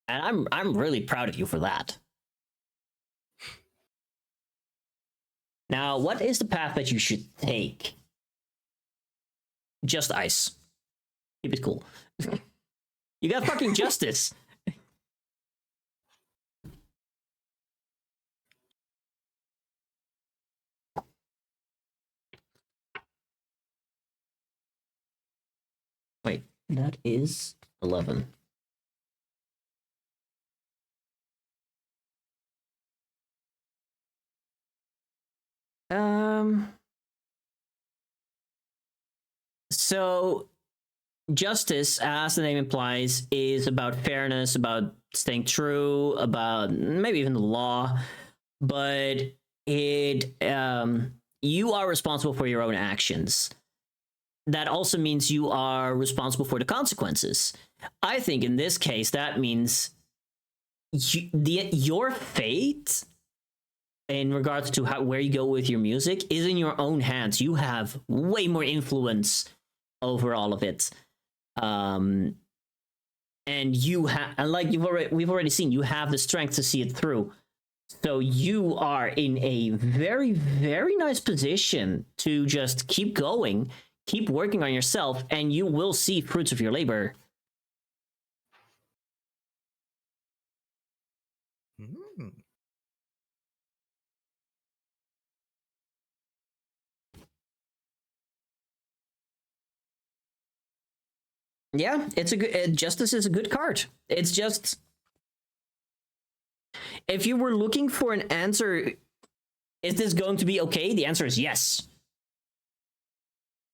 [SPEAKER 1] And I'm really proud of you for that. Now, what is the path that you should take? Just ice. Keep it cool. You got fucking justice. Wait, that is 11. So justice, as the name implies, is about fairness, about staying true, about maybe even the law, but it you are responsible for your own actions. That also means you are responsible for the consequences. I think in this case that means your fate in regards to where you go with your music is in your own hands. You have way more influence over all of it. And you have, like we've already seen, you have the strength to see it through. So you are in a very, very nice position to just keep going, keep working on yourself, and you will see fruits of your labor. Yeah, it's a good justice is a good card. It's just if you were looking for an answer, is this going to be okay? The answer is yes.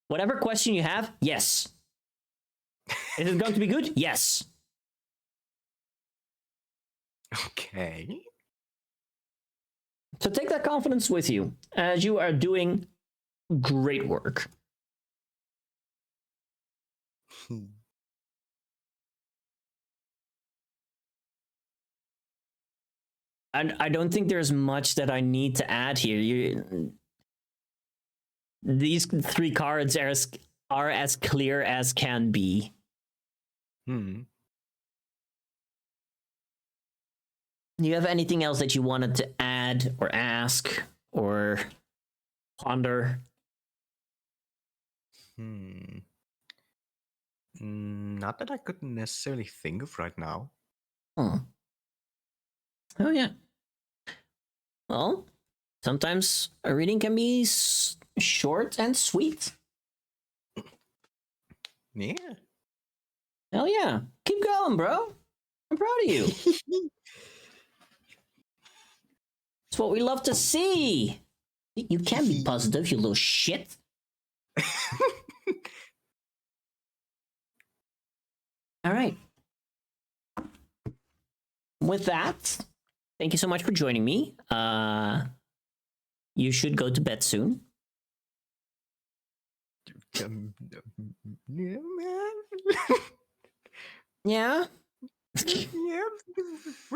[SPEAKER 1] Whatever question you have, yes. Is it going to be good? Yes.
[SPEAKER 7] Okay.
[SPEAKER 1] So take that confidence with you as you are doing great work. And I don't think there's much that I need to add here. These three cards are as clear as can be. Do you have anything else that you wanted to add or ask or ponder?
[SPEAKER 7] Not that I could necessarily think of right now.
[SPEAKER 1] Oh yeah. Well, sometimes a reading can be short and sweet.
[SPEAKER 7] Yeah.
[SPEAKER 1] Hell yeah. Keep going, bro. I'm proud of you. It's what we love to see. You can be positive, you little shit. All right. With that, thank you so much for joining me. You should go to bed soon.
[SPEAKER 7] Yeah, man.
[SPEAKER 1] Yeah?
[SPEAKER 7] Yeah.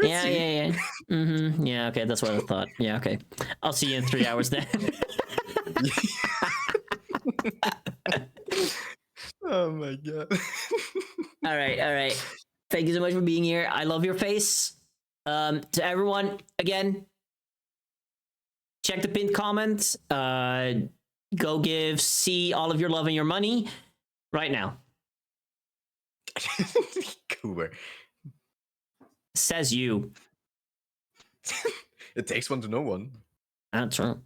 [SPEAKER 1] Yeah. Mm-hmm. Yeah, okay, that's what I thought. Yeah, okay. I'll see you in 3 hours then.
[SPEAKER 7] Oh my god.
[SPEAKER 1] All right. Thank you so much for being here. I love your face. To everyone, again, check the pinned comment. Go give C all of your love and your money right now.
[SPEAKER 7] Cooper.
[SPEAKER 1] Says you.
[SPEAKER 7] It takes one to know one.
[SPEAKER 1] That's right.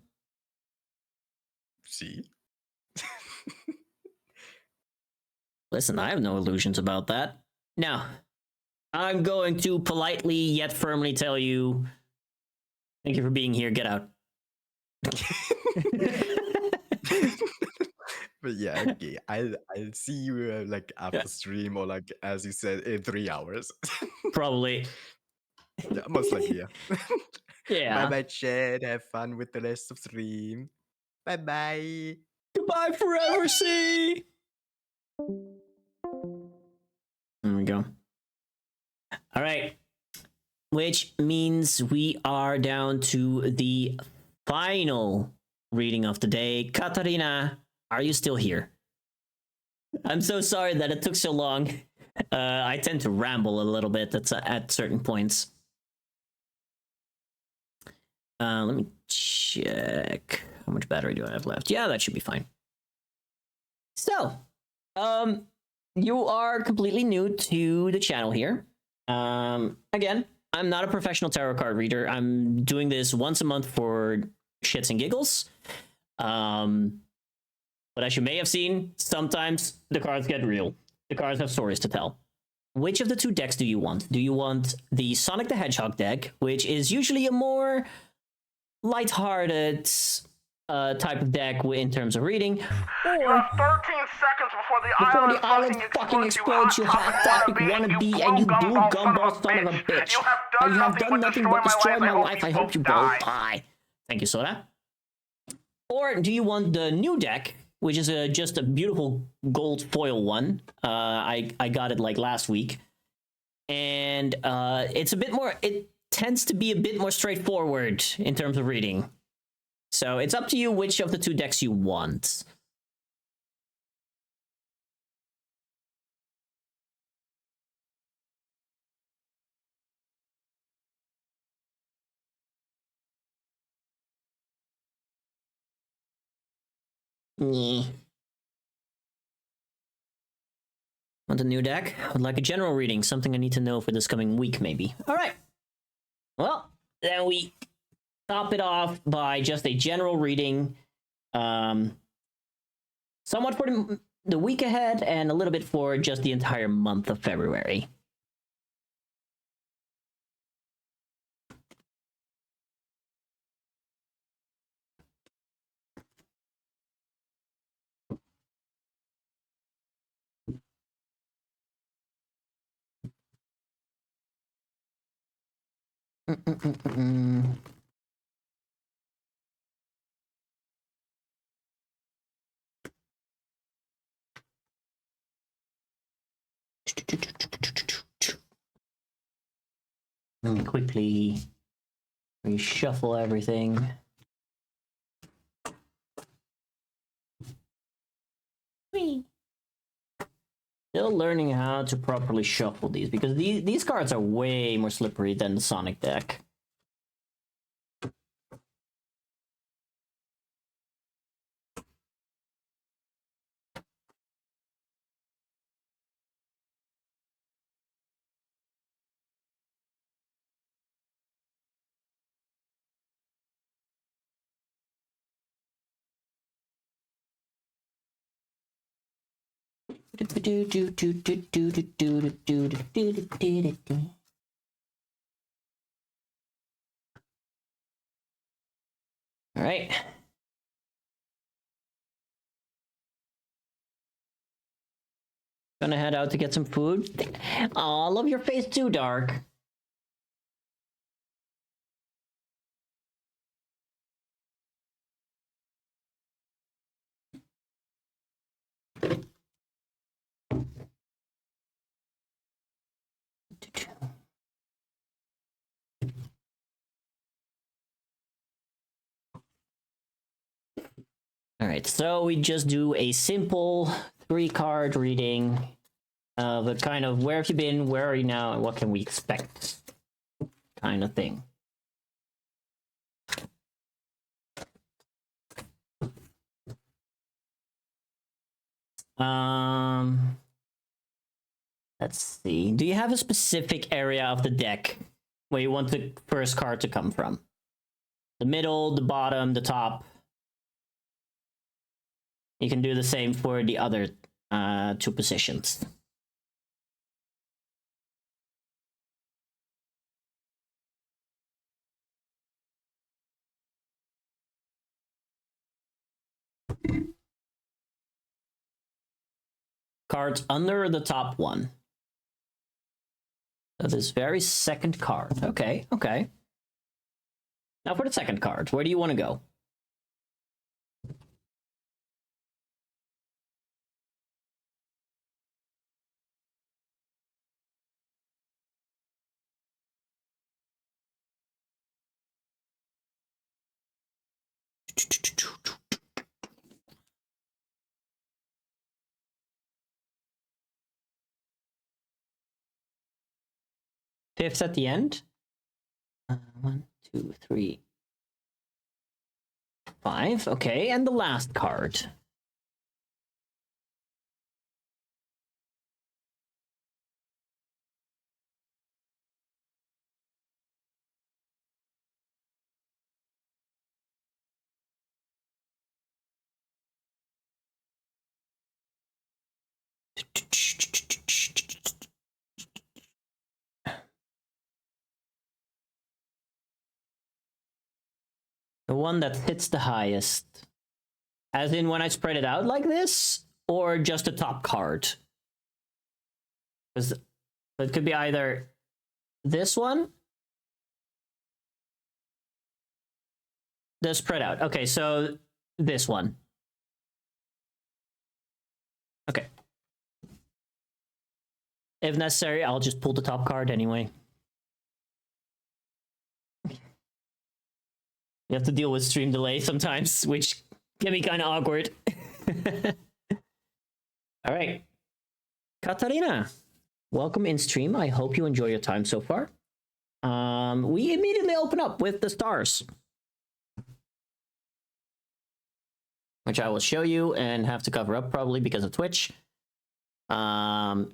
[SPEAKER 7] See?
[SPEAKER 1] Listen, I have no illusions about that. Now, I'm going to politely yet firmly tell you, thank you for being here. Get out.
[SPEAKER 7] But yeah, okay. I'll see you like after stream or like as you said in 3 hours.
[SPEAKER 1] Probably.
[SPEAKER 7] Yeah, most likely, yeah.
[SPEAKER 1] Yeah.
[SPEAKER 7] Bye bye, chat. Have fun with the rest of stream. Bye bye.
[SPEAKER 1] Goodbye forever, C. There we go. All right. Which means we are down to the final reading of the day. Katarina, are you still here? I'm so sorry that it took so long. I tend to ramble a little bit at certain points. Let me check how much battery do I have left. Yeah, that should be fine. So, you are completely new to the channel here. Again, I'm not a professional tarot card reader. I'm doing this once a month for shits and giggles. But as you may have seen, sometimes the cards get real. The cards have stories to tell. Which of the two decks do you want? Do you want the Sonic the Hedgehog deck, which is usually a more lighthearted, type of deck in terms of reading,
[SPEAKER 2] You have 13 seconds before the island fucking explodes, you hot topic wannabe, and you blue gumball son of a bitch.
[SPEAKER 1] You have done nothing but destroy my life. I hope you both die. Thank you, Soda. Or do you want the new deck, which is just a beautiful gold foil one? I got it like last week, and it's a bit more. It tends to be a bit more straightforward in terms of reading. So it's up to you which of the two decks you want. Yeah. Want a new deck? I would like a general reading, something I need to know for this coming week, maybe. Alright. Well, then we top it off by just a general reading. Somewhat for the week ahead, and a little bit for just the entire month of February. Let me quickly reshuffle everything. Whee! Still learning how to properly shuffle these, because these cards are way more slippery than the Sonic deck. All right. Gonna head out to get some food. Aw, love your face too, Dark. All right, so we just do a simple 3-card reading of a kind of where have you been, where are you now, and what can we expect kind of thing. Let's see. Do you have a specific area of the deck where you want the first card to come from? The middle, the bottom, the top? You can do the same for the other 2 positions. Cards under the top one. So this very second card. Okay, okay. Now for the second card, where do you want to go? Fifth at the end. 1, 2, 3, 5. Okay, and the last card. The one that hits the highest. As in when I spread it out like this, or just the top card? Because it could be either this one, the spread out. Okay, so this one. Okay. If necessary, I'll just pull the top card anyway. You have to deal with stream delay sometimes, which can be kind of awkward. All right. Katarina, welcome in stream. I hope you enjoy your time so far. We immediately open up with the stars, which I will show you and have to cover up probably because of Twitch. Well,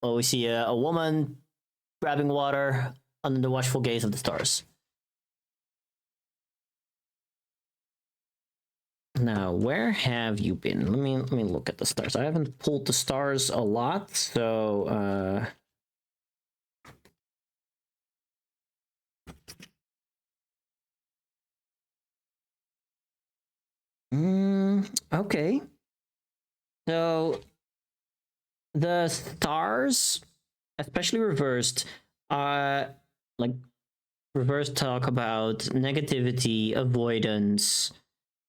[SPEAKER 1] we see a woman grabbing water under the watchful gaze of the stars. Now, where have you been? Let me look at the stars. I haven't pulled the stars a lot, so okay. So the stars, especially reversed, like reversed talk about negativity, avoidance,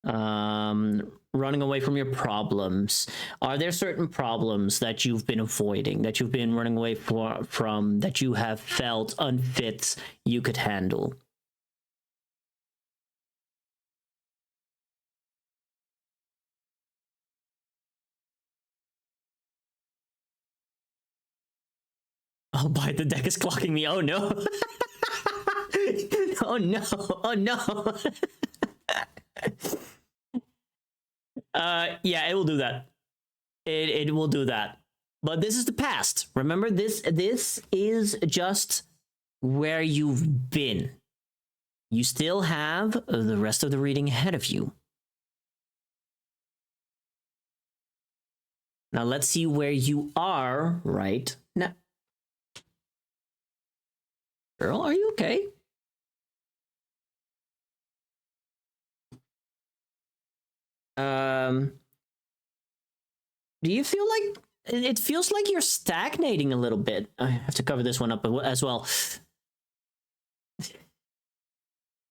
[SPEAKER 1] running away from your problems. Are there certain problems that you've been avoiding, that you've been running away from, that you have felt unfit you could handle? Oh, boy, the deck is clocking me. Oh, no. Oh, no. Oh, no. Yeah, it will do that. It will do that. But this is the past. Remember, this is just where you've been. You still have the rest of the reading ahead of you. Now let's see where you are right now. Girl, are you okay? Do you feel like it feels like you're stagnating a little bit? I have to cover this one up as well.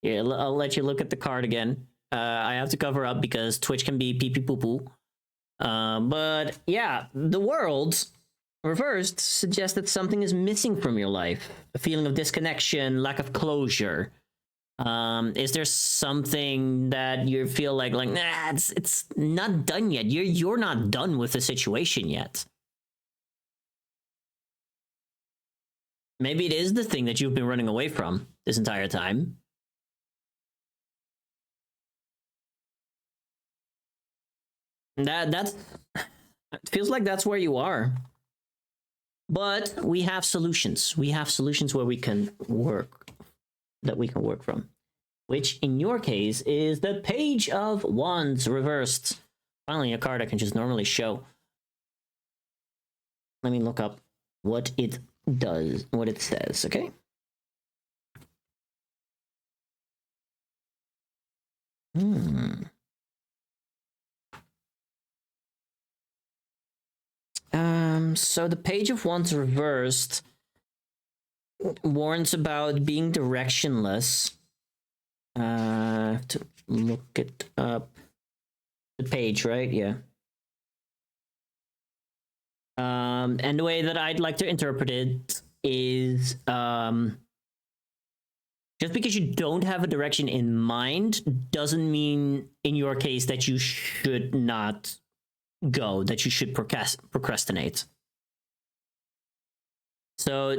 [SPEAKER 1] Yeah, I'll let you look at the card again. I have to cover up because Twitch can be pee pee poo poo. But yeah, the world reversed suggests that something is missing from your life. A feeling of disconnection, lack of closure. Is there something that you feel like nah, it's not done yet? You're not done with the situation yet. Maybe it is the thing that you've been running away from this entire time. That's it feels like that's where you are. But we have solutions. We have solutions where we can work, that we can work from. Which, in your case, is the Page of Wands reversed. Finally, a card I can just normally show. Let me look up what it does, what it says, okay? So the Page of Wands reversed warns about being directionless. To look it up. The page, right? Yeah. And the way that I'd like to interpret it is, just because you don't have a direction in mind doesn't mean, in your case, that you should not go, that you should procrastinate. So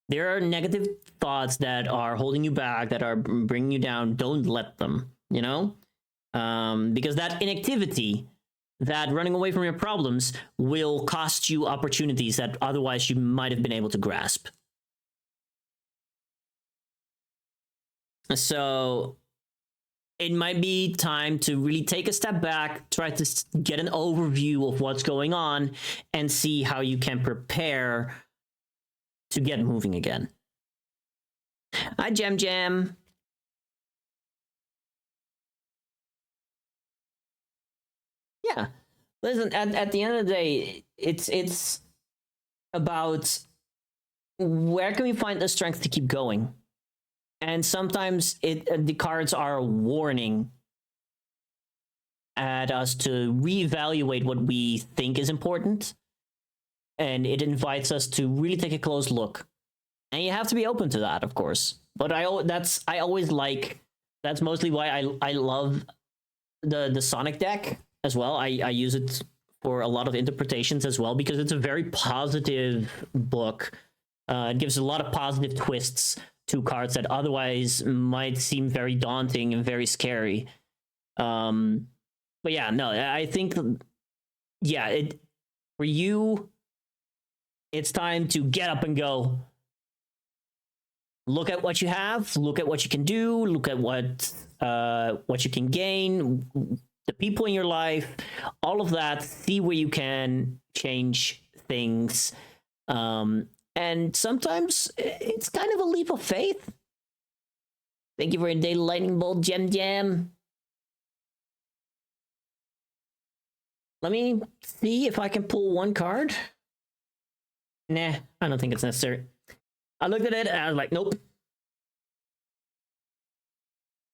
[SPEAKER 1] there are negative thoughts that are holding you back, that are bringing you down. Don't let them, you know? Because that inactivity, that running away from your problems, will cost you opportunities that otherwise you might have been able to grasp. So it might be time to really take a step back, try to get an overview of what's going on, and see how you can prepare to get moving again. Hi, Jam Jam. Yeah. Listen, at the end of the day, it's about where can we find the strength to keep going? And sometimes the cards are a warning at us to reevaluate what we think is important, and it invites us to really take a close look. And you have to be open to that, of course. But that's mostly why I love the Sonic deck as well. I use it for a lot of interpretations as well, because it's a very positive book. It gives a lot of positive twists to cards that otherwise might seem very daunting and very scary. But yeah, no, I think, yeah, for you, it's time to get up and go. Look at what you have, look at what you can do, look at what you can gain, the people in your life, all of that, see where you can change things. And sometimes it's kind of a leap of faith. Thank you for your daily lightning bolt, Jam. Let me see if I can pull one card. Nah, I don't think it's necessary. I looked at it and I was like, nope.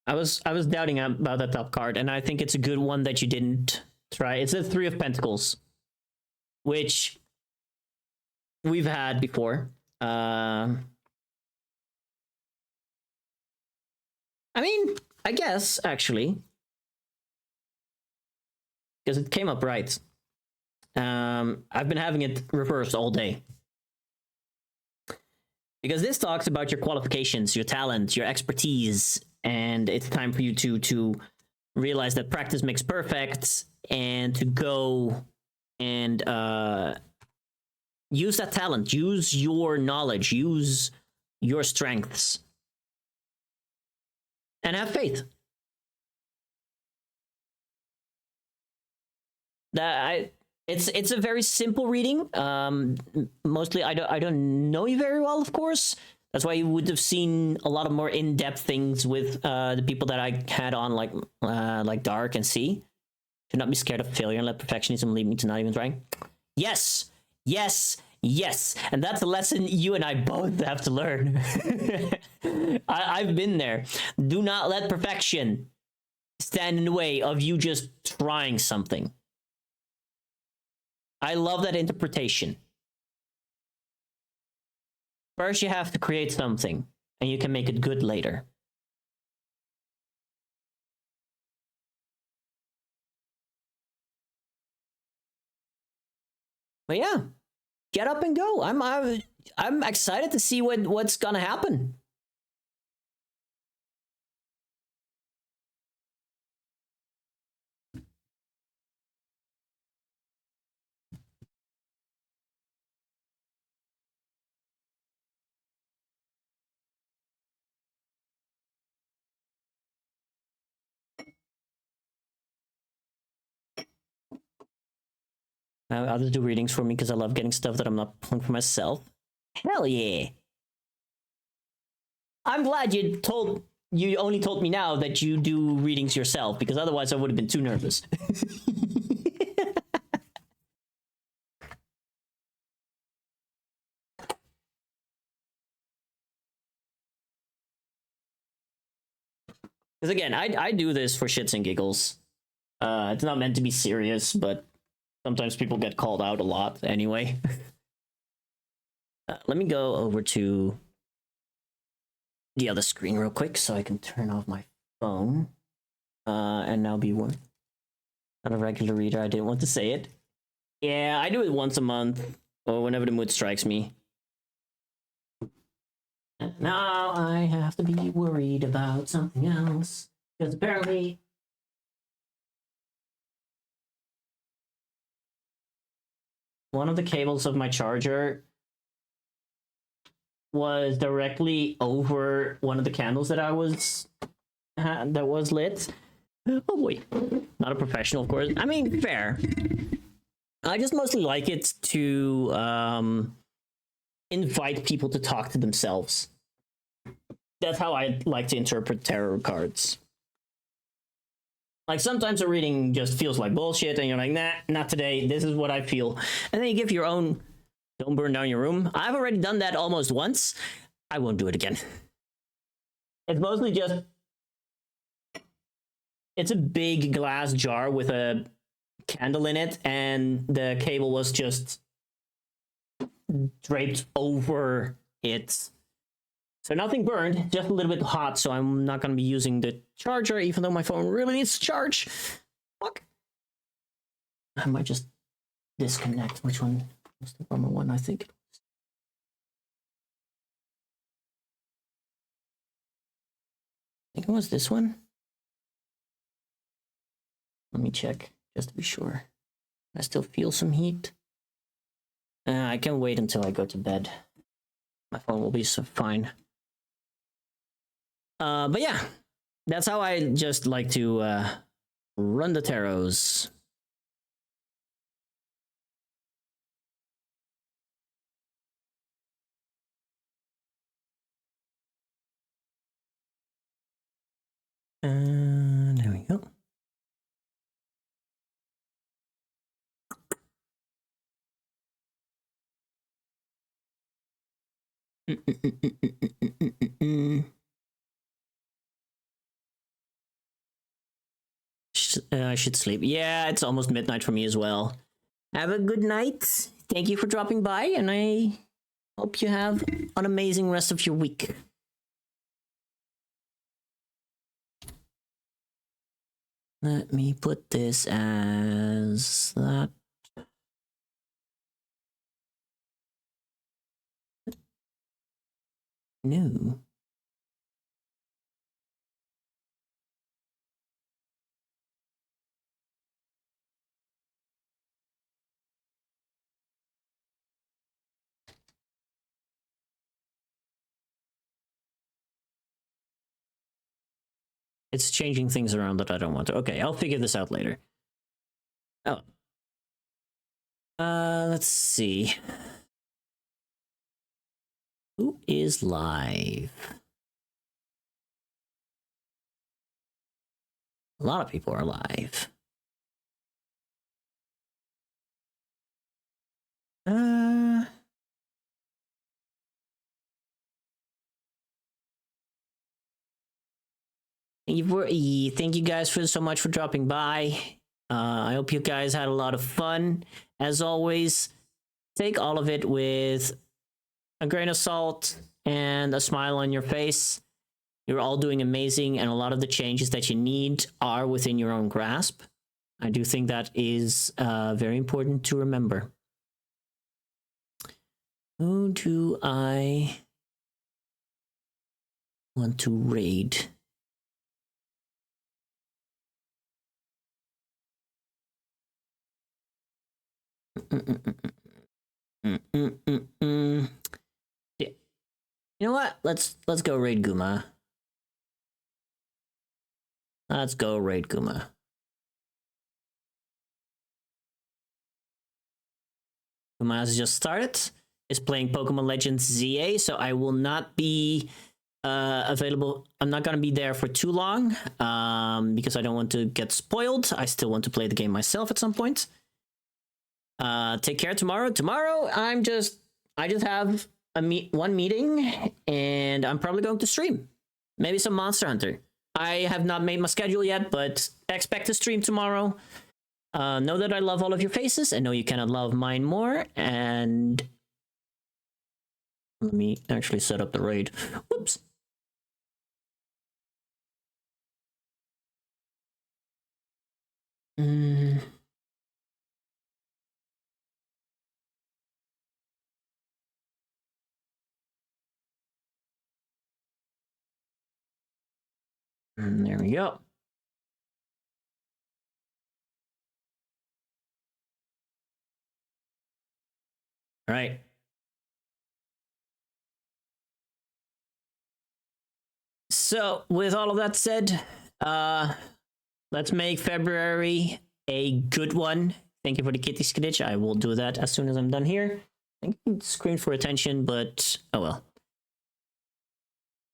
[SPEAKER 1] I was doubting about that top card, and I think it's a good one that you didn't try. It's the Three of Pentacles, which we've had before. I mean, I guess, actually, because it came up right. I've been having it reversed all day. Because this talks about your qualifications, your talent, your expertise, and it's time for you to realize that practice makes perfect, and to go and use that talent, use your knowledge, use your strengths, and have faith. It's a very simple reading. Mostly, I don't know you very well, of course. That's why you would have seen a lot of more in-depth things with the people that I had on, like Dark and C. Should not be scared of failure and let perfectionism lead me to not even trying. Yes, yes, yes, and that's a lesson you and I both have to learn. I've been there. Do not let perfection stand in the way of you just trying something. I love that interpretation. First, you have to create something, and you can make it good later. But yeah, get up and go. I'm excited to see what's gonna happen. Others do readings for me because I love getting stuff that I'm not pulling for myself. Hell yeah. I'm glad you only told me now that you do readings yourself, because otherwise I would have been too nervous. Because again, I do this for shits and giggles. It's not meant to be serious, but sometimes people get called out a lot anyway. Let me go over to the other screen real quick so I can turn off my phone. And now be one. Not a regular reader, I didn't want to say it. Yeah, I do it once a month, or whenever the mood strikes me. Now I have to be worried about something else, because apparently one of the cables of my charger was directly over one of the candles that that was lit. Oh boy, not a professional, of course. I mean, fair. I just mostly like it to invite people to talk to themselves. That's how I like to interpret tarot cards. Like, sometimes a reading just feels like bullshit, and you're like, nah, not today. This is what I feel. And then you give your own, don't burn down your room. I've already done that almost once. I won't do it again. It's mostly just, it's a big glass jar with a candle in it, and the cable was just draped over it. So nothing burned, just a little bit hot, so I'm not going to be using the charger, even though my phone really needs to charge. Fuck. I might just disconnect. Which one was the normal one, I think? I think it was this one. Let me check, just to be sure. I still feel some heat. I can wait until I go to bed. My phone will be so fine. But yeah, that's how I just like to run the tarots. There we go. I should sleep. Yeah, it's almost midnight for me as well. Have a good night. Thank you for dropping by, and I hope you have an amazing rest of your week. Let me put this as that. No. It's changing things around that I don't want to. Okay, I'll figure this out later. Oh. Let's see. Who is live? A lot of people are live. Thank you guys so much for dropping by. I hope you guys had a lot of fun. As always, take all of it with a grain of salt and a smile on your face. You're all doing amazing, and a lot of the changes that you need are within your own grasp. I do think that is very important to remember. Who do I want to raid? Yeah. You know what? Let's go raid Guma. Let's go raid Guma. Guma has just started. Is playing Pokemon Legends ZA, so I will not be available. I'm not gonna be there for too long because I don't want to get spoiled. I still want to play the game myself at some point. Take care tomorrow. Tomorrow, I just have one meeting, and I'm probably going to stream. Maybe some Monster Hunter. I have not made my schedule yet, but expect to stream tomorrow. Know that I love all of your faces, and know you cannot love mine more. And let me actually set up the raid. Whoops. There we go. All right. So, with all of that said, let's make February a good one. Thank you for the kitty skitch. I will do that as soon as I'm done here. I think I screamed for attention, but oh well.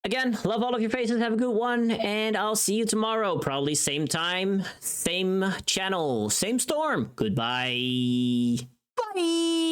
[SPEAKER 1] Again, love all of your faces. Have a good one, and I'll see you tomorrow. Probably same time, same channel, same storm. Goodbye. Bye.